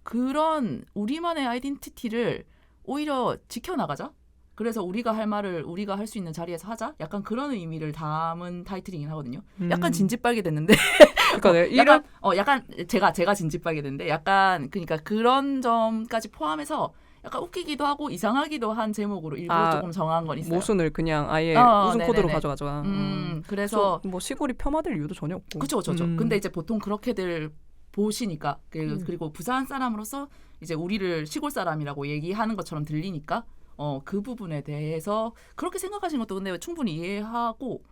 그런 우리만의 아이덴티티를 오히려 지켜나가자. 그래서 우리가 할 말을 우리가 할 수 있는 자리에서 하자. 약간 그런 의미를 담은 타이틀이긴 하거든요. 약간 진지빨게 됐는데. 그러니까 약간 제가 진지빨게 됐는데 약간 그러니까 그런 점까지 포함해서 약간 웃기기도 하고 이상하기도 한 제목으로 일부러 조금 정한 건 있어요. 모순을 그냥 아예 웃음 코드로 가져가자. 그래서 뭐 시골이 폄하될 이유도 전혀 없고. 그렇죠. 근데 이제 보통 그렇게들 보시니까 그리고 부산 사람으로서 이제 우리를 시골 사람이라고 얘기하는 것처럼 들리니까 그 부분에 대해서 그렇게 생각하시는 것도 근데 충분히 이해하고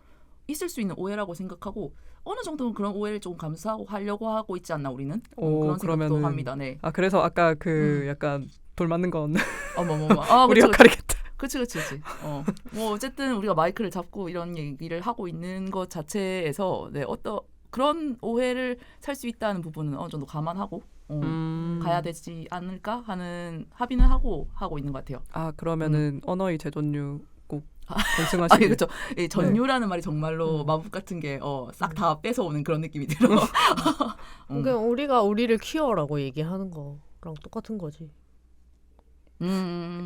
있을 수 있는 오해라고 생각하고 어느 정도는 그런 오해를 좀 감수하고 하려고 하고 있지 않나 우리는 그런 생각도 합니다. 네. 그래서 아까 약간 돌 맞는 건 우리 그치, 역할이겠다. 그치. 뭐 어쨌든 우리가 마이크를 잡고 이런 얘기를 하고 있는 것 자체에서 어떤 그런 오해를 살 수 있다는 부분은 어느 정도 감안하고 가야 되지 않을까 하는 합의는 하고 있는 것 같아요. 아 그러면은 언어의 재전류 꼭 아, 건승하시길. 그렇죠. 이 전유라는 말이 정말로 마법 같은 게 싹 다 뺏어오는 그런 느낌이 들어. 그러니까 우리가 우리를 키워라고 얘기하는 거랑 똑같은 거지.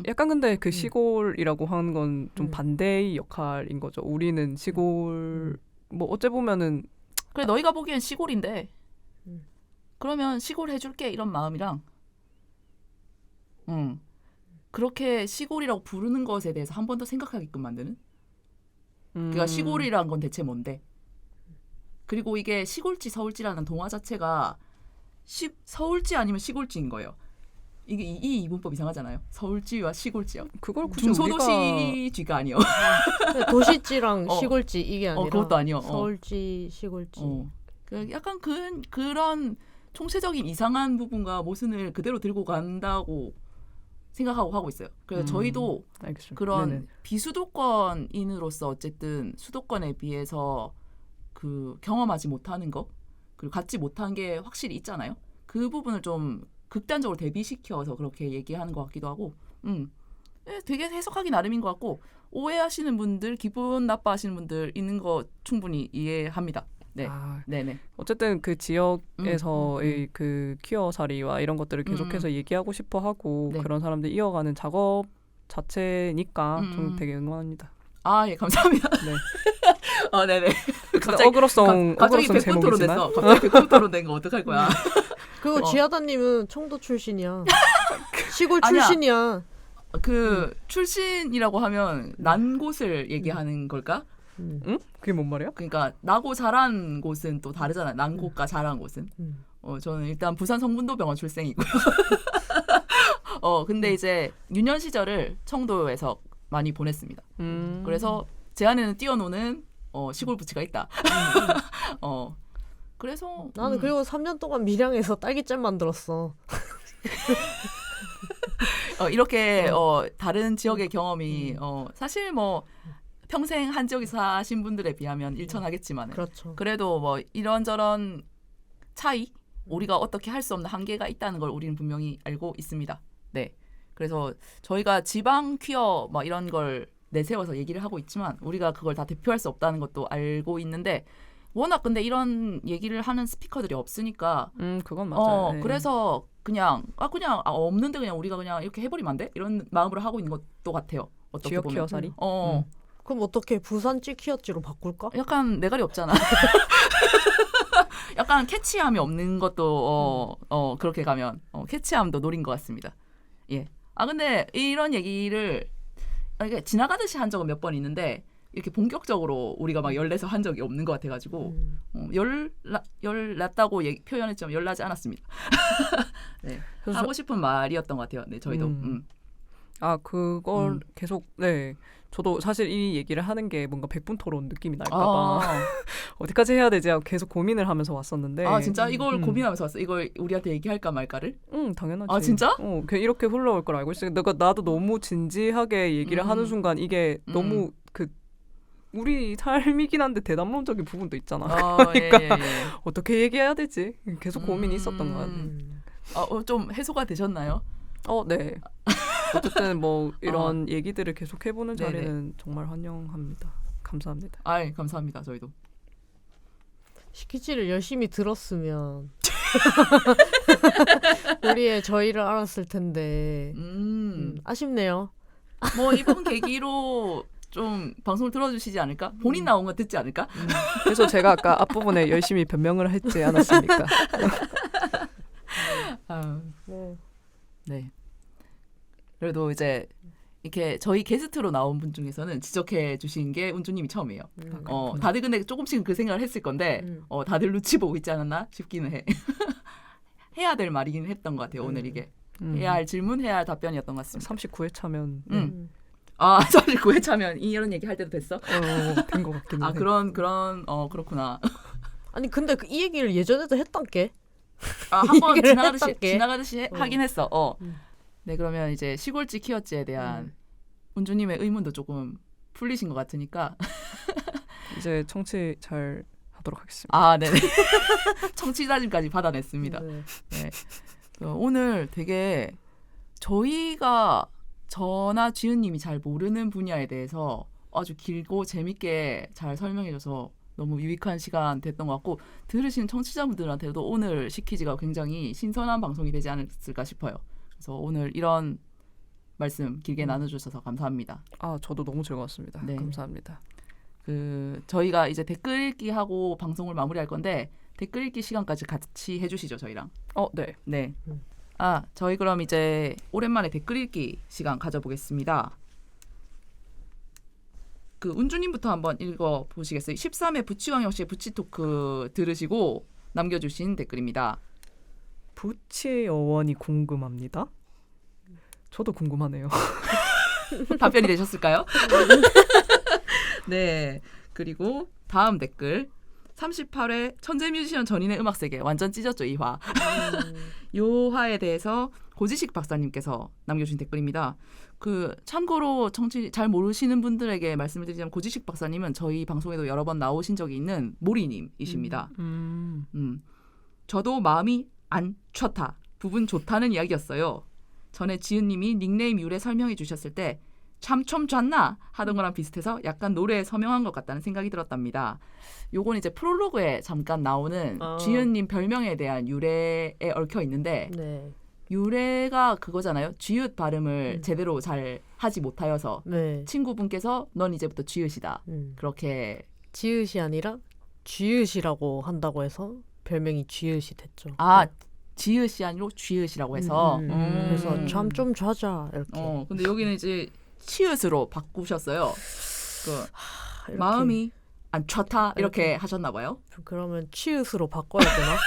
약간 근데 그 시골이라고 하는 건 좀 음. 반대의 역할인 거죠. 우리는 시골 뭐 어째 보면은 그래 너희가 보기엔 시골인데 음. 그러면 시골 해줄게 이런 마음이랑 그렇게 시골이라고 부르는 것에 대해서 한 번 더 생각하게끔 만드는 그러니까 시골이란 건 대체 뭔데 그리고 이게 시골지 서울지라는 동화 자체가 서울지 아니면 시골지인 거예요. 이게 이 이분법 이상하잖아요. 서울지와 시골지요. 그걸 굳이 중소도시지가 아니요. 도시지랑 시골지 이게 아니라 그것도 아니요. 서울지, 시골지. 약간 그런 총체적인 이상한 부분과 모순을 그대로 들고 간다고 생각하고 하고 있어요. 그래서 저희도 알겠습니다. 그런 네네. 비수도권인으로서 어쨌든 수도권에 비해서 그 경험하지 못하는 거 그리고 갖지 못한 게 확실히 있잖아요. 그 부분을 좀 극단적으로 대비시켜서 그렇게 얘기하는 것 같기도 하고 되게 해석하기 나름인 것 같고 오해하시는 분들 기분 나빠하시는 분들 있는 거 충분히 이해합니다. 네, 네네. 어쨌든 그 지역에서의 그 퀴어사리와 이런 것들을 계속해서 얘기하고 싶어 하고 네. 그런 사람들 이어가는 작업 자체니까 좀 되게 응원합니다. 아, 예, 감사합니다. 네. 네네. 갑자기 어그로성 백분 제목이지만 토론됐어. 갑자기 백분 토론된 거 어떡할 거야? 그리고 지하다님은 청도 출신이야. 시골 아니야. 출신이야. 그 출신이라고 하면 난 곳을 얘기하는 걸까? 응? 그게 뭔 말이야? 그러니까 나고 자란 곳은 또 다르잖아요. 난 곳과 자란 곳은. 저는 일단 부산 성분도병원 출생이고요. 근데 이제 유년 시절을 청도에서 많이 보냈습니다. 그래서 제 안에는 뛰어노는 시골 부치가 있다. 그래서 나는 그리고 3년 동안 밀양에서 딸기잼 만들었어. 이렇게 다른 지역의 경험이 사실 뭐 평생 한 지역에서 사신 분들에 비하면 일천하겠지만 그렇죠. 그래도 뭐 이런저런 차이 우리가 어떻게 할 수 없는 한계가 있다는 걸 우리는 분명히 알고 있습니다. 네. 그래서 저희가 지방 퀴어 뭐 이런 걸 내세워서 얘기를 하고 있지만 우리가 그걸 다 대표할 수 없다는 것도 알고 있는데 워낙 근데 이런 얘기를 하는 스피커들이 없으니까 그건 맞아요. 네. 그래서 그냥 없는데 그냥 우리가 그냥 이렇게 해버리면 안 돼? 이런 마음으로 하고 있는 것도 같아요. 어떻게 지역 보면. 퀴어사리? 그럼 어떻게 부산지 퀴어지로 바꿀까? 약간 내갈이 없잖아. 약간 캐치함이 없는 것도 그렇게 가면 캐치함도 노린 것 같습니다. 예. 근데 이런 얘기를 이게 지나가듯이 한 적은 몇 번 있는데 이렇게 본격적으로 우리가 막 열내서 한 적이 없는 것 같아가지고 열났다고 표현했지만 열나지 않았습니다. 네. 하고 싶은 말이었던 것 같아요. 네, 저희도. 그걸 계속 저도 사실 이 얘기를 하는 게 뭔가 백분 토론 느낌이 날까봐 어디까지 해야 되지 하고 계속 고민을 하면서 왔었는데 진짜 이걸 고민하면서 왔어. 이걸 우리한테 얘기할까 말까를? 당연하지. 진짜? 이렇게 흘러올 걸 알고 있으니까 나도 너무 진지하게 얘기를 하는 순간 이게 너무 우리 삶이긴 한데 대담론적인 부분도 있잖아. 그러니까 예. 어떻게 얘기해야 되지? 계속 고민이 있었던 것 같아요. 좀 해소가 되셨나요? 네. 어쨌든 뭐 이런 얘기들을 계속 해보는 네네. 자리는 정말 환영합니다. 감사합니다. 감사합니다. 저희도. 시키지를 열심히 들었으면 우리의 저희를 알았을 텐데 아쉽네요. 뭐 이번 계기로 좀 방송을 들어주시지 않을까? 본인 나온 거 듣지 않을까? 그래서 제가 아까 앞부분에 열심히 변명을 했지 않았습니까? 네. 그래도 이제 이렇게 저희 게스트로 나온 분 중에서는 지적해 주신 게 운주님이 처음이에요. 다들 근데 조금씩은 그 생각을 했을 건데 다들 눈치 보고 있지 않았나 싶기는 해. 해야 될 말이긴 했던 것 같아요. 오늘 이게 해야 할 질문, 해야 할 답변이었던 것 같습니다. 39회 차면 39회 차면 이런 얘기 할 때도 됐어? 된 것 같긴 해. 그렇구나. 아니 근데 이 얘기를 예전에도 했단께. 한번 지나가듯이 하긴 했어. 네, 그러면 이제 시골지 키웠지에 대한 운주님의 의문도 조금 풀리신 것 같으니까 이제 청취 잘 받도록 하겠습니다. 아, 네네. 청취자님까지 받아냈습니다. 네. 네. 오늘 되게 저나 지은님이 잘 모르는 분야에 대해서 아주 길고 재밌게 잘 설명해줘서 너무 유익한 시간 됐던 것 같고 들으시는 청취자분들한테도 오늘 시키즈가 굉장히 신선한 방송이 되지 않았을까 싶어요. 그래서 오늘 이런 말씀 길게 나눠주셔서 감사합니다. 아, 저도 너무 즐거웠습니다. 네. 감사합니다. 저희가 이제 댓글 읽기 하고 방송을 마무리할 건데 댓글 읽기 시간까지 같이 해주시죠, 저희랑. 네. 네. 저희 그럼 이제 오랜만에 댓글 읽기 시간 가져보겠습니다. 운주님부터 한번 읽어보시겠어요? 13회 부치광역 씨의 부치토크 들으시고 남겨주신 댓글입니다. 부치 어원이 궁금합니다. 저도 궁금하네요. 답변이 되셨을까요? 네. 그리고 다음 댓글 38회 천재 뮤지션 전인의 음악세계 완전 찢었죠, 이 화. 요 화에 대해서 고지식 박사님께서 남겨주신 댓글입니다. 참고로 잘 모르시는 분들에게 말씀을 드리자면 고지식 박사님은 저희 방송에도 여러 번 나오신 적이 있는 모리님이십니다. 저도 마음이 안 좋다. 부분 좋다는 이야기였어요. 전에 지은님이 닉네임 유래 설명해 주셨을 때 참 좋나 하던 거랑 비슷해서 약간 노래에 서명한 것 같다는 생각이 들었답니다. 요건 이제 프롤로그에 잠깐 나오는 지은님 별명에 대한 유래에 얽혀 있는데 네. 유래가 그거잖아요. 쥐읒 발음을 제대로 잘 하지 못하여서 네. 친구분께서 넌 이제부터 쥐읒이다. 그렇게 지읒이 아니라 쥐읒이라고 한다고 해서 별명이 쥐읒이 됐죠. 지읒이 아니고 쥐읒이라고 해서 그래서 잠 좀 자자 이렇게. 근데 여기는 이제 치읒으로 바꾸셨어요. 이렇게. 마음이 안 좋다 이렇게 하셨나 봐요. 그러면 치읒으로 바꿔야 되나?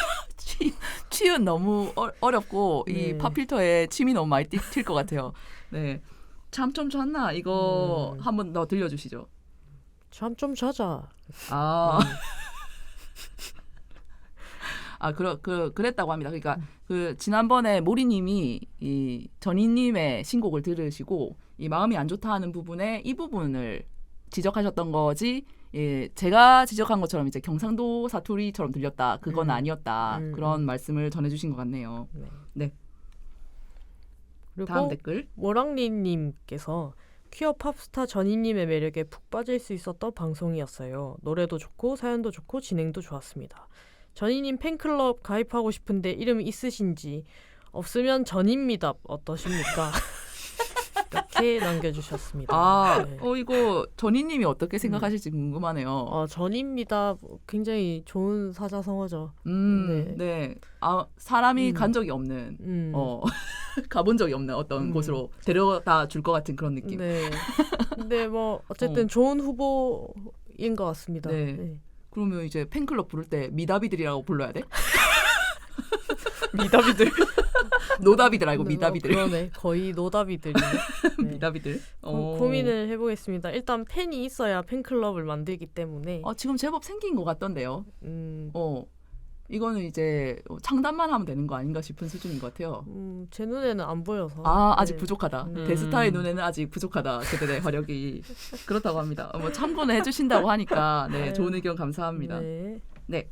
치읒 너무 어렵고 네. 이 팝필터에 침이 너무 많이 튈 것 같아요. 네, 참 좀 좋나 이거 한번 더 들려주시죠. 잠 좀 자자. 그랬다고 합니다. 그러니까 지난번에 모리님이 이 전희님의 신곡을 들으시고 이 마음이 안 좋다 하는 부분에 이 부분을 지적하셨던 거지. 제가 지적한 것처럼 이제 경상도 사투리처럼 들렸다. 그건 아니었다. 그런 말씀을 전해주신 것 같네요. 네. 그리고 다음 댓글. 모랑리님께서 퀴어 팝스타 전희님의 매력에 푹 빠질 수 있었던 방송이었어요. 노래도 좋고 사연도 좋고 진행도 좋았습니다. 전희님 팬클럽 가입하고 싶은데 이름 있으신지 없으면 전입니다. 어떠십니까? 이렇게 남겨주셨습니다. 네. 이거 전희님이 어떻게 생각하실지 궁금하네요. 전입니다. 굉장히 좋은 사자성어죠. 네. 사람이 간 적이 없는, 가본 적이 없는 어떤 곳으로 데려다 줄 것 같은 그런 느낌. 네. 근데 뭐 어쨌든 좋은 후보인 것 같습니다. 네. 네. 그러면 이제 팬클럽 부를 때 미다비들이라고 불러야 돼? 미다비들. 노다비들 알고 미다비들. 그러네. 거의 노다비들이네. 네. 미다비들. 고민을 해보겠습니다. 일단 팬이 있어야 팬클럽을 만들기 때문에. 지금 제법 생긴 것 같던데요. 이거는 이제 창단만 하면 되는 거 아닌가 싶은 수준인 것 같아요. 제 눈에는 안 보여서. 아직 부족하다. 대스타의 눈에는 아직 부족하다. 그들의 화력이. 그렇다고 합니다. 참고는 해주신다고 하니까 좋은 의견 감사합니다. 네.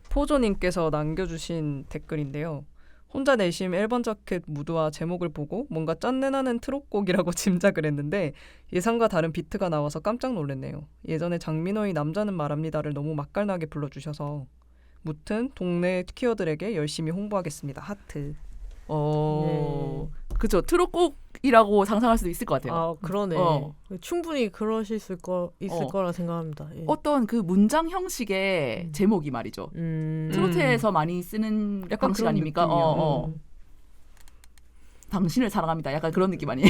포조님께서 남겨주신 댓글인데요. 혼자 내심 1번 자켓 무드와 제목을 보고 뭔가 짠내나는 트롯곡이라고 짐작을 했는데 예상과 다른 비트가 나와서 깜짝 놀랐네요. 예전에 장민호의 남자는 말합니다를 너무 맛깔나게 불러주셔서 무튼 동네 퀴어들에게 열심히 홍보하겠습니다. 하트. 그죠. 트롯곡이라고 상상할 수도 있을 것 같아요. 그러네. 충분히 그러실 있을 거라 생각합니다. 예. 어떤 그 문장 형식의 제목이 말이죠. 트로트에서 많이 쓰는 약간 방식 그런 아닙니까? 당신을 사랑합니다. 약간 그런 느낌 아니에요?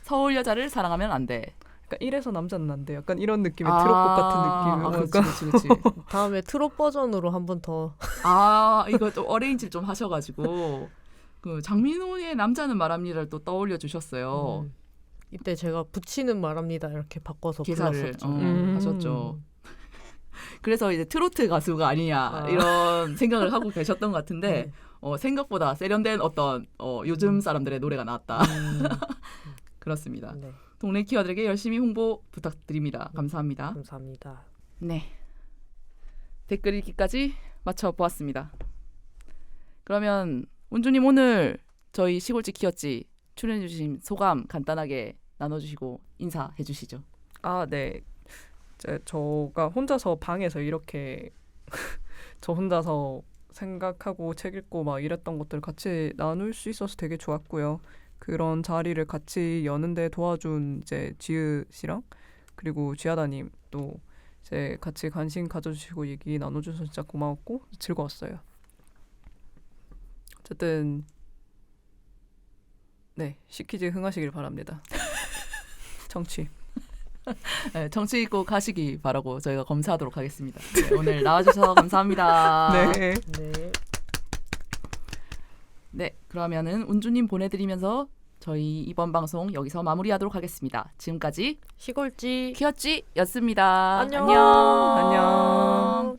서울 여자를 사랑하면 안 돼. 그러니까 이래서 남자는 안 돼. 약간 이런 느낌의 트롯곡 같은 느낌. 그렇지. 다음에 트롯 버전으로 한 번 더. 이거 또 어레인지를 좀 하셔가지고 장민호의 남자는 말합니다를 또 떠올려 주셨어요. 이때 제가 붙이는 말합니다 이렇게 바꿔서 기사를 불렀었죠. 하셨죠. 그래서 이제 트로트 가수가 아니냐 이런 생각을 하고 계셨던 것 같은데 생각보다 세련된 어떤 요즘 사람들의 노래가 나왔다. 그렇습니다. 동네 키워들에게 열심히 홍보 부탁드립니다. 감사합니다. 감사합니다. 네. 댓글 읽기까지 마쳐보았습니다. 그러면 운주님 오늘 저희 시골집 키웠지 출연해주신 소감 간단하게 나눠주시고 인사해주시죠. 아, 네. 이제 저가 혼자서 방에서 이렇게 저 혼자서 생각하고 책 읽고 막 이랬던 것들 같이 나눌 수 있어서 되게 좋았고요. 그런 자리를 같이 여는데 도와준 이제 지읒 씨랑 그리고 쥐하다님 또 이제 같이 관심 가져주시고 얘기 나눠주셔서 진짜 고마웠고 즐거웠어요. 어쨌든 네, 시키즈 흥하시길 바랍니다. 정치. 네, 정치 있고 가시기 바라고 저희가 검사하도록 하겠습니다. 네, 오늘 나와주셔서 감사합니다. 네. 네. 네, 그러면은 운주님 보내드리면서 저희 이번 방송 여기서 마무리하도록 하겠습니다. 지금까지 시골집 키웠지였습니다. 안녕. 안녕.